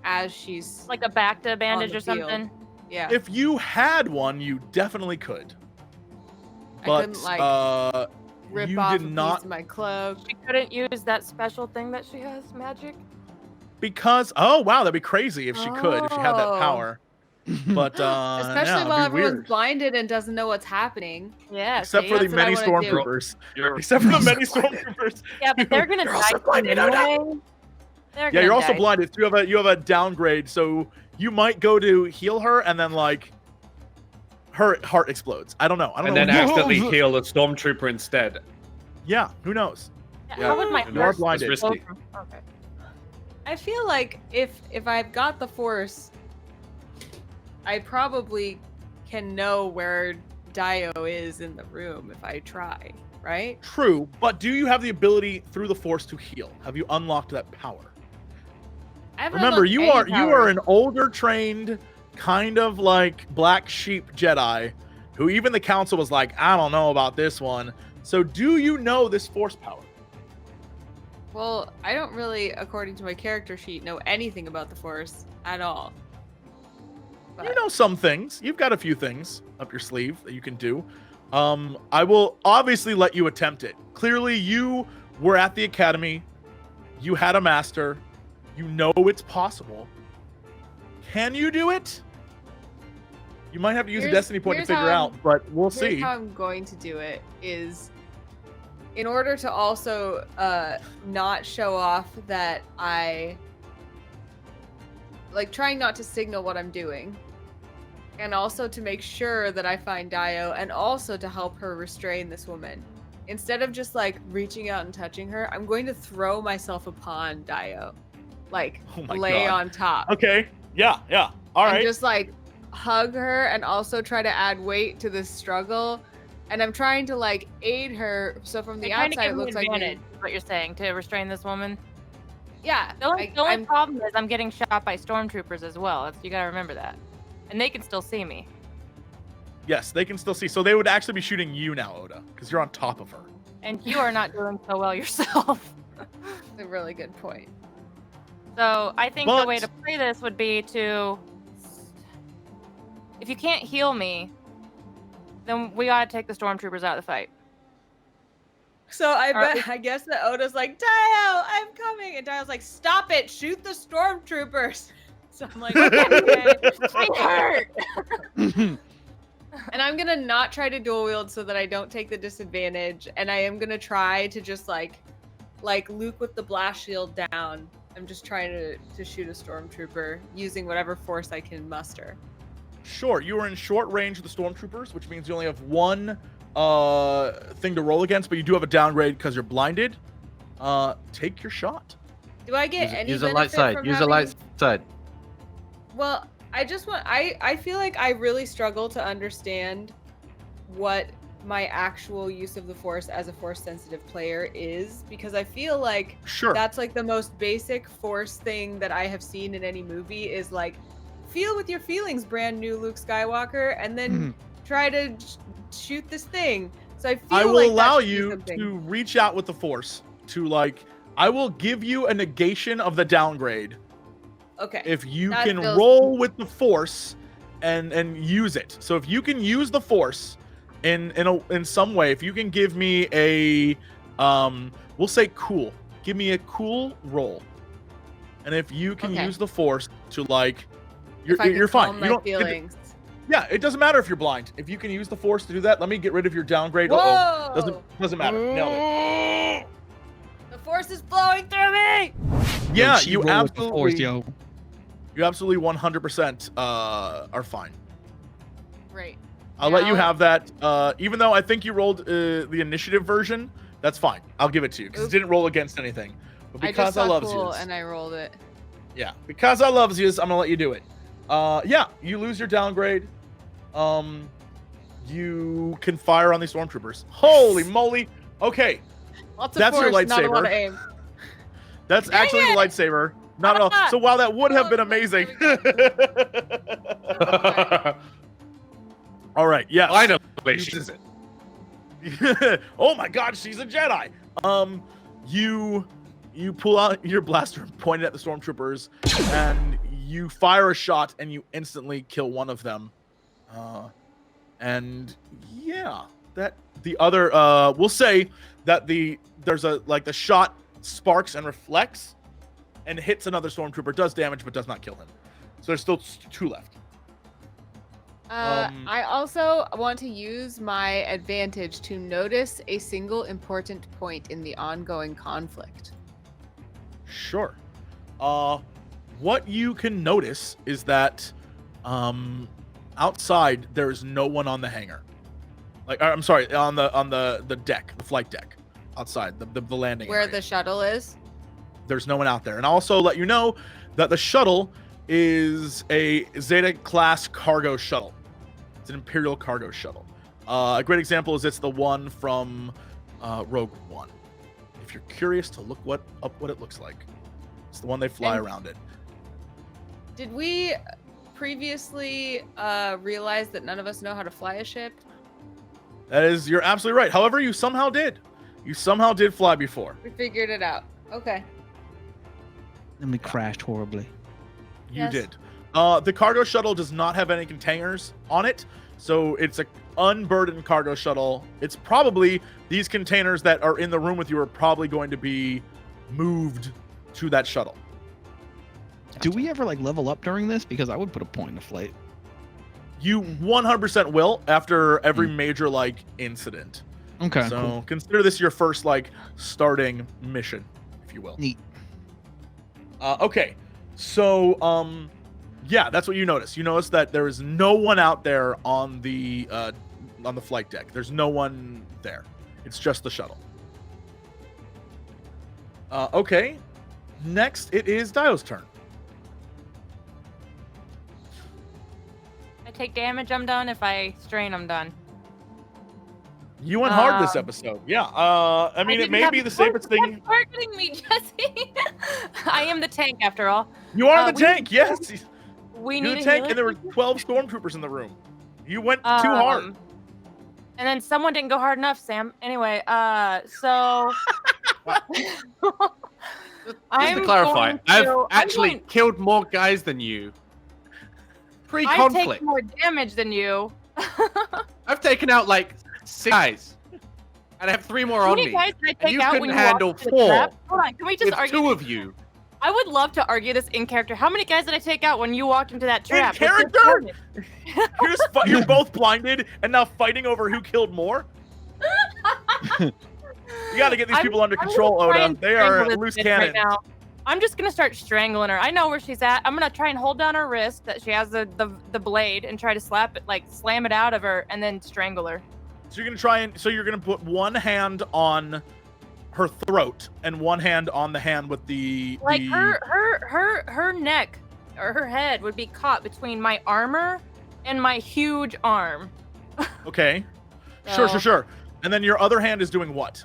as she's Like a Bacta bandage the or field. something. yeah? If you had one, you definitely could. I But couldn't rip you off did a piece not of my cloak. She couldn't use that special thing that she has, magic. because wow, that'd be crazy if she could, if she had that Oh. power. But Especially yeah, it'd while be everyone's weird. blinded and doesn't know what's happening. Yeah. Except see? for the That's what I many wanna do. stormtroopers. Except for the many stormtroopers. Yeah, but they're gonna You're die also blinded, Oda. anyway. They're Yeah, gonna you're also die. blinded. So you have a downgrade, so you might go to heal her, and then her heart explodes. I don't know. I don't And know. then accidentally heal a stormtrooper instead. Yeah, who knows? Yeah, how would my and You're heart blinded. explode risky. from- Okay. I feel like if I've got the force, I probably can know where DAEYO is in the room if I try, right? True, but do you have the ability through the Force to heal? Have you unlocked that power? I haven't Remember, unlocked you any are power. an older trained, kind of like black sheep Jedi, who even the Council was like, I don't know about this one. So do you know this Force power? Well, I don't really, according to my character sheet, know anything about the Force at all. You But- know some things. You've got a few things up your sleeve that you can do. I will obviously let you attempt it. Clearly, you were at the academy. You had a master. You know it's possible. Can you do it? You might have to use a Here's- destiny point to here's figure how out, but we'll Here's see. how I'm going to do it is in order to also not show off that I like trying not to signal what I'm doing. And also to make sure that I find DAEYO and also to help her restrain this woman. Instead of just like reaching out and touching her, I'm going to throw myself upon DAEYO. Like Oh my lay God. on top. Okay. Yeah. All And right. just like hug her and also try to add weight to this struggle. And I'm trying to like aid her. So from the You're trying to outside, give it me looks like me. advantage, is what you're saying, to restrain this woman. Yeah. The only I'm- problem is I'm getting shot by stormtroopers as well. You gotta remember that. And they can still see me. Yes, they can still see. So they would actually be shooting you now, Oda, because you're on top of her. And you are not doing so well yourself. That's a really good point. So I think But- the way to play this would be to, if you can't heal me, then we gotta take the stormtroopers out of the fight. So I Alright. bet I guess that Oda's like, DAEYO, I'm coming. And DAEYO's like, stop it, shoot the stormtroopers. So I'm like, okay. I hurt. And I'm gonna not try to dual wield so that I don't take the disadvantage. And I am gonna try to just like Luke with the blast shield down. I'm just trying to shoot a stormtrooper using whatever force I can muster. Sure, you are in short range of the stormtroopers, which means you only have one thing to roll against, but you do have a downgrade because you're blinded. Take your shot. Do I get any Use a light benefit side. from Use a having- light side. Well, I just want I feel like I really struggle to understand what my actual use of the force as a force sensitive player is, because I feel like Sure. that's like the most basic force thing that I have seen in any movie is like feel with your feelings, brand new Luke Skywalker, and then try to shoot this thing. So I feel I will like that allow should be you something. to reach out with the force to like. I will give you a negation of the downgrade Okay. if you That can feels- roll with the force and use it. So if you can use the force in some way, if you can give me a we'll say cool. Give me a cool roll. And if you can Okay. use the force to like If I can you're fine. calm You my don't feelings. Yeah, it doesn't matter if you're blind. If you can use the force to do that, let me get rid of your downgrade. Whoa! Uh-oh. Doesn't matter. Nailed it. The force is flowing through me. Yeah, She you roll with the force, absolutely yo. you absolutely 100% are fine. Right. I'll let you Now- have that. Even though I think you rolled the initiative version, that's fine. I'll give it to you because it Oop. didn't roll against anything. But I just because I, saw love cool you, and I rolled it. yeah, because I love you, I'm gonna let you do it. Yeah, you lose your downgrade. You can fire on these stormtroopers. Holy moly! Okay, Lots of That's your force, not a lot lightsaber. of aim. that's Dang actually the it! lightsaber. Not at all. So while that would have been Oh, amazing. there All right. Yes. Finally, she's it. Oh my God, she's a Jedi. You pull out your blaster and point it at the stormtroopers, and you fire a shot, and you instantly kill one of them. And yeah, that the other we'll say that there's the shot sparks and reflects, and hits another stormtrooper, does damage but does not kill him. So there's still two left. I also want to use my advantage to notice a single important point in the ongoing conflict. Sure. What you can notice is that I outside there is no one on the hangar. Like, I'm sorry, on the deck, the flight deck, outside the landing Where area. the shuttle is? There's no one out there. And I'll also let you know that the shuttle is a Zeta class cargo shuttle. It's an Imperial cargo shuttle. A great example is it's the one from Rogue One. If you're curious to look what it looks like, it's the one they fly around in. Did we previously realize that none of us know how to fly a ship? You're absolutely right. However, you somehow did. You somehow did fly before. We figured it out. Okay. And we crashed horribly. You Yes. did. The cargo shuttle does not have any containers on it, so it's an unburdened cargo shuttle. It's probably these containers that are in the room with you are probably going to be moved to that shuttle. Do we ever like level up during this? Because I would put a point in the flight. You 100% will after every major like incident. Okay. So Cool. consider this your first like starting mission, if you will. Neat. Okay. So yeah, that's what you notice. You notice that there is no one out there on the flight deck. There's no one there. It's just the shuttle. Okay. Next, it is Daeyo's turn. I take damage, I'm done. If I strain, I'm done. You went hard this episode. Yeah. I mean, it didn't may have be the to safest thing. Stop targeting me, Jesse. I am the tank after all. You are the we- tank. Yes. We You're need the a tank, healer. and there were 12 stormtroopers in the room. You went too hard. And then someone didn't go hard enough, Sam. Anyway, so Just to clarify, I've actually going, killed more guys than you. I Pre-conflict. take more damage than you. I've taken out like 6 guys. And I have 3 more How on many me. guys did I And take you out couldn't when you handle walked into the 4 trap? Hold on, can we just with argue? 2 of you. I would love to argue this in character. How many guys did I take out when you walked into that trap? In character? You're both blinded and now fighting over who killed more? You got to get these people under control, Oda. They are loose cannons. Right now. I'm just gonna start strangling her. I know where she's at. I'm gonna try and hold down her wrist that she has the blade and try to slam it out of her and then strangle her. So you're gonna put one hand on her throat and one hand on the hand with her neck or her head would be caught between my armor and my huge arm. Okay. So- Sure. And then your other hand is doing what?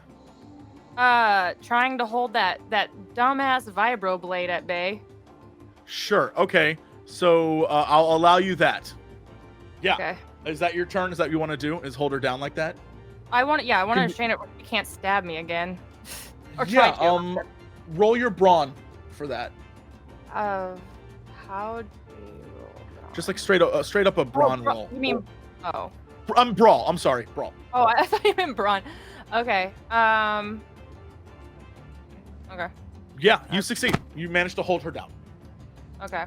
Trying to hold that dumbass vibro blade at bay. Sure. Okay. So I'll allow you that. Yeah. Okay. Is that your turn? Is that what you want to do? Is hold her down like that? I want to Can you- strain it where she can't stab me again. Or try to. Yeah. Roll your brawn for that. How do you roll brawn? Just like straight up a brawn roll. You mean? Oh. Brawl. I'm sorry. Brawl. Oh, I thought you meant brawn. Okay. Okay. Yeah, you succeed. You managed to hold her down. Okay.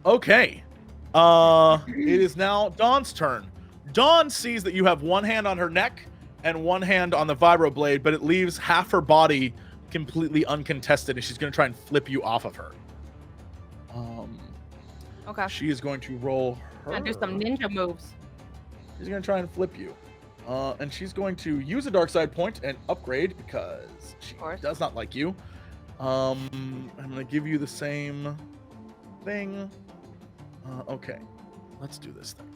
Okay. It is now Dawn's turn. Dawn sees that you have one hand on her neck and one hand on the vibro blade, but it leaves half her body completely uncontested, and she's going to try and flip you off of her. Okay. She is going to roll her. Gonna do some ninja moves. She's going to try and flip you. And she's going to use a dark side point and upgrade because she does not like you. I'm going to give you the same thing. Okay. Let's do this thing.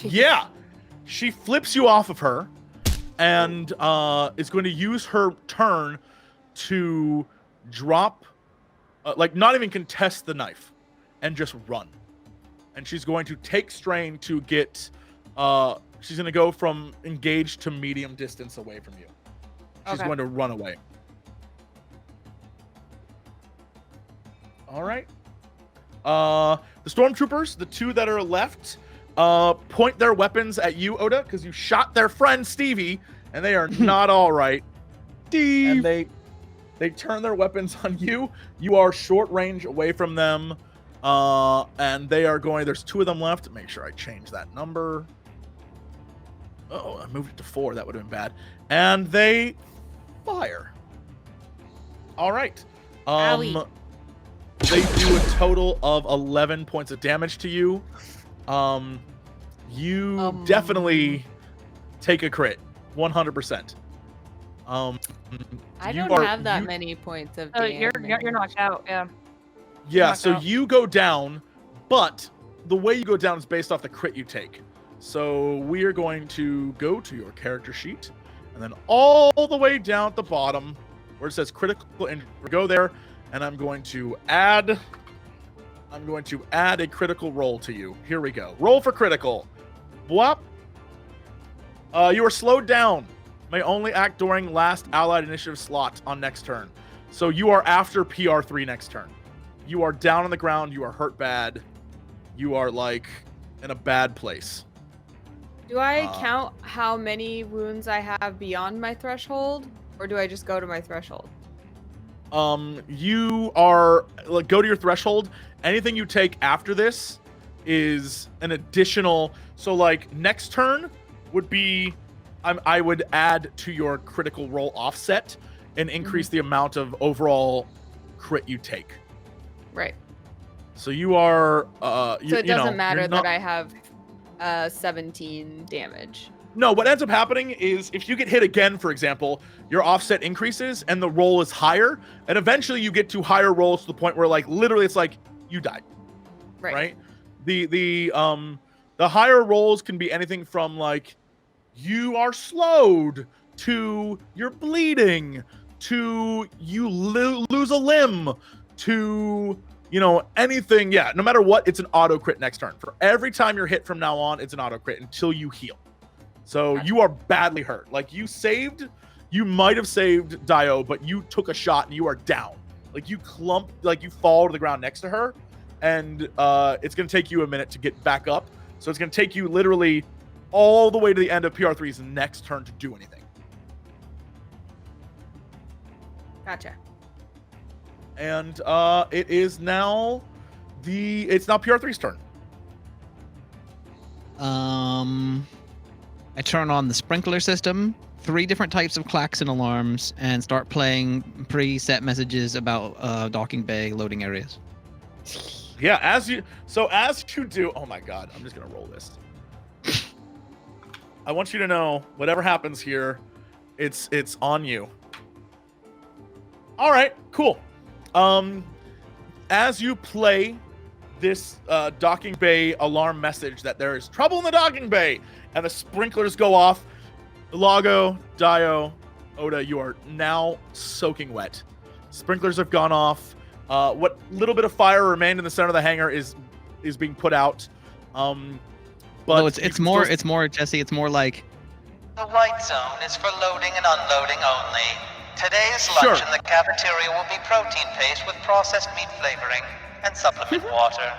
Yeah. She flips you off of her and is going to use her turn to drop, not even contest the knife and just run. And she's going to take strain to get, she's going to go from engaged to medium distance away from you. She's Okay. going to run away. All right. The stormtroopers, the 2 that are left, point their weapons at you, Oda, because you shot their friend Stevie, and they are not all right. Steve. And they turn their weapons on you. You are short range away from them. And they are going, there's 2 of them left. Make sure I change that number. Oh, I moved it to 4. That would have been bad. And they fire. All right. Owie. They do a total of 11 points of damage to you. You definitely take a crit, 100%. I you don't have that many points of So damage. you're knocked out. Yeah. Yeah, knocked so out. you go down, but the way you go down is based off the crit you take. So we are going to go to your character sheet, and then all the way down at the bottom where it says critical injury, go there, and I'm going to add a critical roll to you. Here we go. Roll for critical. Bwop. You are slowed down. May only act during last allied initiative slot on next turn. So you are after PR3 next turn. You are down on the ground. You are hurt bad. You are like in a bad place. Do I count how many wounds I have beyond my threshold, or do I just go to my threshold? You are like go to your threshold. Anything you take after this is an additional. So like next turn would be, I would add to your critical roll offset and increase the amount of overall crit you take. Right. So you are. So it doesn't matter that I have 17 damage. No, what ends up happening is if you get hit again, for example, your offset increases and the roll is higher, and eventually you get to higher rolls to the point where like literally it's like you died. Right? The higher rolls can be anything from like you are slowed to you're bleeding to you lose a limb to anything. Yeah, no matter what, it's an auto crit next turn. For every time you're hit from now on, it's an auto crit until you heal. So you are badly hurt. Like you might have saved DAEYO, but you took a shot and you are down. Like you you fall to the ground next to her, and it's gonna take you a minute to get back up. So it's gonna take you literally all the way to the end of PR3's next turn to do anything. Gotcha. And it's now PR3's turn. I turn on the sprinkler system, 3 different types of clacks and alarms, and start playing preset messages about docking bay loading areas. Yeah, as you do, oh my god, I'm just gonna roll this. I want you to know, whatever happens here, it's on you. All right, cool. As you play this docking bay alarm message that there is trouble in the docking bay, and the sprinklers go off, Ulago, DAEYO, Oda, you are now soaking wet. Sprinklers have gone off. What little bit of fire remained in the center of the hangar is being put out. But no, it's more Jesse. It's more like the white zone is for loading and unloading only. Today's lunch in the cafeteria will be protein paste with processed meat flavoring and supplement water.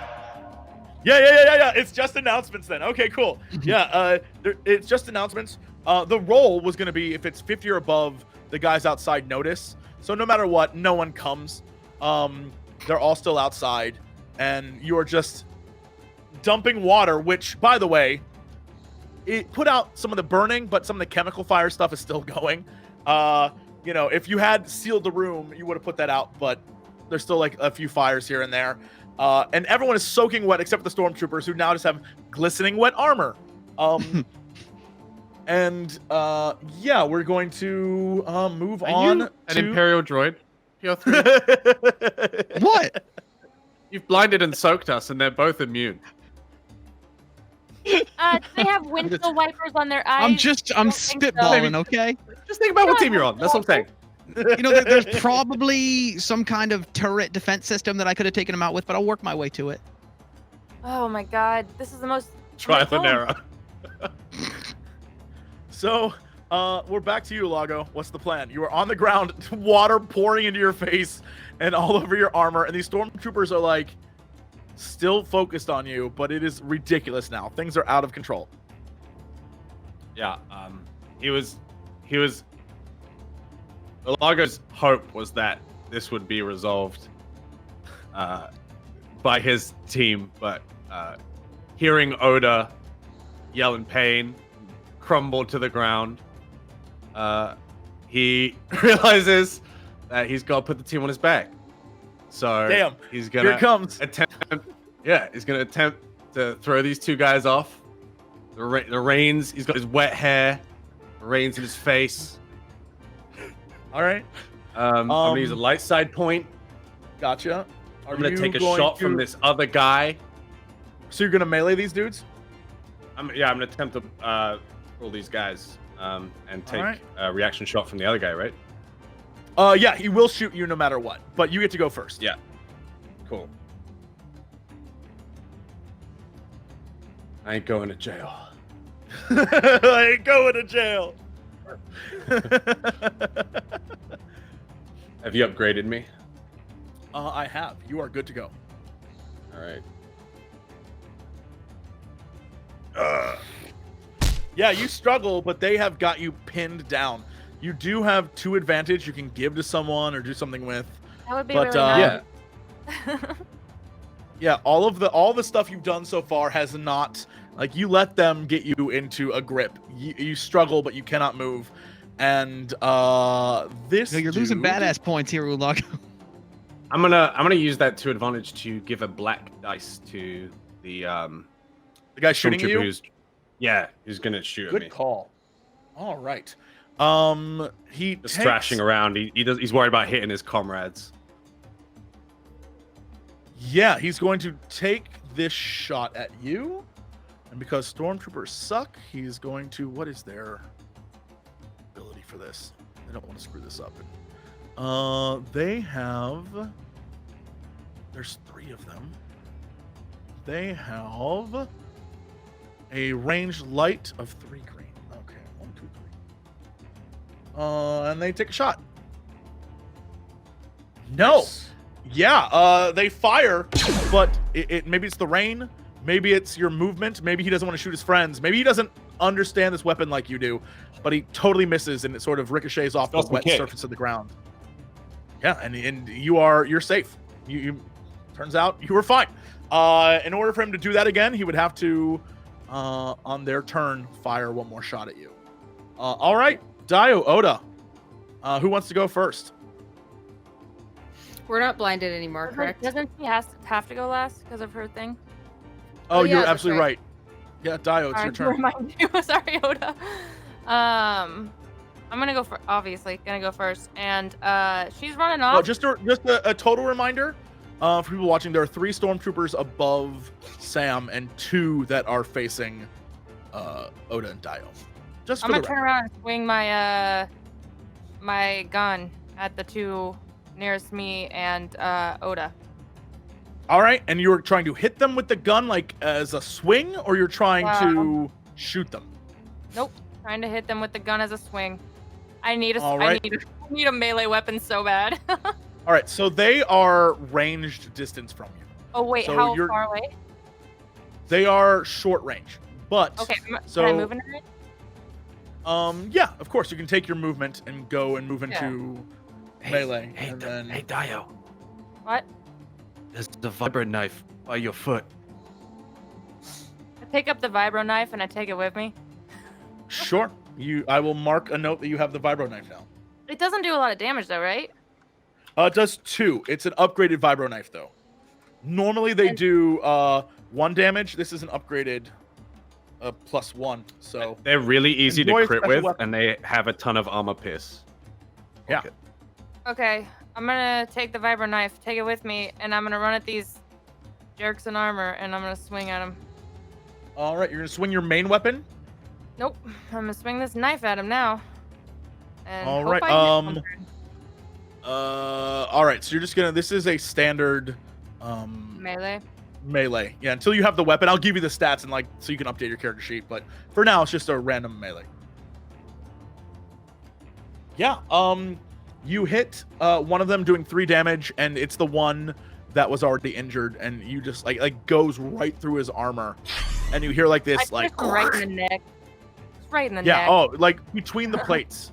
Yeah. It's just announcements then. Okay, cool. Yeah, it's just announcements. The roll was going to be if it's 50 or above, the guys outside notice. So no matter what, no one comes. They're all still outside, and you're just dumping water, which, by the way, it put out some of the burning, but some of the chemical fire stuff is still going. If you had sealed the room, you would have put that out, but there's still like a few fires here and there. And everyone is soaking wet except for the stormtroopers, who now just have glistening wet armor. We're going to move on to an Imperial droid. PR3. what? You've blinded and soaked us, and they're both immune. They have windshield wipers on their eyes. I'm spitballing, okay? Just think about what team you're on. That's what I'm saying. There's probably some kind of turret defense system that I could have taken him out with, but I'll work my way to it. Oh my god, this is the most Trial and error. So, we're back to you, Ulago. What's the plan? You are on the ground, water pouring into your face and all over your armor, and these stormtroopers are like still focused on you, but it is ridiculous now. Things are out of control. Yeah, he was Ulago's hope was that this would be resolved by his team, but hearing Oda yell in pain, crumble to the ground, he realizes that he's got to put the team on his back. So Damn. he's Here gonna it comes. he's gonna attempt to throw these two guys off. The reins. He's got his wet hair, the reins in his face. All right. I'm gonna use a light side point. Gotcha. I'm gonna take a shot from this other guy. So you're gonna melee these dudes? I'm gonna attempt to roll these guys and take right. a reaction shot from the other guy, right? Yeah, he will shoot you no matter what, but you get to go first. Yeah. Cool. I ain't going to jail. I ain't going to jail. Have you upgraded me? I have. You are good to go. All right. Yeah, you struggle, but they have got you pinned down. You do have 2 advantage you can give to someone or do something with. That would be But, really nice. Yeah, all the stuff you've done so far has not, like, you let them get you into a grip. You struggle, but you cannot move. And this You're losing dude- badass points here, Ulago. I'm gonna use that to advantage to give a black dice to the guy shooting stormtrooper you. Who's gonna shoot at Good me. call. All right. He Just takes- thrashing around. He's worried about hitting his comrades. Yeah, he's going to take this shot at you. And because stormtroopers suck, he's going to... What is their ability for this? I don't want to screw this up. They have... There's 3 of them. They have a ranged light of 3 green. Okay, 1, 2, 3. And they take a shot. No. Nice. Yeah, they fire, but maybe it's the rain, maybe it's your movement, maybe he doesn't want to shoot his friends, maybe he doesn't understand this weapon like you do, but he totally misses and it sort of ricochets off the Awesome wet kick. surface of the ground. Yeah, and you're safe. You turns out you were fine. In order for him to do that again, he would have to, on their turn, fire 1 more shot at you. All right, DAEYO, Oda, who wants to go first? We're not blinded anymore, correct? Doesn't she have to go last because of her thing? Oh, Oh, yeah, you're that's absolutely right. Yeah, DAEYO, it's your turn. Remind you. Sorry, Oda. I'm gonna go for obviously gonna go first, and she's running off. Oh, just a total reminder for people watching. There are 3 stormtroopers above Sam and 2 that are facing Oda and DAEYO. Just I'm for gonna the turn record. around and swing my my gun at the 2 nearest me and Oda. All right, and you're trying to hit them with the gun like as a swing, or you're trying to shoot them? Nope, trying to hit them with the gun as a swing. I need All I right. need a melee weapon so bad. All right, so they are ranged distance from you. Oh wait, So how you're- far away? They are short range, but Okay, so can I move in it? yeah, of course you can take your movement and go and move into melee. Hey, and then... hey, DAEYO. What? There's the vibro knife by your foot. I pick up the vibro knife and I take it with me. Sure. I will mark a note that you have the vibro knife now. It doesn't do a lot of damage though, right? It does 2. It's an upgraded vibro knife though. Normally they do 1 damage. This is an upgraded +1. So They're really easy Enjoy to a crit special with, weapon. and they have a ton of armor pierce. yeah. Okay, I'm gonna take the vibro knife, take it with me, and I'm gonna run at these jerks in armor, and I'm gonna swing at them. All right, you're gonna swing your main weapon. Nope, I'm gonna swing this knife at him now. And All hope right, I hit one. All right, so you're just gonna. This is a standard Melee. melee. Yeah, until you have the weapon, I'll give you the stats and so you can update your character sheet. But for now, it's just a random melee. Yeah. You hit one of them doing 3 damage, and it's the one that was already injured, and you just like goes right through his armor, and you hear like I this hit him right in the neck. It's right in the yeah. neck. Oh, like between the plates.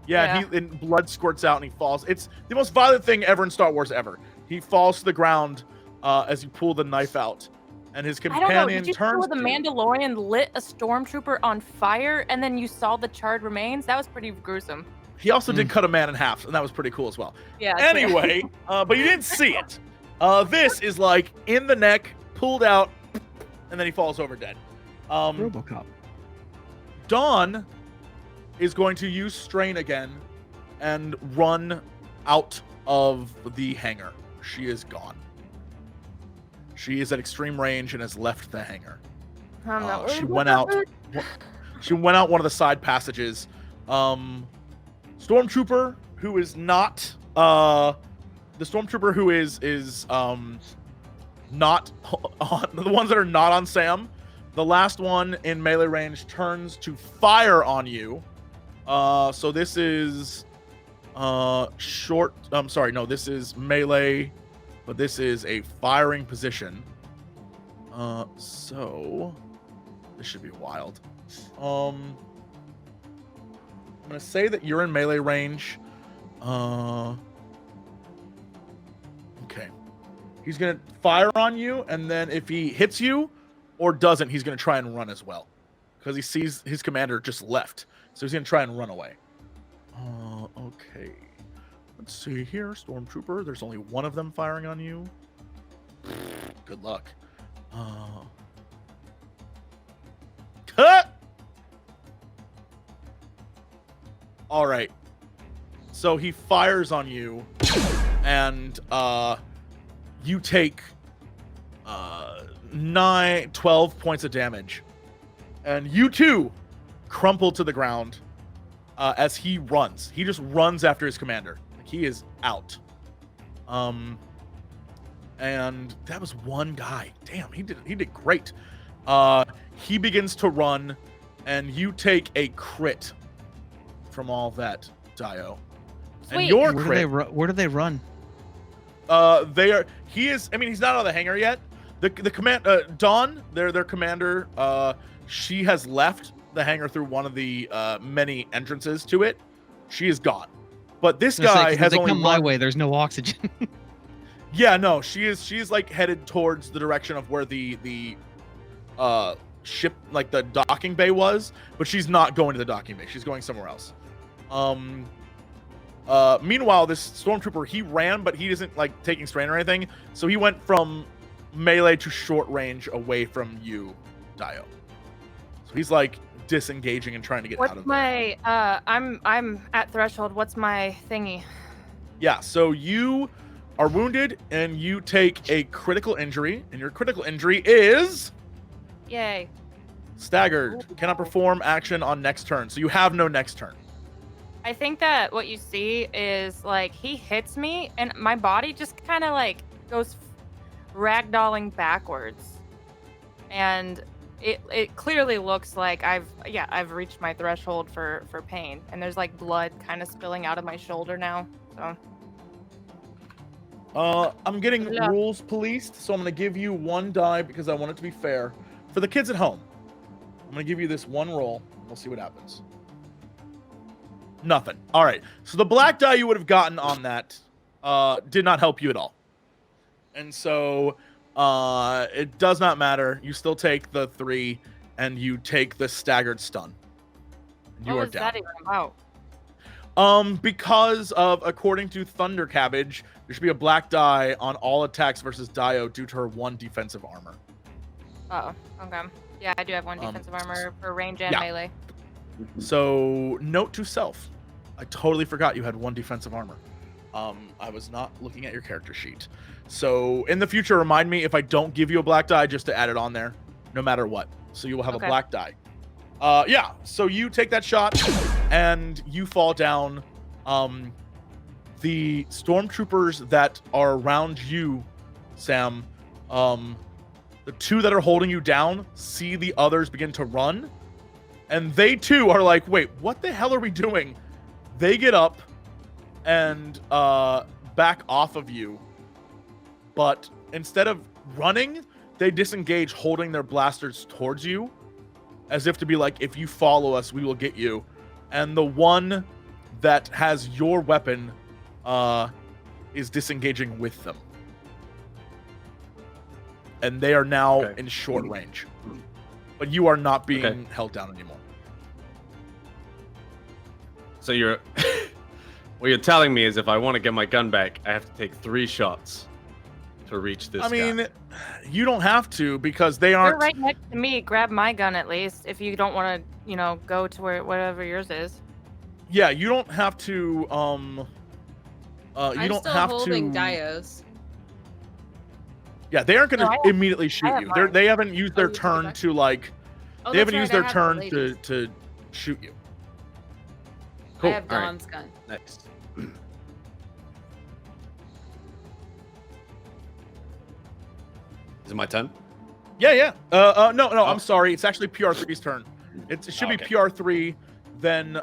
Yeah, Yeah. and blood squirts out and he falls. It's the most violent thing ever in Star Wars ever. He falls to the ground as you pull the knife out, and his I don't know. companion Did you see turns where the to you. Mandalorian lit a stormtrooper on fire, and then you saw the charred remains? That was pretty gruesome. He also did cut a man in half, and that was pretty cool as well. Yeah. it's fair. Anyway, but you didn't see it. This is like in the neck, pulled out, and then he falls over dead. RoboCop. Dawn is going to use strain again and run out of the hangar. She is gone. She is at extreme range and has left the hangar. She went out. She went out one of the side passages. Stormtrooper, who is not the stormtrooper who is not on the ones that are not on Sam. The last one in melee range turns to fire on you. So this is short. I'm sorry, no, this is melee, but this is a firing position. So this should be wild. I'm gonna say that you're in melee range. Okay. He's gonna fire on you, and then if he hits you or doesn't, he's gonna try and run as well, because he sees his commander just left, so he's gonna try and run away. Okay. Let's see here, Stormtrooper. There's only one of them firing on you. Good luck. Cut. All right. So he fires on you, and you take 12 points of damage, and you too crumple to the ground as he runs. He just runs after his commander. Like, he is out. And that was one guy. Damn, he did great. He begins to run, and you take a crit from all that, Daeyo. Sweet. And your Where crit. do they run? They are. He is. I mean, he's not out of the hangar yet. The command. Dawn, their commander. She has left the hangar through one of the many entrances to it. She is gone. But this guy has only come my way. There's no oxygen. Yeah, no, she's like headed towards the direction of where the ship, like the docking bay was, but she's not going to the docking bay. She's going somewhere else. Meanwhile, this stormtrooper, he ran, but he isn't like taking strain or anything. So he went from melee to short range away from you, Daeyo. So he's like disengaging and trying to get out of there. I'm at threshold. What's my thingy? Yeah, so you are wounded and you take a critical injury, and your critical injury is Yay. staggered. Cannot perform action on next turn. So you have no next turn. I think that what you see is like he hits me and my body just kind of like goes ragdolling backwards, and it clearly looks like I've reached my threshold for pain, and there's like blood kind of spilling out of my shoulder now. So I'm getting rules policed, so I'm going to give you one die because I want it to be fair. For the kids at home, I'm going to give you this one roll. We'll see what happens. Nothing. All right. So the black die you would have gotten on that did not help you at all. And so it does not matter. You still take the 3, and you take the staggered stun. You what are was down. that even about? Because of, according to Thunder Cabbage, there should be a black die on all attacks versus Daeyo due to her 1 defensive armor. Oh, okay. Yeah, I do have 1 defensive armor for range and melee. So, note to self, I totally forgot you had 1 defensive armor. I was not looking at your character sheet. So, in the future, remind me if I don't give you a black die just to add it on there, no matter what. So you will have a black die. Yeah, so you take that shot, and you fall down. The stormtroopers that are around you, Sam, the 2 that are holding you down see the others begin to run, and they too are like, wait, what the hell are we doing? They get up and back off of you, but instead of running, they disengage, holding their blasters towards you, as if to be like, if you follow us, we will get you. And the one that has your weapon is disengaging with them. And they are now in short range. But you are not being held down anymore. So you're... what you're telling me is if I want to get my gun back, I have to take 3 shots. to reach this I mean, guy? you don't have to because they aren't. You're right next to me. Grab my gun at least if you don't want to, go to whatever yours is. Yeah, you don't have to. You I'm don't still have holding to. Daeyo's. Yeah, they aren't going No, I to have- immediately shoot have you. mine. They haven't used their you took it turn back? to like. Oh, They that's haven't used right, their I have turn the ladies. to shoot you. Cool. I have All right. Dawn's gun. Next. Is it my turn? Yeah. No. Oh. I'm sorry. It's actually PR3's turn. It should be Okay. PR3, then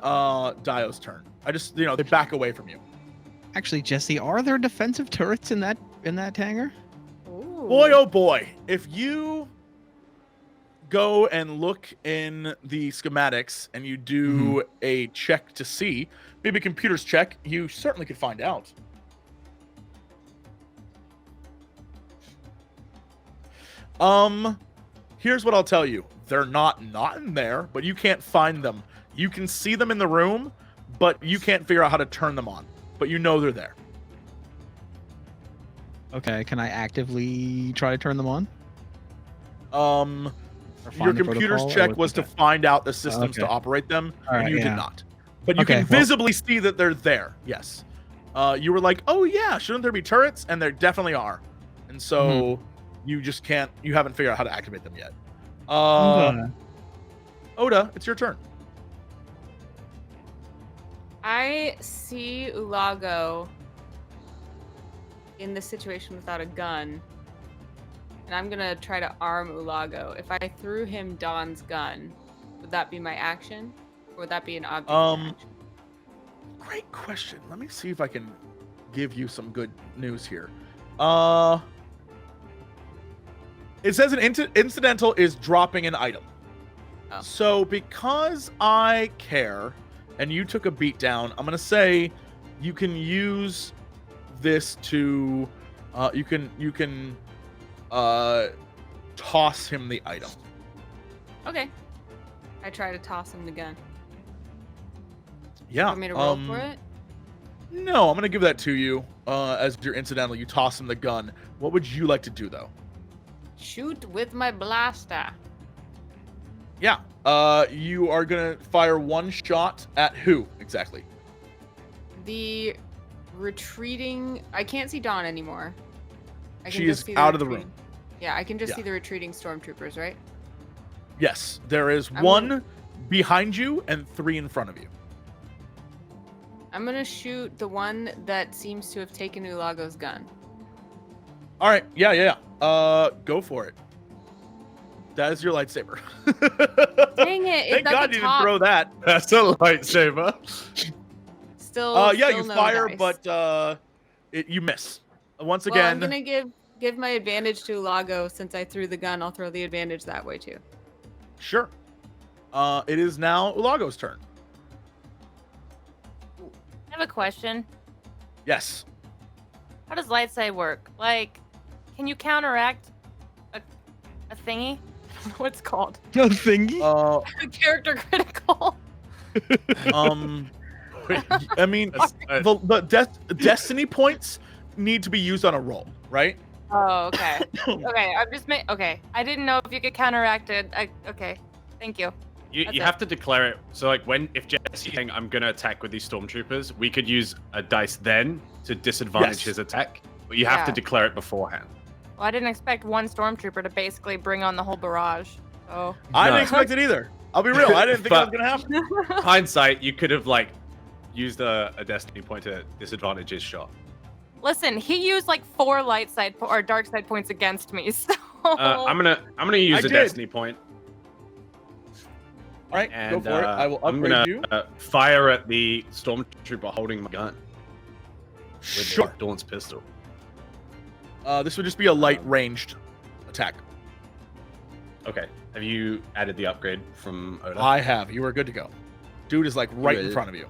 Dio's turn. I just they back away from you. Actually, Jesse, are there defensive turrets in that hangar? Boy, oh boy! If you go and look in the schematics and you do a check to see, maybe a computer's check, you certainly could find out. Here's what I'll tell you. They're not in there, but you can't find them. You can see them in the room, but you can't figure out how to turn them on. But you know they're there. Okay, can I actively try to turn them on? Your find the computer's protocol, or check what's was to that? find out the systems to Okay. operate them, All and right, you yeah. did not. But you Okay, can well- visibly see that they're there. Yes. You were like, oh yeah, shouldn't there be turrets? And there definitely are. And so you just can't. You haven't figured out how to activate them yet. Oda, it's your turn. I see Ulago in this situation without a gun, and I'm gonna try to arm Ulago. If I threw him Dawn's gun, would that be my action, or would that be an object action? Great question. Let me see if I can give you some good news here. It says an incidental is dropping an item. Oh. So because I care and you took a beat down, I'm gonna say you can use this to you can toss him the item. Okay. I try to toss him the gun. Yeah. Want me to roll for it? No, I'm gonna give that to you as your incidental. You toss him the gun. What would you like to do though? Shoot with my blaster. Yeah. You are gonna fire one shot at who exactly? The retreating. I can't see Dawn anymore. I She just is see the out of the retreating- room. Yeah, I can just Yeah. see the retreating stormtroopers, right? Yes, there is I'm one gonna- behind you and 3 in front of you. I'm gonna shoot the one that seems to have taken Ulago's gun. All right. Yeah. Go for it. That is your lightsaber. Dang it! Thank it's at God the you didn't top. throw that. That's a lightsaber. Still. Yeah, still you no fire, dice. but you miss. Once Well, I'm again, gonna give my advantage to Ulago since I threw the gun. I'll throw the advantage that way too. sure. It is now Ulago's turn. I have a question. Yes. How does lightsaber work? Like, can you counteract a thingy? I don't know what it's called. No thingy. Character critical. I mean, the destiny points need to be used on a roll, right? Oh, okay. Okay, I'm just okay. I didn't know if you could counteract it. Okay, thank you. You That's it. have to declare it. So like if Jesse's saying I'm gonna attack with these stormtroopers, we could use a dice then to disadvantage Yes. his attack. But you have to Yeah. declare it beforehand. Well, I didn't expect one stormtrooper to basically bring on the whole barrage. So I didn't No. expect it either. I'll be real. I didn't think that was gonna happen. Hindsight, you could have like used a destiny point to disadvantage his shot. listen, he used like 4 light side or dark side points against me. So I'm gonna use I a did. destiny point. All right, And go for it. I will I'm upgrade gonna you. fire at the stormtrooper holding my gun with Sure. Dawn's pistol. This would just be a light ranged attack. Okay. Have you added the upgrade from Oda? I have. You are good to go. Dude is like right in Good. front of you.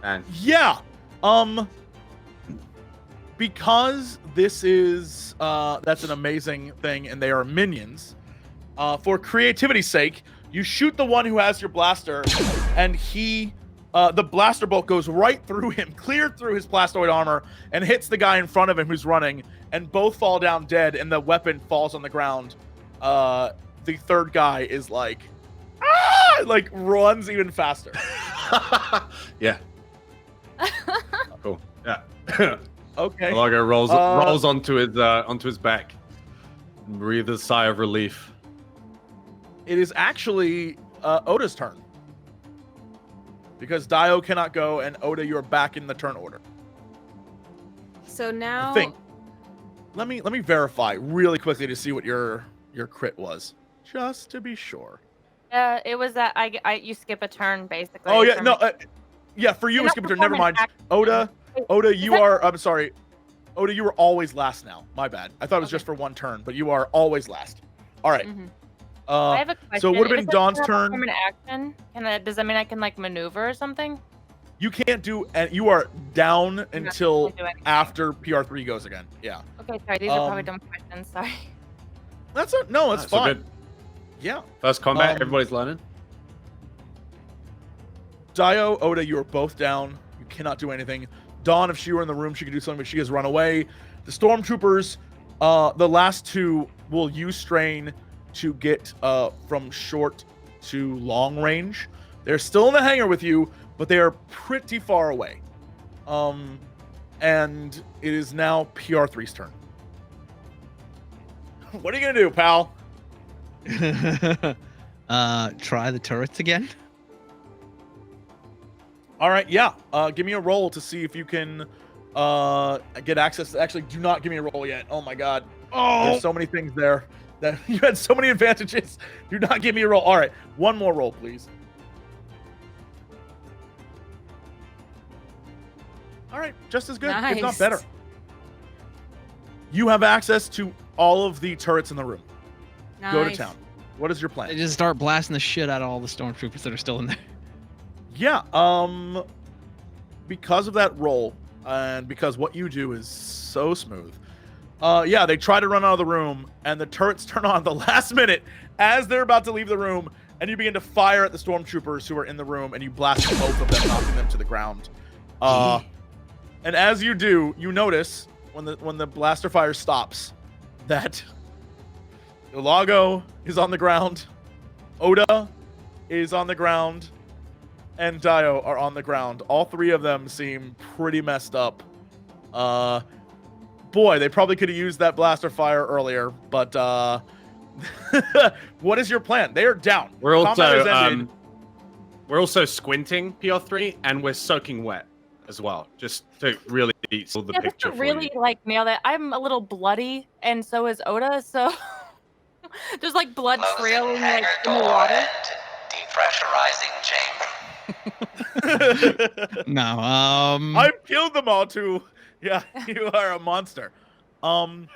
And Yeah. Because this is that's an amazing thing, and they are minions. For creativity's sake, you shoot the one who has your blaster, and he The blaster bolt goes right through him, clear through his plastoid armor, and hits the guy in front of him who's running, and both fall down dead, and the weapon falls on the ground. The third guy is like, ah! Like runs even faster. Yeah. Cool. Yeah. Okay. Ulago rolls onto his back, and breathes a sigh of relief. It is actually Oda's turn. Because DAEYO cannot go, and Oda, you're back in the turn order. So now I think. Let me verify really quickly to see what your crit was, just to be sure. It was that you skip a turn basically. Oh yeah, from- no, yeah, for you, You're it's not skip a turn. Never performing mind. action. Oda, you that- are. I'm sorry, Oda, you were always last now. My bad. I thought it was Okay. just for one turn, but you are always last. All right. Mhm. I have a question. So it would have If been it's Dawn's a turn. performance action. Does that mean I can like maneuver or something? You can't do, and you are down until can't do anything. after PR3 goes again. Yeah. Okay, sorry. These are probably Um, dumb questions. Sorry. That's it's That's all fine. good. Yeah. First combat, Um, everybody's learning. DAEYO, Oda, you are both down. You cannot do anything. Dawn, if she were in the room, she could do something, but she has run away. The stormtroopers, the last two will use strain to get from short to long range. They're still in the hangar with you, but they are pretty far away. And it is now PR3's turn. What are you gonna do, pal? Try the turrets again. All right, yeah. Give me a roll to see if you can get access. Actually, do not give me a roll yet. Oh my god. There's so many things there that you had so many advantages. Do not give me a roll. All right, one more roll, please. All right, just as good, if not Nice. better. You have access to all of the turrets in the room. Go to Nice. town. What is your I plan? just start blasting the shit out of all the stormtroopers that are still in there. Yeah, because of that roll, and because what you do is so smooth, yeah, they try to run out of the room, and the turrets turn on at the last minute as they're about to leave the room, and you begin to fire at the stormtroopers who are in the room, and you blast both of them, knocking them to the ground. And as you do, you notice when the blaster fire stops that Ulago is on the ground, Oda is on the ground, and DAEYO are on the ground. All three of them seem pretty messed up. Boy, they probably could have used that blaster fire earlier, but what is your plan? They are down. We're Combat has also ended. we're also squinting PR3, and we're soaking wet as well, just to really seal the Yeah, just picture to for really you. like nail that. I'm a little bloody, and so is Oda. So there's like blood Closing trailing like hangar in the door water. and depressurizing chamber. No. I've killed them all too. Yeah, you are a monster. You're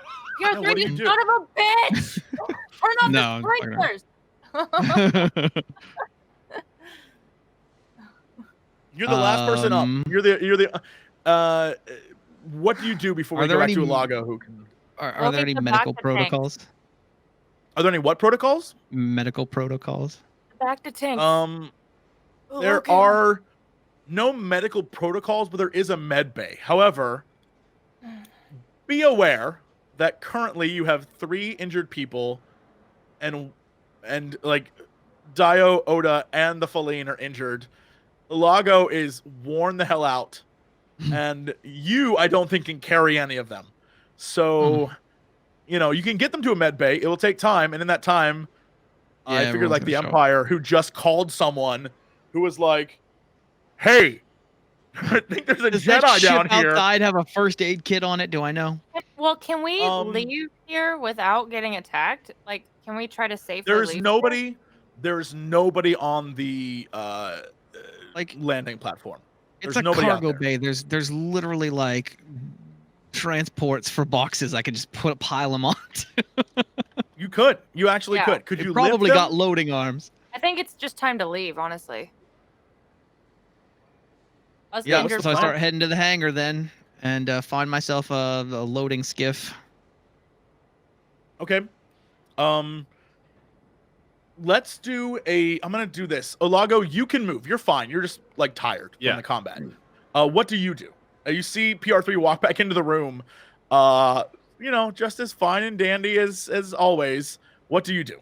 Yeah, what do you you do? son of a bitch! Turn off No, the I'm sprinklers. You're the last person up. You're the. What do you do before Are we go there back to any- Ulago? Who can? are We'll there any take the medical back to tanks. protocols? Are there any what protocols? Medical protocols. Back to tanks. There Okay. are no medical protocols, but there is a med bay. However, be aware that currently you have 3 injured people, and like DAEYO, Oda, and the Faline are injured. Ulago is worn the hell out, and you, I don't think, can carry any of them. So, you can get them to a med bay. It will take time, and in that time, Yeah, I figured everyone's like the gonna show up. Empire, who just called someone who was like, "Hey, I think there's a Does that Jedi ship down here." outside have a first aid kit on it? Do I know? Well, can we Um, leave here without getting attacked? Like, can we try to safely There's leave? nobody. There's nobody on the Like, landing platform. it's There's a nobody out cargo there. bay. There's literally like transports for boxes. I could just pile them on. You could. You actually Yeah. could. Could It you probably lift got them? loading arms. I think it's just time to leave, honestly. Us Yeah, injured So I plan? start heading to the hangar then, and find myself a loading skiff. Okay. let's do a. I'm gonna do this. Ulago, you can move. You're fine. You're just like tired from the combat. What do you do? You see PR3 walk back into the room. You know, just as fine and dandy as always. What do you do?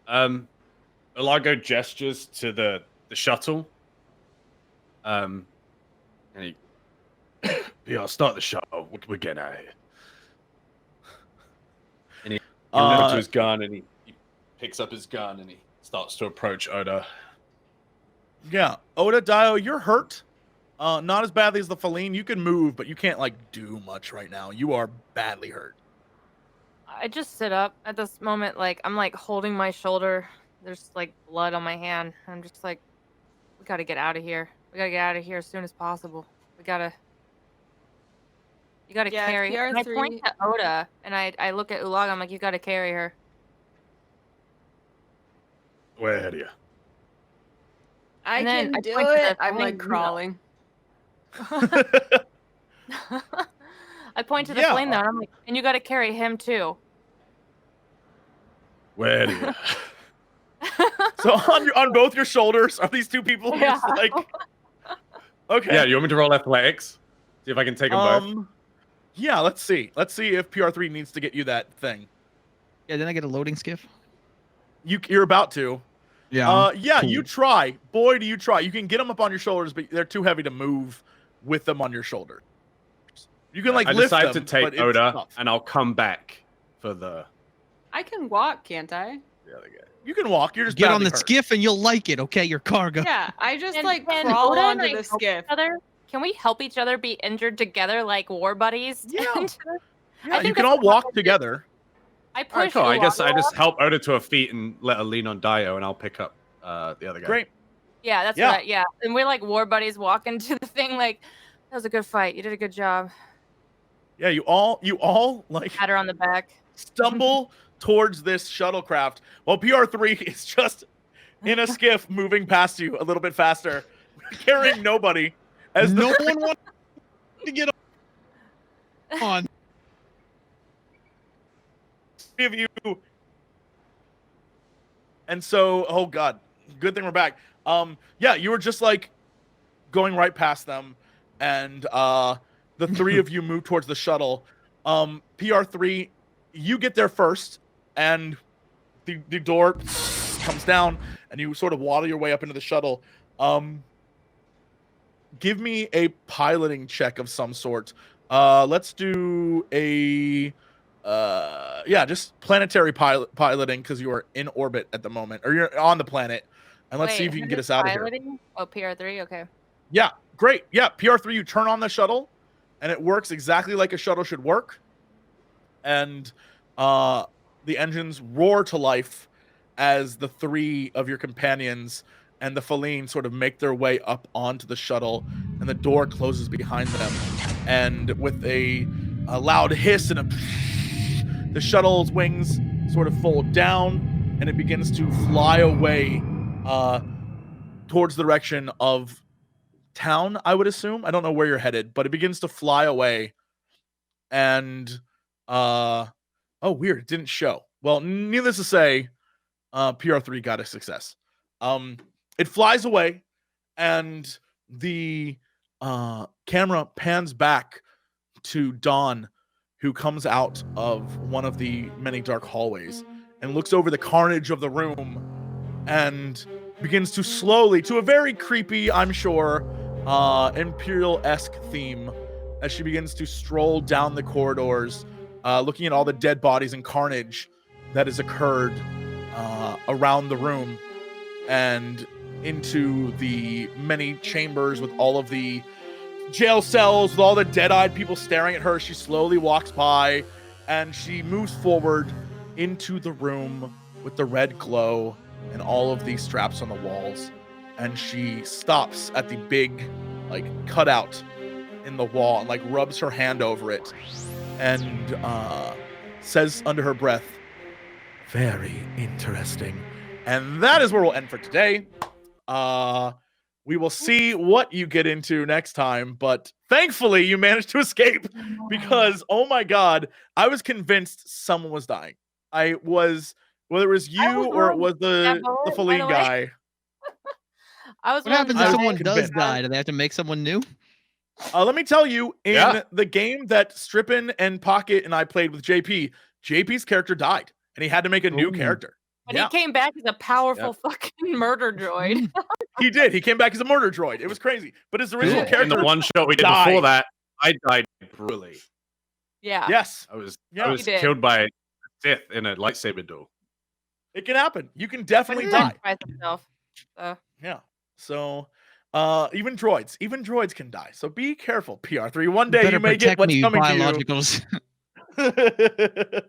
Ulago gestures to the shuttle. And he, yeah, I'll start the shuttle. We're getting out of here. And he looks to his gun and he picks up his gun and he starts to approach Oda. Yeah, Oda, DAEYO, you're hurt. Not as badly as the Feline. You can move, but you can't like do much right now. You are badly hurt. I just sit up at this moment, like I'm like holding my shoulder. There's like blood on my hand. I'm just like, we gotta get out of here. We gotta get out of here as soon as possible. You gotta carry her. And I point to Oda and I look at Ulago. I'm like, you gotta carry her. Way ahead of you. I can do it. I'm like crawling. I point to the flame though, and I'm like, and you gotta carry him too. Way ahead of you. So on both your shoulders are these two people just like. Okay. Yeah, you want me to roll athletics? See if I can take them both. Yeah, let's see. Let's see if PR3 needs to get you that thing. Yeah, then I get a loading skiff. You're about to. Yeah. Yeah, you try. Boy, do you try. You can get them up on your shoulders, but they're too heavy to move with them on your shoulder. You can like lift them. I decide to take Oda, and I'll come back for the. I can walk, can't I? The other guy. You can walk. You're just get on the hurt. skiff and you'll like it. Okay, your cargo. Yeah, I just like Can crawl Oda onto and I the help skiff. each other? Can we help each other be injured together like war buddies? Yeah. I You can all walk together. I All right, push. cool. I guess I Ulago just up. help Oda to her feet and let her lean on Daeyo, and I'll pick up the other guy. Great. Yeah, that's right. Yeah, and we're like war buddies walking to the thing. Like, that was a good fight. You did a good job. Yeah, you all like Pat her on the back. stumble towards this shuttlecraft while PR3 is just in a skiff moving past you a little bit faster, carrying nobody. As no one wants to get on. Three of you. And so, oh god, good thing we're back. Yeah, you were just like going right past them, and the three of you move towards the shuttle. PR3, you get there first, and the door comes down, and you sort of waddle your way up into the shuttle. Give me a piloting check of some sort. Let's do a just planetary piloting because you are in orbit at the moment, or you're on the planet. And let's see if you can get us out of here. Oh, PR3, okay. Yeah, great. Yeah, PR3, you turn on the shuttle, and it works exactly like a shuttle should work. And the engines roar to life as the three of your companions and the Feline sort of make their way up onto the shuttle, and the door closes behind them. And with a loud hiss and the shuttle's wings sort of fold down, and it begins to fly away towards the direction of town, I would assume. I don't know where you're headed, but it begins to fly away. And oh, weird, it didn't show. Well, needless to say, PR3 got a success. It flies away, and the camera pans back to Dawn, who comes out of one of the many dark hallways and looks over the carnage of the room and begins to slowly, to a very creepy, I'm sure, Imperial-esque theme, as she begins to stroll down the corridors, looking at all the dead bodies and carnage that has occurred around the room, and into the many chambers with all of the jail cells, with all the dead-eyed people staring at her. She slowly walks by, and she moves forward into the room with the red glow and all of these straps on the walls, and she stops at the big like cutout in the wall and like rubs her hand over it and says under her breath, "Very interesting." And that is where we'll end for today. We will see what you get into next time, but thankfully you managed to escape, because oh my god, I was convinced someone was dying. I was whether it was you or it was the Feline guy. What happens if someone does convinced. die? Do they have to make someone new? Let me tell you, in the game that Strippin and Pocket and I played with JP, JP's character died, and he had to make a new character. But he came back as a powerful fucking murder droid. He did. He came back as a murder droid. It was crazy. But his original character, in the one shot we did before that, I died brutally. Yeah. Yes. I was killed by a Sith in a lightsaber duel. It can happen. You can definitely die. Yeah. So, even droids can die. So be careful, PR3. One day you may get what's coming biologicals. to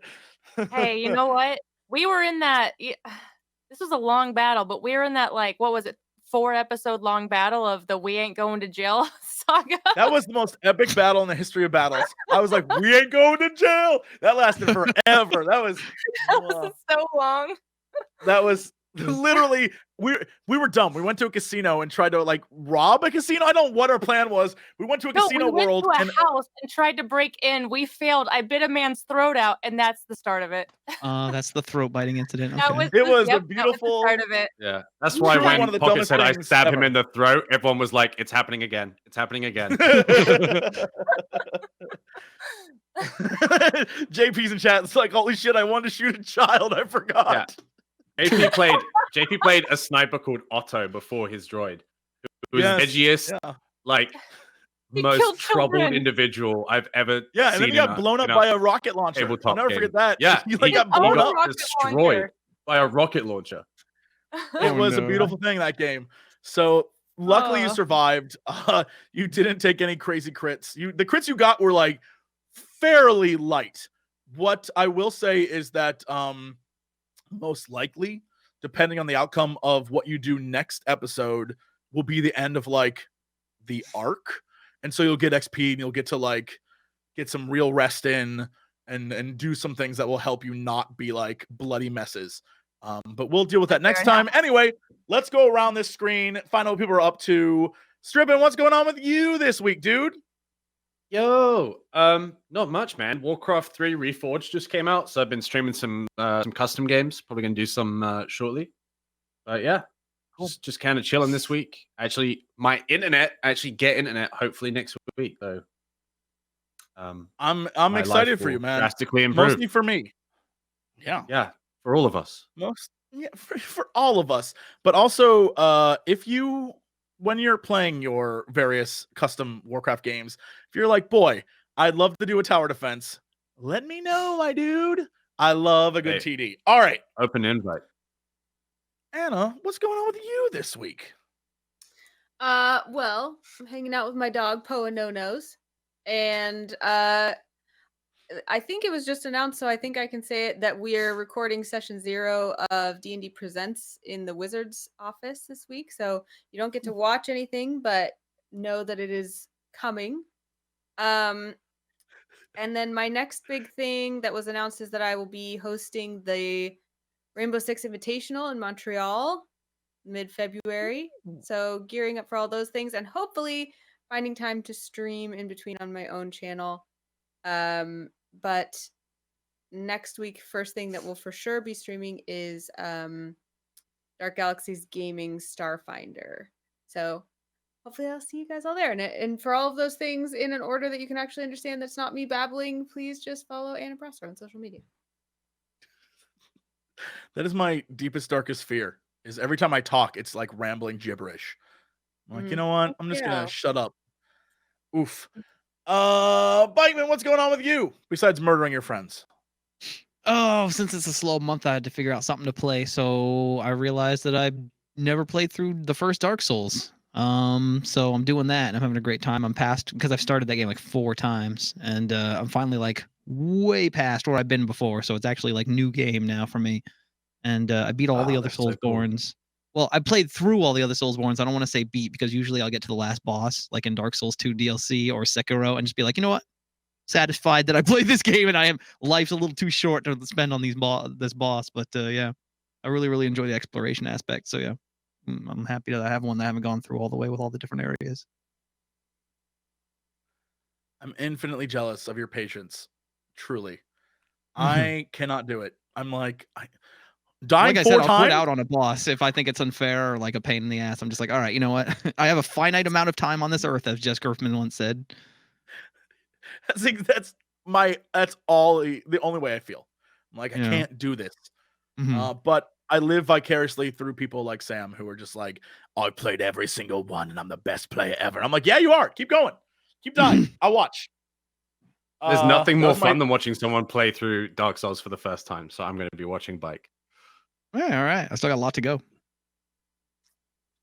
you. Hey, you know what? We were in that. This was a long battle, but we were in that, like, what was it? 4-episode long battle of the "We ain't going to jail" saga. That was the most epic battle in the history of battles. I was like, "We ain't going to jail." That lasted forever. That was so long. That was literally we were dumb. We went to a casino and tried to like rob a casino. I don't know what our plan was. We went to a casino world to a house and tried to break in. We failed. I bit a man's throat out, and that's the start of it. That's the throat biting incident. Okay. That was a beautiful start of it. Yeah, that's why when Pocket said I stabbed him in the throat, everyone was like, "It's happening again. It's happening again." JP's in chat. It's like, holy shit! I wanted to shoot a child. I forgot. Yeah. JP played a sniper called Otto before his droid, who was the edgiest, like most troubled individual I've ever seen. And then he got blown up by a rocket launcher. I'll never forget that. Yeah, he got blown up, destroyed by a rocket launcher. It was a beautiful thing, that game. So luckily you survived. You didn't take any crazy crits. The crits you got were like fairly light. What I will say is that most likely, depending on the outcome of what you do next episode, will be the end of like the arc, and so you'll get XP and you'll get to like get some real rest in and do some things that will help you not be like bloody messes. But we'll deal with that next time. Anyway, let's go around this screen, find out what people are up to. Strippin, what's going on with you this week, dude? Yo, not much, man. Warcraft 3 Reforged just came out, so I've been streaming some custom games. Probably gonna do some shortly. But yeah, just kind of chilling this week. Actually, my internet get internet hopefully next week though. I'm excited for you, man. Drastically improved. Mostly for me. Yeah, for all of us. For all of us. But also, when you're playing your various custom Warcraft games, if you're like, boy, I'd love to do a tower defense, let me know, my dude. I love a good TD. All right. Open invite. Anna, what's going on with you this week? Well, I'm hanging out with my dog, Poa No Nose. And I think it was just announced, so I think I can say it, that we're recording session 0 of D&D Presents in the Wizards office this week. So you don't get to watch anything, but know that it is coming. And then my next big thing that was announced is that I will be hosting the Rainbow Six Invitational in Montreal mid-February. So gearing up for all those things and hopefully finding time to stream in between on my own channel. But next week, first thing that we'll for sure be streaming is Dark Galaxy's Gaming Starfinder. So hopefully I'll see you guys all there. And for all of those things in an order that you can actually understand that's not me babbling, please just follow Anna Prosper on social media. That is my deepest, darkest fear, is every time I talk, it's like rambling gibberish. I'm like, you know what? I'm just going to shut up. Oof. Bikeman, what's going on with you besides murdering your friends? Oh, since it's a slow month, I had to figure out something to play. So I realized that I never played through the first Dark Souls. So I'm doing that and I'm having a great time. I'm past, because I've started that game like 4 times, and I'm finally like way past where I've been before. So it's actually like new game now for me. And I beat all the other Soulsborns. Well, I played through all the other Soulsborns. I don't want to say beat, because usually I'll get to the last boss, like in Dark Souls 2 DLC or Sekiro, and just be like, you know what? Satisfied that I played this game, and life's a little too short to spend on this boss. But yeah, I really, really enjoy the exploration aspect. So yeah, I'm happy that I have one that I haven't gone through all the way with all the different areas. I'm infinitely jealous of your patience. Truly. I cannot do it. I'm like, Dying like I 4 said, I'll times. quit out on a boss if I think it's unfair or like a pain in the ass. I'm just like, all right, you know what? I have a finite amount of time on this earth, as Jess Gerfman once said. That's all the only way I feel. I'm like, I can't do this. But I live vicariously through people like Sam who are just like, oh, I played every single one and I'm the best player ever. I'm like, yeah, you are. Keep going. Keep dying. I'll watch. There's nothing more fun than watching someone play through Dark Souls for the first time. So I'm going to be watching Bike. Yeah, all right. I still got a lot to go.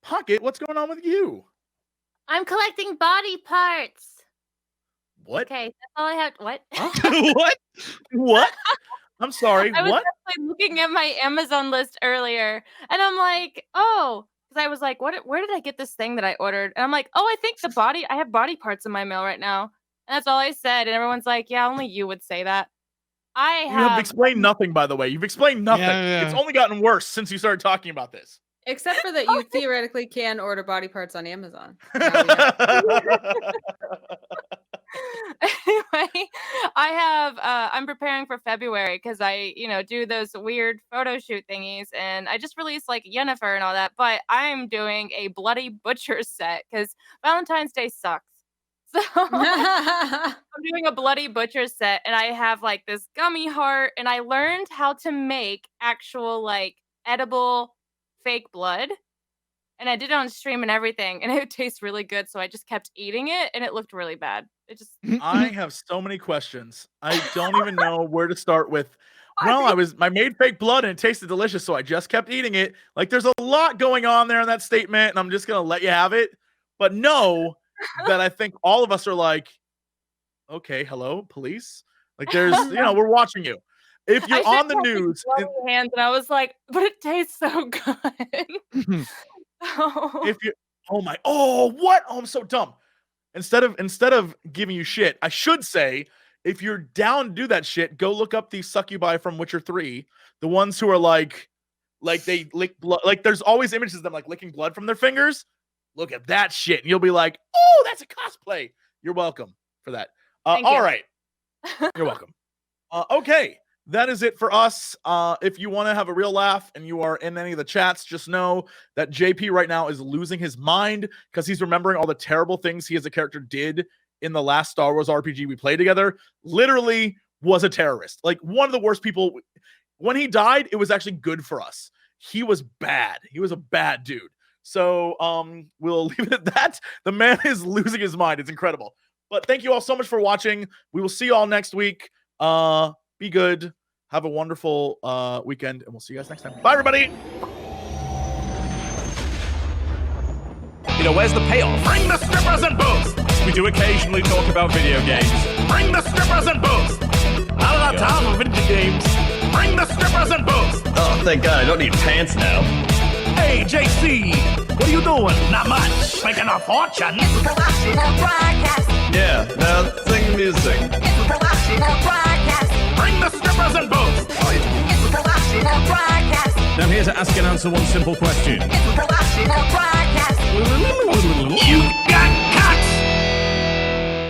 Pocket, what's going on with you? I'm collecting body parts. What? Okay, that's all I have. What? What? What? I'm sorry. I was What? actually looking at my Amazon list earlier, and I'm like, oh, because I was like, where did I get this thing that I ordered? And I'm like, oh, I think I have body parts in my mail right now. And that's all I said. And everyone's like, yeah, only you would say that. You have explained nothing, by the way. You've explained nothing. Yeah. It's only gotten worse since you started talking about this. Except for that you theoretically can order body parts on Amazon. Anyway, I'm preparing for February because I, do those weird photo shoot thingies, and I just released like Yennefer and all that, but I'm doing a bloody butcher set because Valentine's Day sucks. So I'm doing a bloody butcher set, and I have like this gummy heart, and I learned how to make actual like edible fake blood. And I did it on stream and everything, and it tastes really good, so I just kept eating it, and it looked really bad. I have so many questions. I don't even know where to start with. Well, I made fake blood and it tasted delicious, so I just kept eating it. Like, there's a lot going on there in that statement, and I'm just gonna let you have it. But know that I think all of us are like, okay, hello, police. Like, there's, we're watching you. If you're on the news, hands, and I was like, but it tastes so good. If you, what? Oh, I'm so dumb. Instead of giving you shit, I should say, if you're down to do that shit, go look up the succubi from Witcher 3, the ones who are like they lick blood. Like, there's always images of them like licking blood from their fingers. Look at that shit, and you'll be like, oh, that's a cosplay. You're welcome for that. All right, you're welcome. Okay. That is it for us. If you want to have a real laugh and you are in any of the chats, just know that JP right now is losing his mind because he's remembering all the terrible things he as a character did in the last Star Wars RPG we played together. Literally was a terrorist. Like, one of the worst people. When he died, it was actually good for us. He was bad. He was a bad dude. So we'll leave it at that. The man is losing his mind. It's incredible. But thank you all so much for watching. We will see you all next week. Be good. Have a wonderful weekend, and we'll see you guys next time. Bye, everybody. Where's the payoff? Bring the strippers and booze. We do occasionally talk about video games. Bring the strippers and booze. I don't have time for video games. Bring the strippers and booze. Oh, thank God, I don't need pants now. Hey, JC, what are you doing? Not much. Making a fortune. It's a professional broadcast. Yeah, now sing the music. It's a professional broadcast. Bring the strippers and booze. It's a professional broadcast. I'm here to ask and answer one simple question. It's a professional broadcast. You